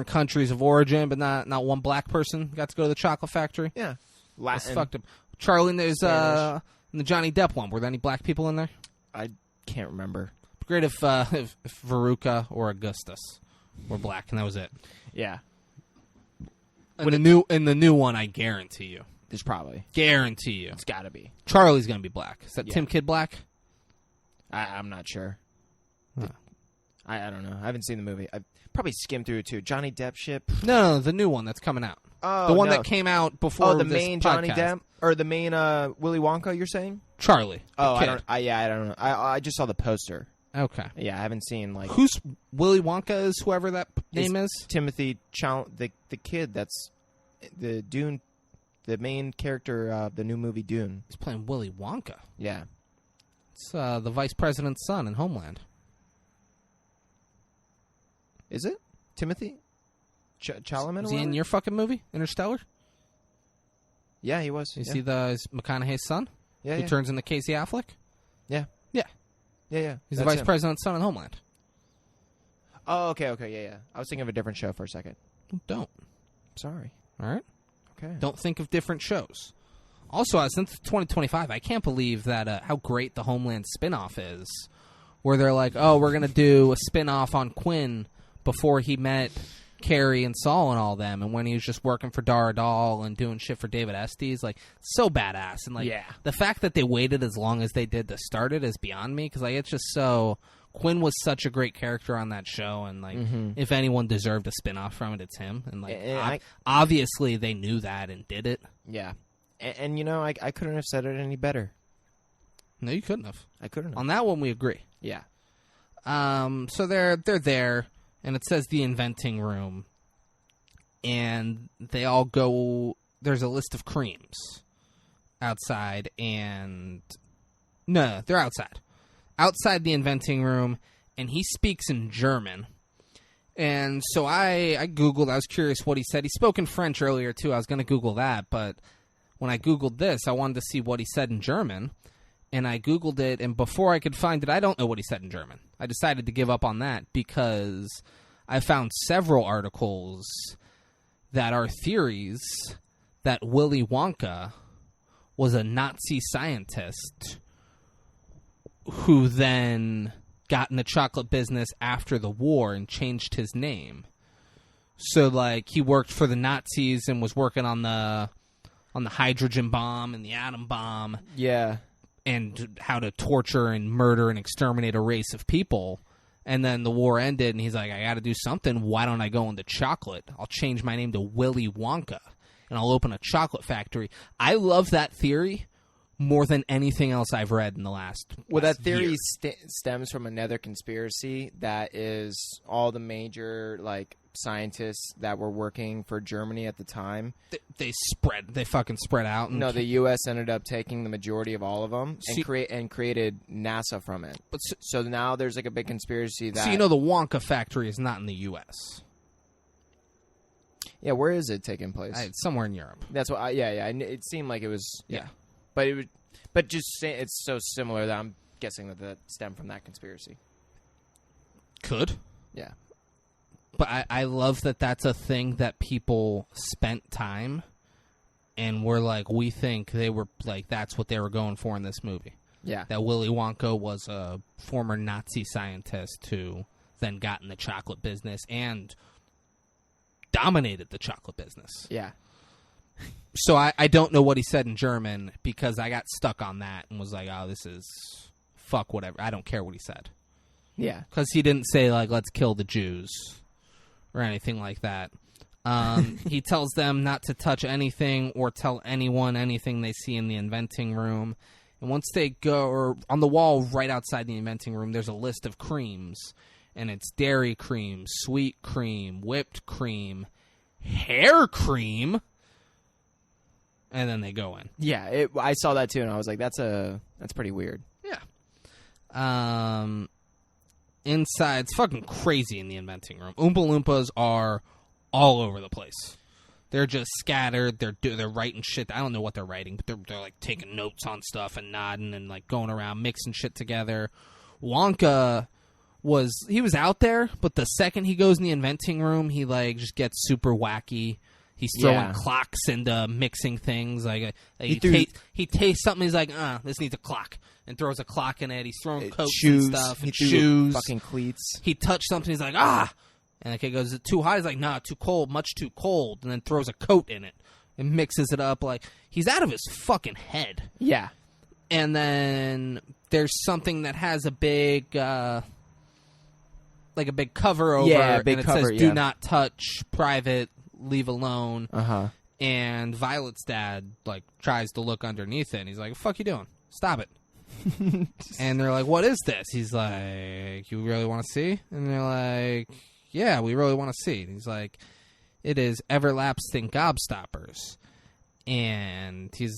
countries of origin, but not one black person got to go to the chocolate factory. Yeah. That's Latin. fucked up. Charlie, there's Spanish. in the Johnny Depp one. Were there any black people in there? I can't remember. Great if Veruca or Augustus were black, and that was it. Yeah. In the new one, I guarantee you. There's probably. Guarantee you. It's got to be. Charlie's gonna be black. Is that Yeah. Tim Kidd black? I'm not sure. Huh. I don't know. I haven't seen the movie. I probably skimmed through it too. Johnny Depp ship. No, the new one that's coming out. Oh, The one no. that came out before. Oh, the this main Johnny podcast. Depp or the main Willy Wonka? You're saying? Charlie. Oh, the I kid. don't. I don't know. I just saw the poster. Okay. Yeah, I haven't seen like Who's Willy Wonka? Is whoever that name is? Timothy the kid that's the Dune, the main character of the new movie Dune. He's playing Willy Wonka. Yeah. It's the vice president's son in Homeland. Is it Timothy Chalamet? Is he in your fucking movie, Interstellar? Yeah, he was. You yeah. see is McConaughey's son? Yeah, Who yeah. turns into Casey Affleck? Yeah. Yeah. Yeah, yeah. He's the That's vice him. president's son in Homeland. Oh, okay, yeah. I was thinking of a different show for a second. Don't. Sorry. All right? Okay. Don't think of different shows. Also, since 2025, I can't believe that how great the Homeland spinoff is, where they're like, oh, we're going to do a spinoff on Quinn before he met Carrie and Saul and all them, and when he was just working for Dara Dahl and doing shit for David Estes, like, so badass. And, like, Yeah. the fact that they waited as long as they did to start it is beyond me, because, like, it's just so... Quinn was such a great character on that show, and, like, if anyone deserved a spinoff from it, it's him. And, like, And obviously they knew that and did it. Yeah. And you know, I couldn't have said it any better. No, you couldn't have. I couldn't have. On that one, we agree. Yeah. So they're there, and it says the inventing room, and they all go. There's a list of creams outside, and no, they're outside the inventing room, and he speaks in German. And so I Googled. I was curious what he said. He spoke in French earlier too. I was going to Google that, but when I Googled this, I wanted to see what he said in German. And I Googled it, and before I could find it, I don't know what he said in German. I decided to give up on that because I found several articles that are theories that Willy Wonka was a Nazi scientist who then got in the chocolate business after the war and changed his name. So, like, he worked for the Nazis and was working on the hydrogen bomb and the atom bomb. Yeah. And how to torture and murder and exterminate a race of people. And then the war ended, and he's like, I got to do something. Why don't I go into chocolate? I'll change my name to Willy Wonka, and I'll open a chocolate factory. I love that theory more than anything else I've read in the last Well, that last theory year. stems from another conspiracy that is all the major, like, scientists that were working for Germany at the time. They fucking spread out. And No, the U.S. ended up taking the majority of all of them See- and created NASA from it. But So now there's like a big conspiracy that so you know the Wonka factory is not in the U.S. Yeah, where is it taking place? It's somewhere in Europe. That's what. Yeah. It seemed like it was. Yeah. But it's so similar that I'm guessing that stemmed from that conspiracy. Could. Yeah. But I love that that's a thing that people spent time, and were like, we think they were like, that's what they were going for in this movie. Yeah. That Willy Wonka was a former Nazi scientist who then got in the chocolate business and dominated the chocolate business. Yeah. So I don't know what he said in German because I got stuck on that and was like, oh, this is fuck whatever. I don't care what he said. Yeah. Because he didn't say, like, let's kill the Jews or anything like that. He tells them not to touch anything or tell anyone anything they see in the inventing room. And once they go, or on the wall right outside the inventing room, there's a list of creams. And it's dairy cream, sweet cream, whipped cream, hair cream. And then they go in. Yeah, I saw that too, and I was like, that's pretty weird. Yeah. Inside, it's fucking crazy in the inventing room. Oompa Loompas are all over the place. They're just scattered. They're writing shit. I don't know what they're writing, but they're like taking notes on stuff and nodding and like going around mixing shit together. Wonka was out there, but the second he goes in the inventing room, he like just gets super wacky. He's throwing clocks into mixing things. He tastes something. He's like, this needs a clock, and throws a clock in it. He's throwing coats shoes. and stuff, and He threw shoes, fucking cleats. He touched something. He's like, and the kid goes, "Is it too hot?" He's like, "Nah, too cold, much too cold," and then throws a coat in it and mixes it up. Like he's out of his fucking head. Yeah. And then there's something that has a big, like a big cover over, big and it cover, says, "Do not touch, private, leave alone." Uh-huh. And Violet's dad like tries to look underneath it, and he's like, "What the fuck you doing? Stop it." And they're like, "What is this?" He's like, "You really want to see?" And they're like, "Yeah, we really want to see." And he's like, "It is everlasting gobstoppers." And he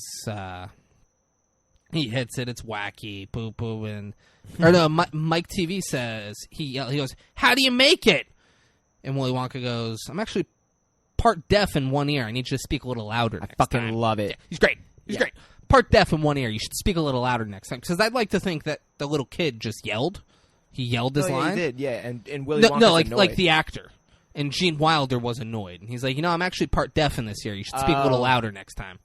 hits it. It's wacky, poo poo, and or no, Mike TV says he goes, "How do you make it?" And Willy Wonka goes, "I'm actually part deaf in one ear. I need you to speak a little louder next time." I fucking love it. Yeah, he's great. He's great. Part deaf in one ear. You should speak a little louder next time. Because I'd like to think that the little kid just yelled. He yelled his line. He did, yeah. And Willy Wonka's annoyed. like the actor. And Gene Wilder was annoyed. And he's like, I'm actually part deaf in this ear. You should speak a little louder next time.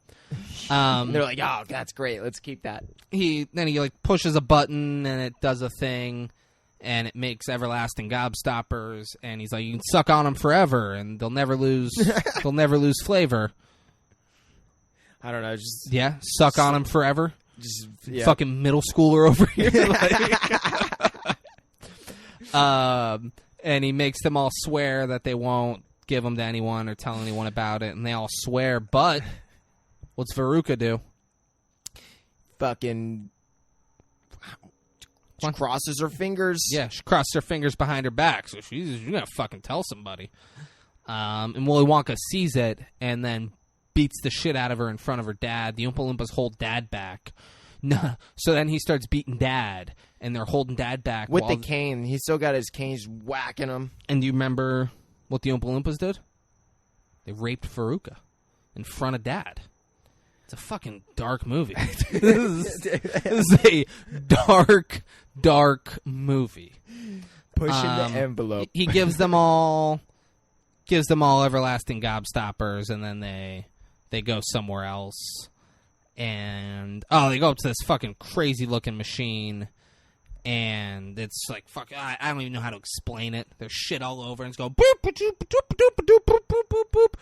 They're like, oh, that's great. Let's keep that. Then he like pushes a button and it does a thing. And it makes everlasting gobstoppers. And he's like, you can suck on them forever. And they'll never lose flavor. I don't know. Just suck on them forever. Just Fucking middle schooler over here. And he makes them all swear that they won't give them to anyone or tell anyone about it, and they all swear. But what's Veruca do? Fucking crosses her fingers. Yeah, she crosses her fingers behind her back, so she's gonna fucking tell somebody. And Willy Wonka sees it and then beats the shit out of her in front of her dad. The Oompa Loompas hold Dad back. No, so then he starts beating Dad, and they're holding Dad back with the cane. He's still got his cane, just whacking him. And do you remember what the Oompa Loompas did? They raped Veruca in front of Dad. It's a fucking dark movie. This is a dark movie. Pushing the envelope. He gives them all everlasting gobstoppers, and then they go somewhere else. And they go up to this fucking crazy looking machine, and it's like I don't even know how to explain it. There's shit all over, and it's going boop boop boop boop boop boop boop boop boop,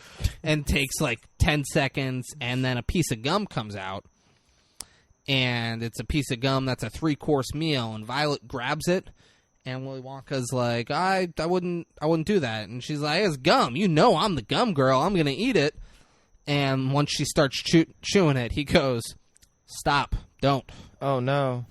and takes like 10 seconds, and then a piece of gum comes out, and it's a piece of gum that's a 3-course meal, and Violet grabs it, and Willy Wonka's like, I wouldn't do that, and she's like, it's gum, I'm the gum girl, I'm gonna eat it. And once she starts chewing it, he goes, stop, don't. Oh, no.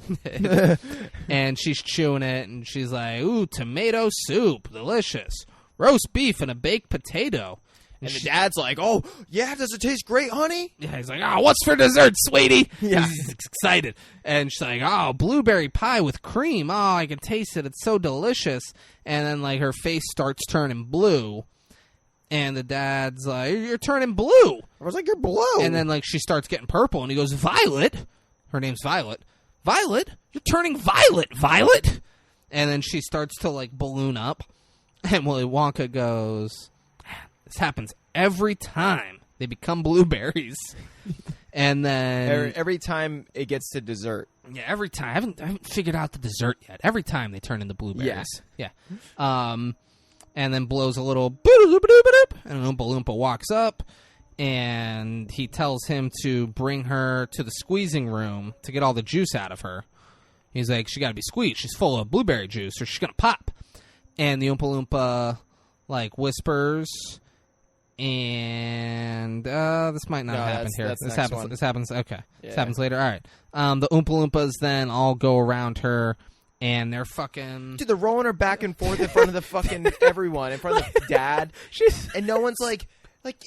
And she's chewing it, and she's like, ooh, tomato soup, delicious. Roast beef and a baked potato. And the dad's like, oh, yeah, does it taste great, honey? Yeah, he's like, what's for dessert, sweetie? Yeah. He's excited. And she's like, blueberry pie with cream. Oh, I can taste it. It's so delicious. And then, like, her face starts turning blue. And the dad's like, "You're turning blue." I was like, "You're blue." And then like she starts getting purple, and he goes, "Violet." Her name's Violet. "Violet, you're turning violet, Violet." And then she starts to like balloon up, and Willy Wonka goes, "This happens every time they become blueberries." And then every time it gets to dessert. Yeah, every time. I haven't figured out the dessert yet. Every time they turn into blueberries. Yeah. And then blows a little boop, and Oompa Loompa walks up, and he tells him to bring her to the squeezing room to get all the juice out of her. He's like, "She got to be squeezed. She's full of blueberry juice, or she's gonna pop." And the Oompa Loompa like whispers, and this might not happen here. This happens. Okay, this happens later. All right. The Oompa Loompas then all go around her, and they're fucking. Dude, they're rolling her back and forth in front of the fucking everyone, in front of the dad. And no one's like,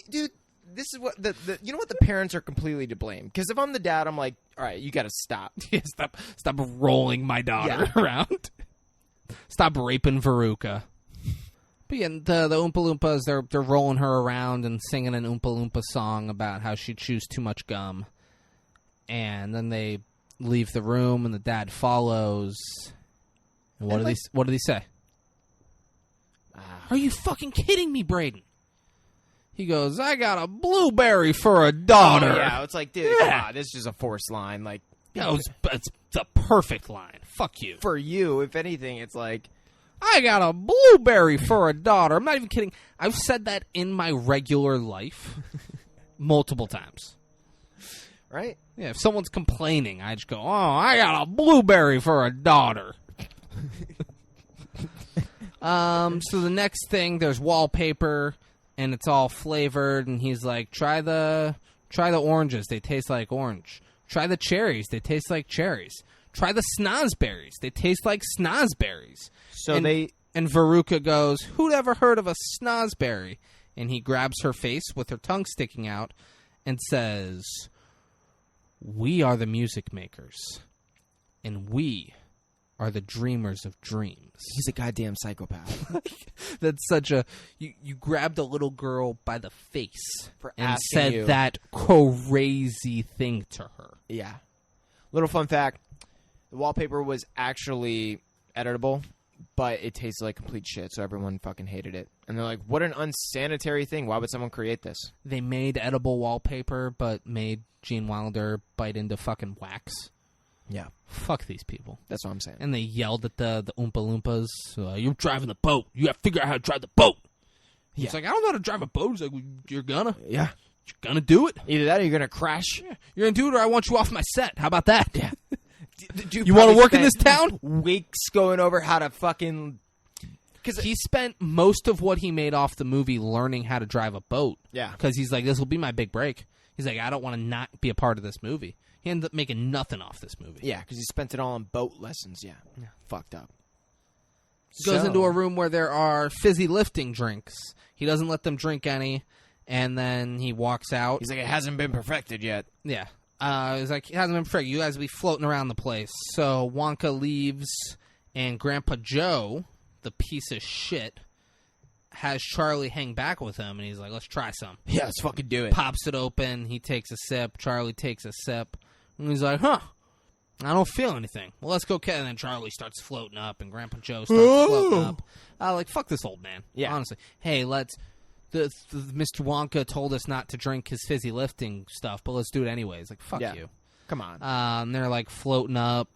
dude, this is what the you know what, the parents are completely to blame. Because if I'm the dad, I'm like, all right, you got to stop. Yeah, stop rolling my daughter around. Stop raping Veruca. But yeah, the Oompa Loompas, they're rolling her around and singing an Oompa Loompa song about how she chews too much gum. And then they leave the room, and the dad follows. And what do they say? Are you fucking kidding me, Braden? He goes, "I got a blueberry for a daughter." Oh, yeah, it's like, dude, come on, this is just a forced line. Like, it's the perfect line. Fuck you. For you, if anything, it's like, "I got a blueberry for a daughter." I'm not even kidding. I've said that in my regular life multiple times. Right? Yeah, if someone's complaining, I just go, "Oh, I got a blueberry for a daughter." So the next thing, there's wallpaper, and it's all flavored, and he's like, try the oranges, they taste like orange. Try the cherries, they taste like cherries. Try the snozberries, they taste like snozberries. And Veruca goes, "Who'd ever heard of a snozberry?" And he grabs her face with her tongue sticking out and says, "We are the music makers, and we are the dreamers of dreams." He's a goddamn psychopath. That's such a... You grabbed a little girl by the face and asking you. that crazy thing to her. Yeah. Little fun fact, the wallpaper was actually editable, but it tasted like complete shit, so everyone fucking hated it. And they're like, what an unsanitary thing. Why would someone create this? They made edible wallpaper, but made Gene Wilder bite into fucking wax. Yeah. Fuck these people. That's what I'm saying. And they yelled at the Oompa Loompas, "You're driving the boat. You have to figure out how to drive the boat." He's like, "I don't know how to drive a boat." He's like, "You're gonna. Yeah. You're gonna do it. Either that or you're gonna crash. Yeah. You're gonna do it, or I want you off my set. How about that?" Yeah. You want to work in this town? Weeks going over how to fucking... Because he spent most of what he made off the movie learning how to drive a boat. Yeah. Because he's like, this will be my big break. He's like, I don't want to not be a part of this movie. He ended up making nothing off this movie. Yeah, because he spent it all on boat lessons. Yeah. Fucked up. Goes into a room where there are fizzy lifting drinks. He doesn't let them drink any, and then he walks out. He's like, it hasn't been perfected yet. Yeah. He's like, it hasn't been perfected. You guys will be floating around the place. So Wonka leaves, and Grandpa Joe, the piece of shit, has Charlie hang back with him, and he's like, let's try some. Yeah, let's fucking do it. Pops it open. He takes a sip. Charlie takes a sip. And he's like, I don't feel anything. Well, let's go. And then Charlie starts floating up, and Grandpa Joe starts floating up. Like, fuck this old man. Yeah. Honestly. Hey, let's... Mr. Wonka told us not to drink his fizzy lifting stuff, but let's do it anyways. Like, fuck you. Come on. And they're, like, floating up.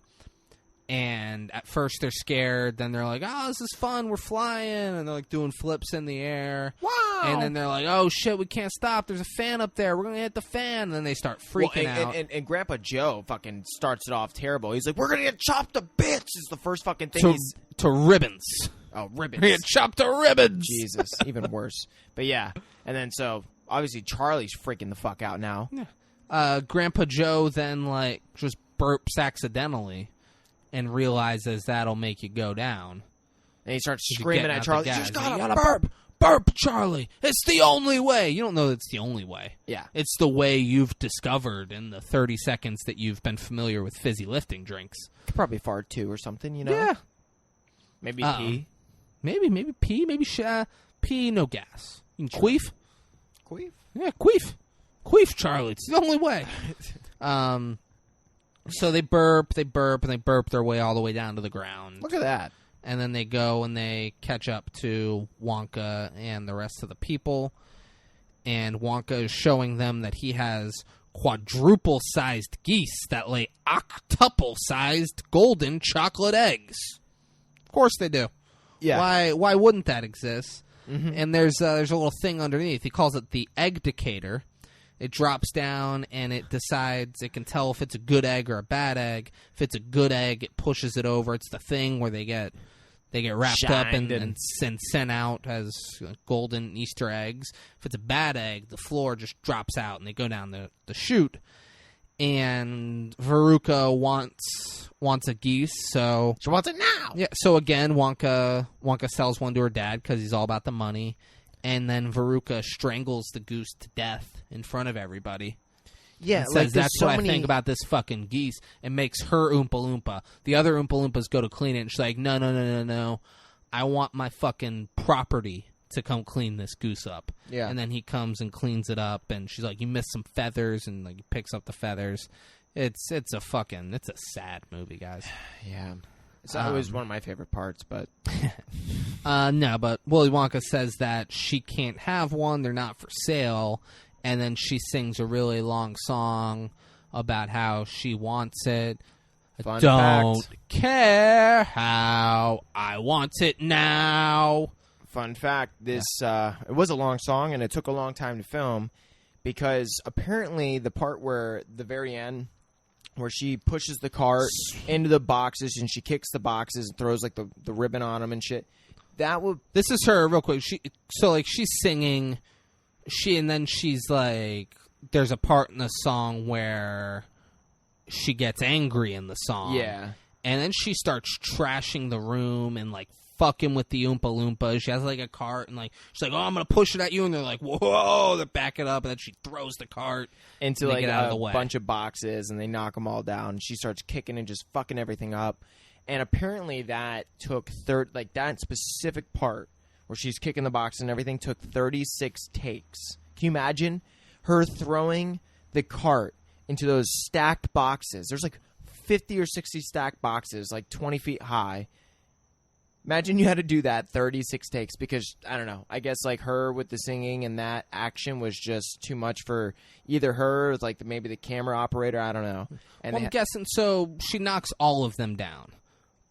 And at first they're scared. Then they're like, oh, this is fun. We're flying. And they're, like, doing flips in the air. Wow. And then they're like, oh, shit, we can't stop. There's a fan up there. We're going to hit the fan. And then they start freaking out. And Grandpa Joe fucking starts it off terrible. He's like, we're going to get chopped to bits. Is the first fucking thing to ribbons. Oh, ribbons. We're going to get chopped to ribbons. Jesus. Even worse. But yeah. And then so, obviously, Charlie's freaking the fuck out now. Yeah. Grandpa Joe then, like, just burps accidentally. And realizes that'll make you go down. And he starts screaming at Charlie, you gotta burp! Burp, Charlie! It's the only way! You don't know it's the only way. Yeah. It's the way you've discovered in the 30 seconds that you've been familiar with fizzy lifting drinks. Could probably fart too or something, you know? Yeah. Maybe pee. Maybe pee, maybe pee, no gas. You can queef? Queef? Yeah, queef. Queef, Charlie. It's the only way. So they burp, and they burp their way all the way down to the ground. Look at that. And then they go and they catch up to Wonka and the rest of the people. And Wonka is showing them that he has quadruple-sized geese that lay octuple-sized golden chocolate eggs. Of course they do. Yeah. Why wouldn't that exist? Mm-hmm. And there's a little thing underneath. He calls it the egg-dicator. It drops down and it decides, it can tell if it's a good egg or a bad egg. If it's a good egg, it pushes it over. It's the thing where they get wrapped up and sent out as golden Easter eggs. If it's a bad egg, the floor just drops out and they go down the chute. And Veruca wants a geese, so She wants it now. yeah. So again, Wonka sells one to her dad because he's all about the money, and then Veruca strangles the goose to death in front of everybody. Yeah, And like says, there's that's so what many... I think about this fucking geese. It makes her Oompa Loompa. The other Oompa Loompas go to clean it, and she's like, no. I want my fucking property to come clean this goose up. Yeah. And then he comes and cleans it up, and she's like, you missed some feathers, and like he picks up the feathers. It's a sad movie, guys. Yeah. It's always one of my favorite parts, but... No, but Willy Wonka says that she can't have one, they're not for sale, and then she sings a really long song about how she wants it. Fun Don't fact. care how I want it now. Fun fact, this it was a long song, and it took a long time to film, because apparently the part where, the very end, where she pushes the cart into the boxes, and she kicks the boxes and throws, like, the ribbon on them and shit, that would... This is her, real quick. She's singing, and then she's like, there's a part in the song where she gets angry in the song. Yeah. And then she starts trashing the room and, like, fucking with the Oompa Loompas. She has, like, a cart, and, like, she's like, oh, I'm going to push it at you. And they're like, whoa, they're backing up. And then she throws the cart into, and they like, get out of a the way. bunch of boxes, and they knock them all down. She starts kicking and just fucking everything up. And apparently that took that specific part where she's kicking the box and everything took 36 takes. Can you imagine her throwing the cart into those stacked boxes? There's like 50 or 60 stacked boxes, like 20 feet high. Imagine you had to do that 36 takes because, I don't know, I guess like her with the singing and that action was just too much for either her or like maybe the camera operator, I don't know. And I'm guessing, so she knocks all of them down.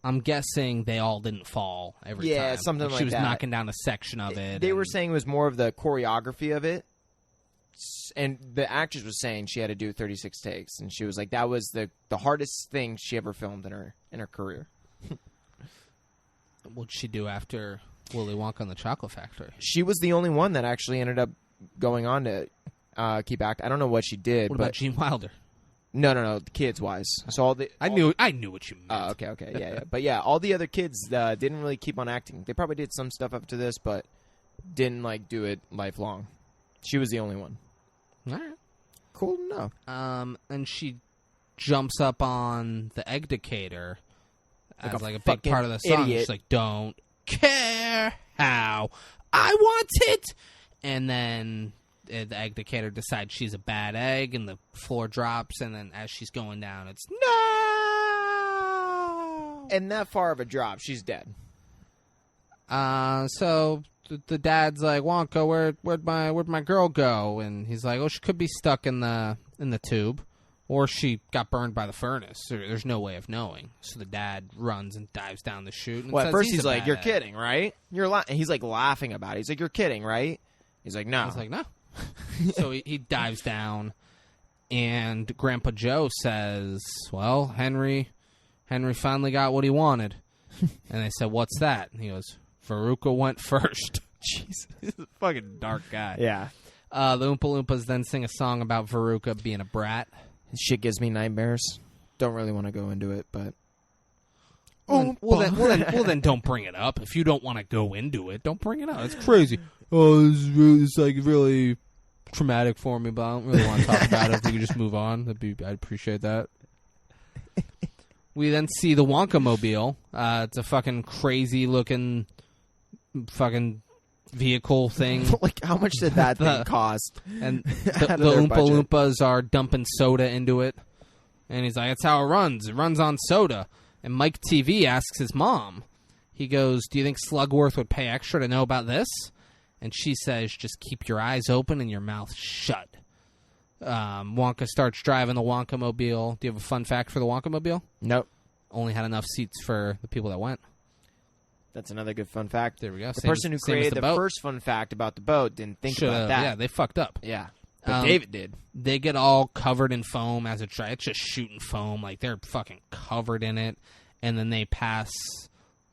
I'm guessing they all didn't fall every time. Yeah, something like that. She was knocking down a section of it. They were saying it was more of the choreography of it. And the actress was saying she had to do 36 takes. And she was like, that was the hardest thing she ever filmed in her career. What'd she do after Willy Wonka and the Chocolate Factory? She was the only one that actually ended up going on to keep acting. I don't know what she did. What but about Gene Wilder? No, kids-wise. So I knew what you meant. Oh, okay, yeah. But yeah, all the other kids didn't really keep on acting. They probably did some stuff up to this, but didn't like do it lifelong. She was the only one. All right. Cool enough. And she jumps up on the egg-dicator as like a big fucking part of the song. idiot. She's like, don't care how I want it. And then the egg-dicator decides she's a bad egg, and the floor drops, and then as she's going down, it's no! And that far of a drop, she's dead. So the dad's like, Wonka, where'd my girl go? And he's like, oh, she could be stuck in the tube, or she got burned by the furnace. There's no way of knowing. So the dad runs and dives down the chute. And Well, at says first he's a like, bad you're egg. kidding, right? He's like laughing about it. He's like, you're kidding, right? He's like, no. I was like, no. So he dives down, and Grandpa Joe says, well, Henry finally got what he wanted. And they said, what's that? And he goes, Veruca went first. Jesus. He's a fucking dark guy. Yeah. The Oompa Loompas then sing a song about Veruca being a brat. This shit gives me nightmares. Don't really want to go into it, but... Well, then don't bring it up. If you don't want to go into it, don't bring it up. It's crazy. Oh, it's like really traumatic for me, but I don't really want to talk about it. If we could just move on, I'd appreciate that. We then see the Wonka mobile. It's a fucking crazy looking fucking vehicle thing. Like, how much did that thing cost? And the Out of their Oompa budget. Loompas are dumping soda into it. And he's like, that's how it runs. It runs on soda. And Mike TV asks his mom. He goes, do you think Slugworth would pay extra to know about this? And she says, just keep your eyes open and your mouth shut. Wonka starts driving the Wonka-mobile. Do you have a fun fact for the Wonka-mobile? Nope. Only had enough seats for the people that went. That's another good fun fact. There we go. The Same person who as- same as created the boat. first fun fact about the boat didn't think Should've- about that. Yeah, they fucked up. Yeah. But David did. They get all covered in foam as it tries. It's just shooting foam. Like, they're fucking covered in it. And then they pass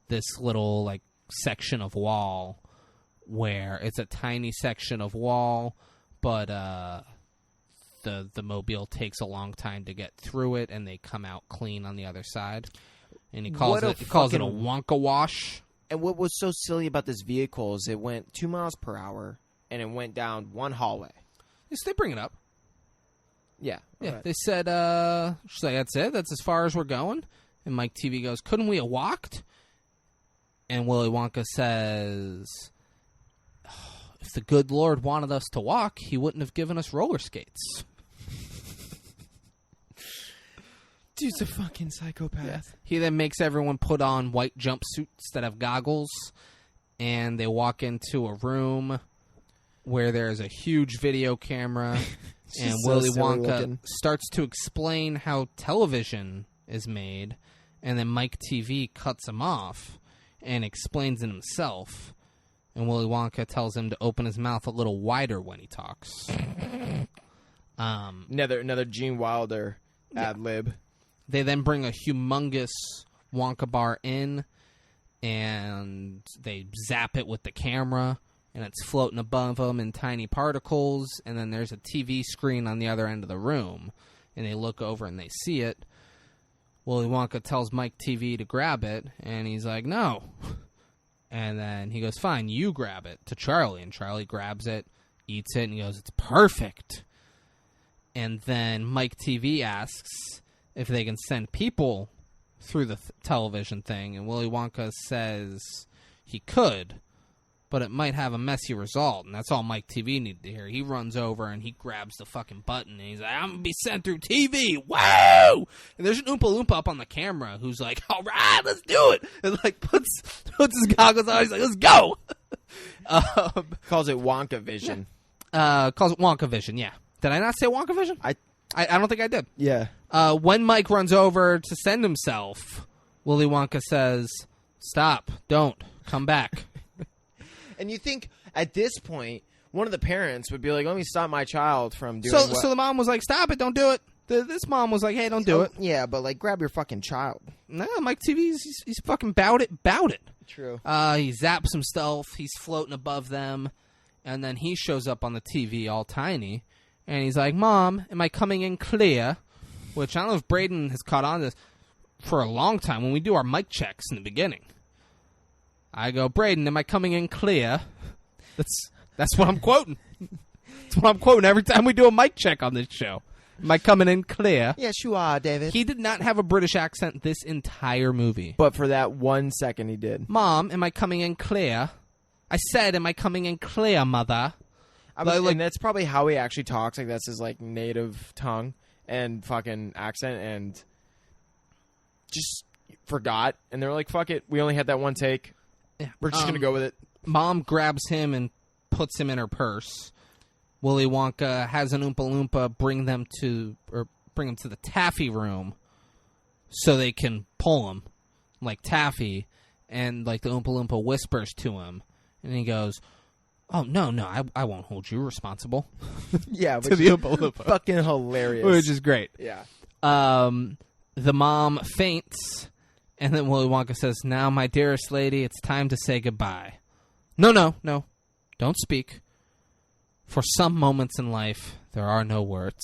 this little, like, section of wall where it's a tiny section of wall, but the mobile takes a long time to get through it, and they come out clean on the other side. And he calls it a Wonka wash. And what was so silly about this vehicle is it went 2 miles per hour, and it went down one hallway. Yes, they bring it up. Yeah. Yeah, Right. they said, she's like, that's it? That's as far as we're going? And Mike TV goes, couldn't we have walked? And Willy Wonka says, if the good Lord wanted us to walk, he wouldn't have given us roller skates. Dude's a fucking psychopath. He then makes everyone put on white jumpsuits that have goggles, and they walk into a room where there's a huge video camera, and just so Willy silly Wonka looking. starts to explain how television is made, and then Mike TV cuts him off and explains it himself, and Willy Wonka tells him to open his mouth a little wider when he talks. Another Gene Wilder ad lib. They then bring a humongous Wonka bar in, and they zap it with the camera, and it's floating above them in tiny particles, and then there's a TV screen on the other end of the room, and they look over and they see it. Willy Wonka tells Mike TV to grab it, and he's like, no. And then he goes, fine, you grab it, to Charlie, and Charlie grabs it, eats it, and he goes, it's perfect. And then Mike TV asks if they can send people through the television thing, and Willy Wonka says he could, but it might have a messy result, and that's all Mike TV needed to hear. He runs over and he grabs the fucking button, and he's like, I'm gonna be sent through TV, whoa! And there's an Oompa Loompa up on the camera who's like, all right, let's do it! And like puts his goggles on, he's like, let's go! Calls it Wonka Vision. Calls it Wonka Vision, yeah. Did I not say Wonka Vision? I don't think I did. Yeah. When Mike runs over to send himself, Willy Wonka says, stop, don't, come back. And you think at this point, one of the parents would be like, let me stop my child from doing what? So the mom was like, stop it, don't do it. This mom was like, hey, don't do it. Yeah, but like grab your fucking child. No, Mike TV's, he's fucking bout it. True. He zaps himself, he's floating above them, and then he shows up on the TV all tiny, and he's like, Mom, am I coming in clear? Which I don't know if Braden has caught on to this for a long time when we do our mic checks in the beginning. I go, Braden, am I coming in clear? That's what I'm quoting. That's what I'm quoting every time we do a mic check on this show. Am I coming in clear? Yes, you are, David. He did not have a British accent this entire movie. But for that 1 second, he did. Mom, am I coming in clear? I said, am I coming in clear, mother? And that's probably how he actually talks. Like, that's his, like, native tongue and fucking accent, and just forgot. And they were like, fuck it. We only had that one take. Yeah. We're just going to go with it. Mom grabs him and puts him in her purse. Willy Wonka has an Oompa Loompa bring him to the taffy room so they can pull him like taffy, and like the Oompa Loompa whispers to him, and he goes, oh, no, I won't hold you responsible. Yeah, to the Oompa Loompa. Fucking hilarious. Which is great. Yeah. The mom faints, and then Willy Wonka says, now, my dearest lady, it's time to say goodbye. No, don't speak. For some moments in life, there are no words.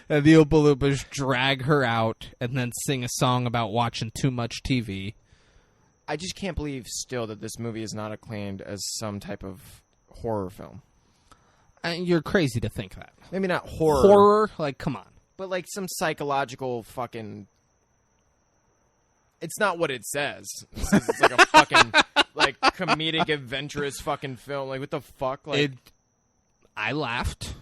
And the Oompa Loompas drag her out and then sing a song about watching too much TV. I just can't believe still that this movie is not acclaimed as some type of horror film. And you're crazy to think that. Maybe not horror. Horror? Like, come on. But like some psychological fucking It's not what it says. It says it's like a fucking like comedic, adventurous fucking film. Like what the fuck? Like I laughed.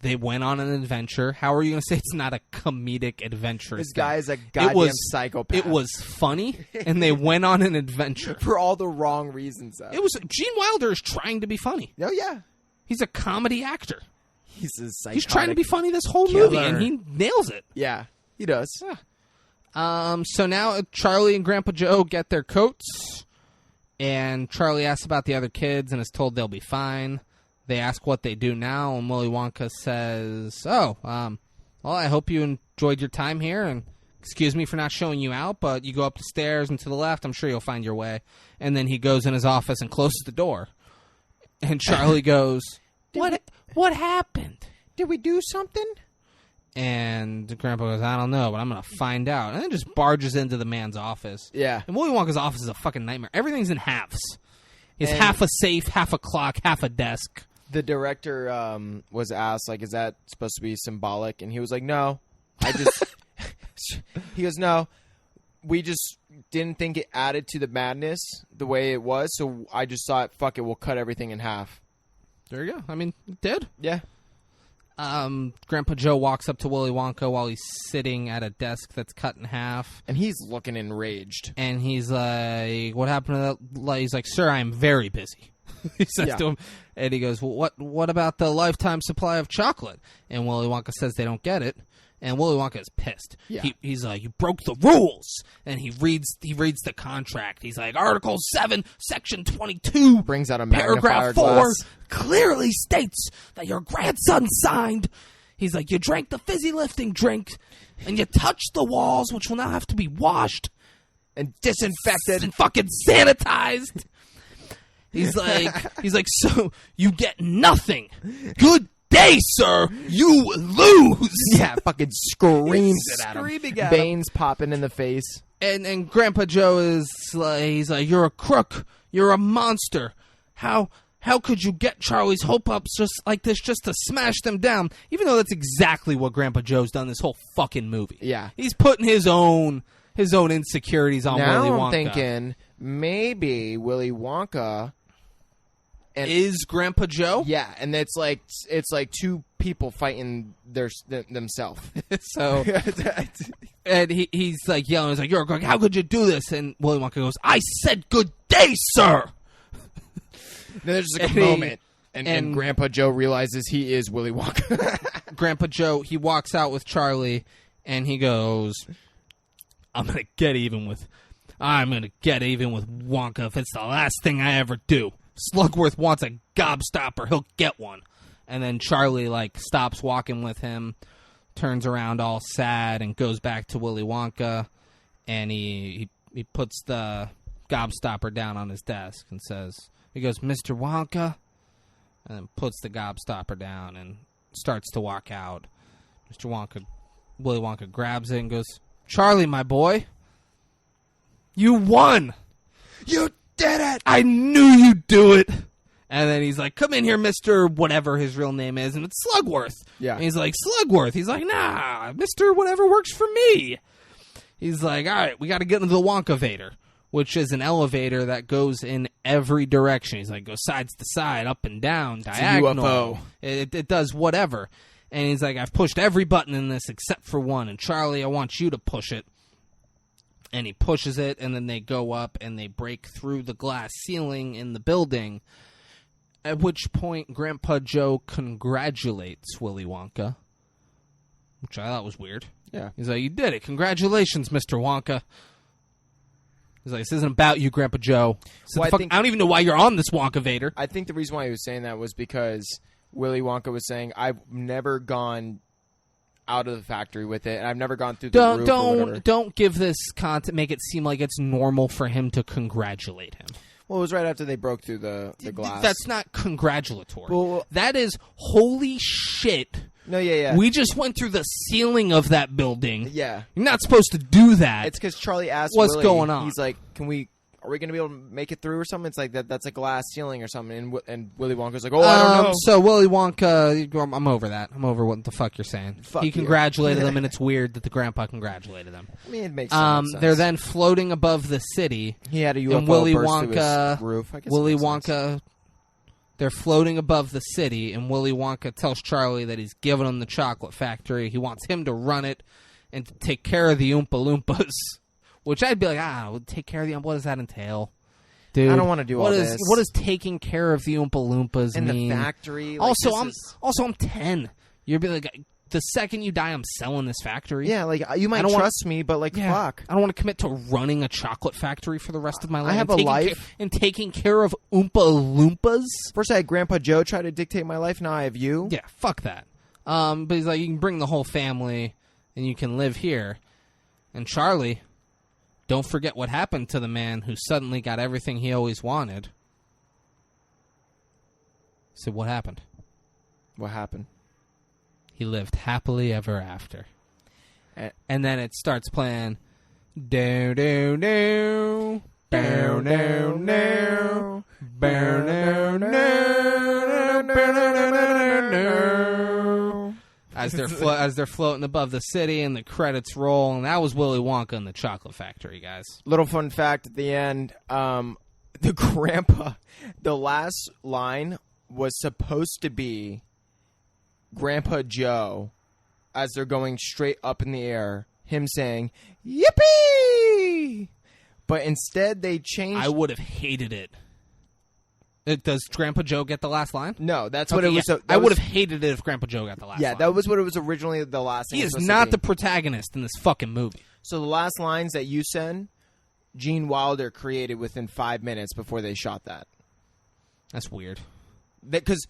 They went on an adventure. How are you going to say it's not a comedic adventure? This guy is a goddamn psychopath. It was funny, and they went on an adventure. For all the wrong reasons, though. Gene Wilder is trying to be funny. Oh, yeah. He's a comedy actor. He's a psychotic He's trying to be funny this whole killer. movie, and he nails it. Yeah, he does. Yeah. So now Charlie and Grandpa Joe get their coats, and Charlie asks about the other kids and is told they'll be fine. They ask what they do now, and Willy Wonka says, well, I hope you enjoyed your time here, and excuse me for not showing you out, but you go up the stairs and to the left, I'm sure you'll find your way. And then he goes in his office and closes the door. And Charlie goes, What happened? Did we do something? And Grandpa goes, I don't know, but I'm going to find out. And then just barges into the man's office. Yeah. And Willy Wonka's office is a fucking nightmare. Everything's in halves. It's half a safe, half a clock, half a desk. The director was asked, like, is that supposed to be symbolic? And he was like, no. He goes, no. We just didn't think it added to the madness the way it was, so I just thought, fuck it, we'll cut everything in half. There you go. I mean, it did. Yeah. Grandpa Joe walks up to Willy Wonka while he's sitting at a desk that's cut in half. And he's looking enraged. And he's like, what happened to that? He's like, sir, I'm very busy. He says to him. And he goes, well, what about the lifetime supply of chocolate? And Willy Wonka says they don't get it. And Willy Wonka is pissed. Yeah. He's like, you broke the rules. And he reads the contract. He's like, Article 7, Section 22. Brings out a magnifier Paragraph 4 glass. clearly states that your grandson signed. He's like, you drank the fizzy lifting drink, and you touched the walls, which will now have to be washed And disinfected. and fucking sanitized. He's like, so you get nothing. Good day, sir. You lose. Yeah, fucking screams it at him. Screaming at him. Veins popping in the face. And Grandpa Joe is like, he's like, you're a crook. You're a monster. How could you get Charlie's hope ups just like this, just to smash them down? Even though that's exactly what Grandpa Joe's done this whole fucking movie. Yeah. He's putting his own insecurities on Now Willy Wonka. I'm thinking maybe Willy Wonka is Grandpa Joe? Yeah, and it's like two people fighting themselves. So, and he's like yelling, he's like, you're a crook. How could you do this? And Willy Wonka goes, I said good day, sir. Then there's just a moment, and Grandpa Joe realizes he is Willy Wonka. Grandpa Joe, he walks out with Charlie, and he goes, I'm gonna get even with Wonka if it's the last thing I ever do. Slugworth wants a gobstopper, he'll get one. And then Charlie stops walking with him, turns around all sad, and goes back to Willy Wonka, and he puts the gobstopper down on his desk and says, he goes, Mr. Wonka, and then puts the gobstopper down and starts to walk out. Willy Wonka grabs it and goes, Charlie, my boy, you won. You did it! I knew you'd do it. And then he's like, come in here, Mr. whatever his real name is, and it's Slugworth. Yeah. And he's like, Slugworth. He's like, nah, Mr. whatever works for me. He's like, all right, we got to get into the Wonkavator, which is an elevator that goes in every direction. He's like, goes sides to side, up and down, diagonal. It's a UFO. It does whatever. And he's like, I've pushed every button in this except for one. And Charlie, I want you to push it. And he pushes it, and then they go up, and they break through the glass ceiling in the building. At which point, Grandpa Joe congratulates Willy Wonka, which I thought was weird. Yeah. He's like, you did it. Congratulations, Mr. Wonka. He's like, this isn't about you, Grandpa Joe. So Well, I don't even know why you're on this Wonkavator. I think the reason why he was saying that was because Willy Wonka was saying, I've never gone out of the factory with it, and I've never gone through the roof or whatever. Don't give this content, make it seem like it's normal for him to congratulate him. Well, it was right after they broke through the glass. That's not congratulatory. Well, that is, holy shit. No, yeah. We just went through the ceiling of that building. Yeah. You're not supposed to do that. It's because Charlie asked What's Willy, going on? He's like, can we are we going to be able to make it through or something? It's like that's a glass ceiling or something. And Willy Wonka's like, oh, I don't know. So Willy Wonka, I'm over that. I'm over what the fuck you're saying. Fuck he you. congratulated them, and it's weird that the grandpa congratulated them. I mean, it makes sense. They're then floating above the city. He had a UFO and Willy burst Wonka, through his roof. I guess Willy it makes sense. Wonka, they're floating above the city, and Willy Wonka tells Charlie that he's giving him the chocolate factory. He wants him to run it and to take care of the Oompa Loompas. Which I'd be like, take care of the Oompa. What does that entail? Dude, I don't want to do all this. What does taking care of the Oompa Loompas in mean? the factory? Like, I'm 10. You'd be like, the second you die, I'm selling this factory. Yeah, like you might trust me, but like, fuck. I don't want to commit to running a chocolate factory for the rest of my life. I have a life. And taking care of Oompa Loompas. First I had Grandpa Joe try to dictate my life. Now I have you. Yeah, fuck that. But he's like, you can bring the whole family, and you can live here. And Charlie, don't forget what happened to the man who suddenly got everything he always wanted. So what happened? What happened? He lived happily ever after. And then it starts playing. Do do do. Bow no no. Bow no no. As they're floating above the city and the credits roll, and that was Willy Wonka and the Chocolate Factory, guys. Little fun fact at the end: the grandpa, the last line was supposed to be Grandpa Joe, as they're going straight up in the air, him saying "Yippee!" But instead they changed. I would have hated it. Does Grandpa Joe get the last line? No, that's what it was. Yeah. I would have hated it if Grandpa Joe got the last line. Yeah, that was what it was originally the last thing. He is not the protagonist in this fucking movie. So the last lines that you send, Gene Wilder created within 5 minutes before they shot that. That's weird. Because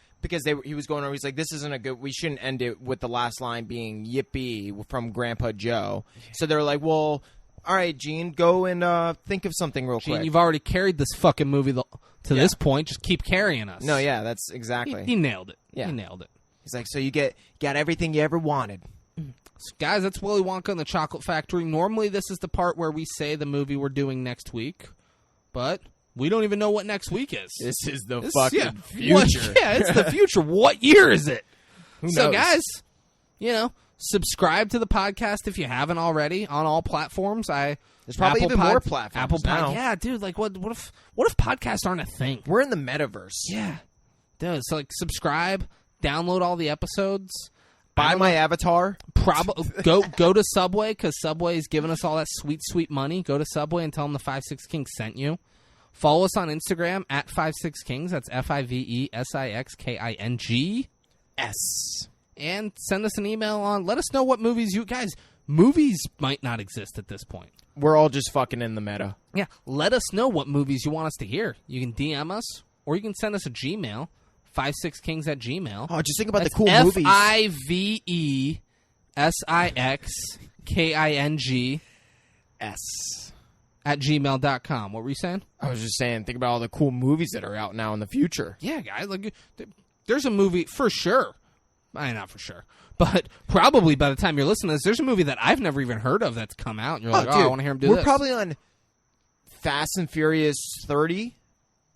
he was going over, he's like, this isn't a good, we shouldn't end it with the last line being yippee from Grandpa Joe. So they're like, well, all right, Gene, go and think of something real quick. Gene, you've already carried this fucking movie to this point. Just keep carrying us. No, yeah, that's exactly. He nailed it. Yeah. He nailed it. He's like, so you got everything you ever wanted. So guys, that's Willy Wonka and the Chocolate Factory. Normally, this is the part where we say the movie we're doing next week, but we don't even know what next week is. This is the future. It's the future. What year is it? Who knows? So, guys, subscribe to the podcast if you haven't already on all platforms. There's probably even more platforms Apple now. Yeah, dude. Like, what if podcasts aren't a thing? We're in the metaverse. Yeah, dude. So, like, subscribe, download all the episodes, buy my avatar. Go to Subway, because Subway is giving us all that sweet money. Go to Subway and tell them the 5-6 Kings sent you. Follow us on Instagram at 56kings. That's FIVESIXKINGS. And send us an email on. Let us know what movies movies might not exist at this point. We're all just fucking in the meta. Yeah. Let us know what movies you want us to hear. You can DM us, or you can send us a Gmail, 56kings@gmail. Oh, just think about That's the cool movies. FIVESIXKINGS @gmail.com. What were you saying? I was just saying, think about all the cool movies that are out now in the future. Yeah, guys. Like, there's a movie for sure. Not for sure. But probably by the time you're listening to this, there's a movie that I've never even heard of that's come out. And you're like, dude, I want to hear him do this. We're probably on Fast and Furious 30,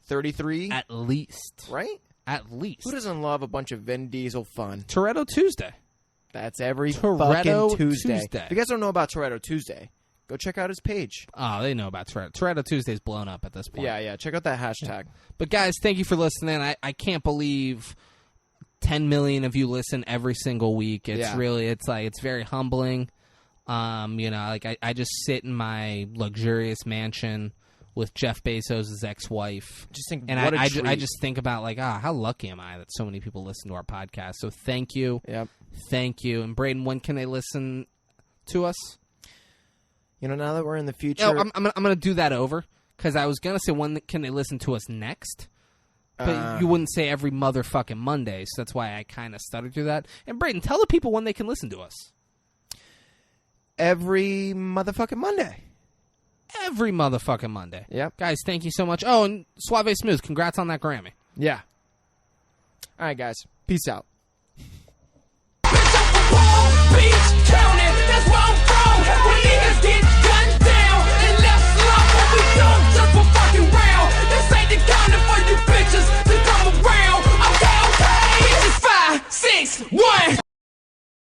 33. At least. Right? At least. Who doesn't love a bunch of Vin Diesel fun? Toretto Tuesday. That's every Toretto fucking Tuesday. Tuesday. If you guys don't know about Toretto Tuesday, go check out his page. Oh, they know about Toretto. Toretto Tuesday's blown up at this point. Yeah. Check out that hashtag. Yeah. But guys, thank you for listening. I can't believe 10 million of you listen every single week. It's really, it's very humbling. I just sit in my luxurious mansion with Jeff Bezos' ex-wife. Just think, and what a I treat. just think about how lucky am I that so many people listen to our podcast. So thank you. Yep. Thank you. And Braden, when can they listen to us? Now that we're in the future. I'm gonna do that over, because I was gonna say when can they listen to us next. But you wouldn't say every motherfucking Monday, so that's why I kind of stuttered through that. And Braden, tell the people when they can listen to us. Every motherfucking Monday. Every motherfucking Monday. Yep. Guys, thank you so much. Oh, and Suave Smooth, congrats on that Grammy. Yeah. All right, guys. Peace out. Bitch, I'm from Palm Beach County. That's where I'm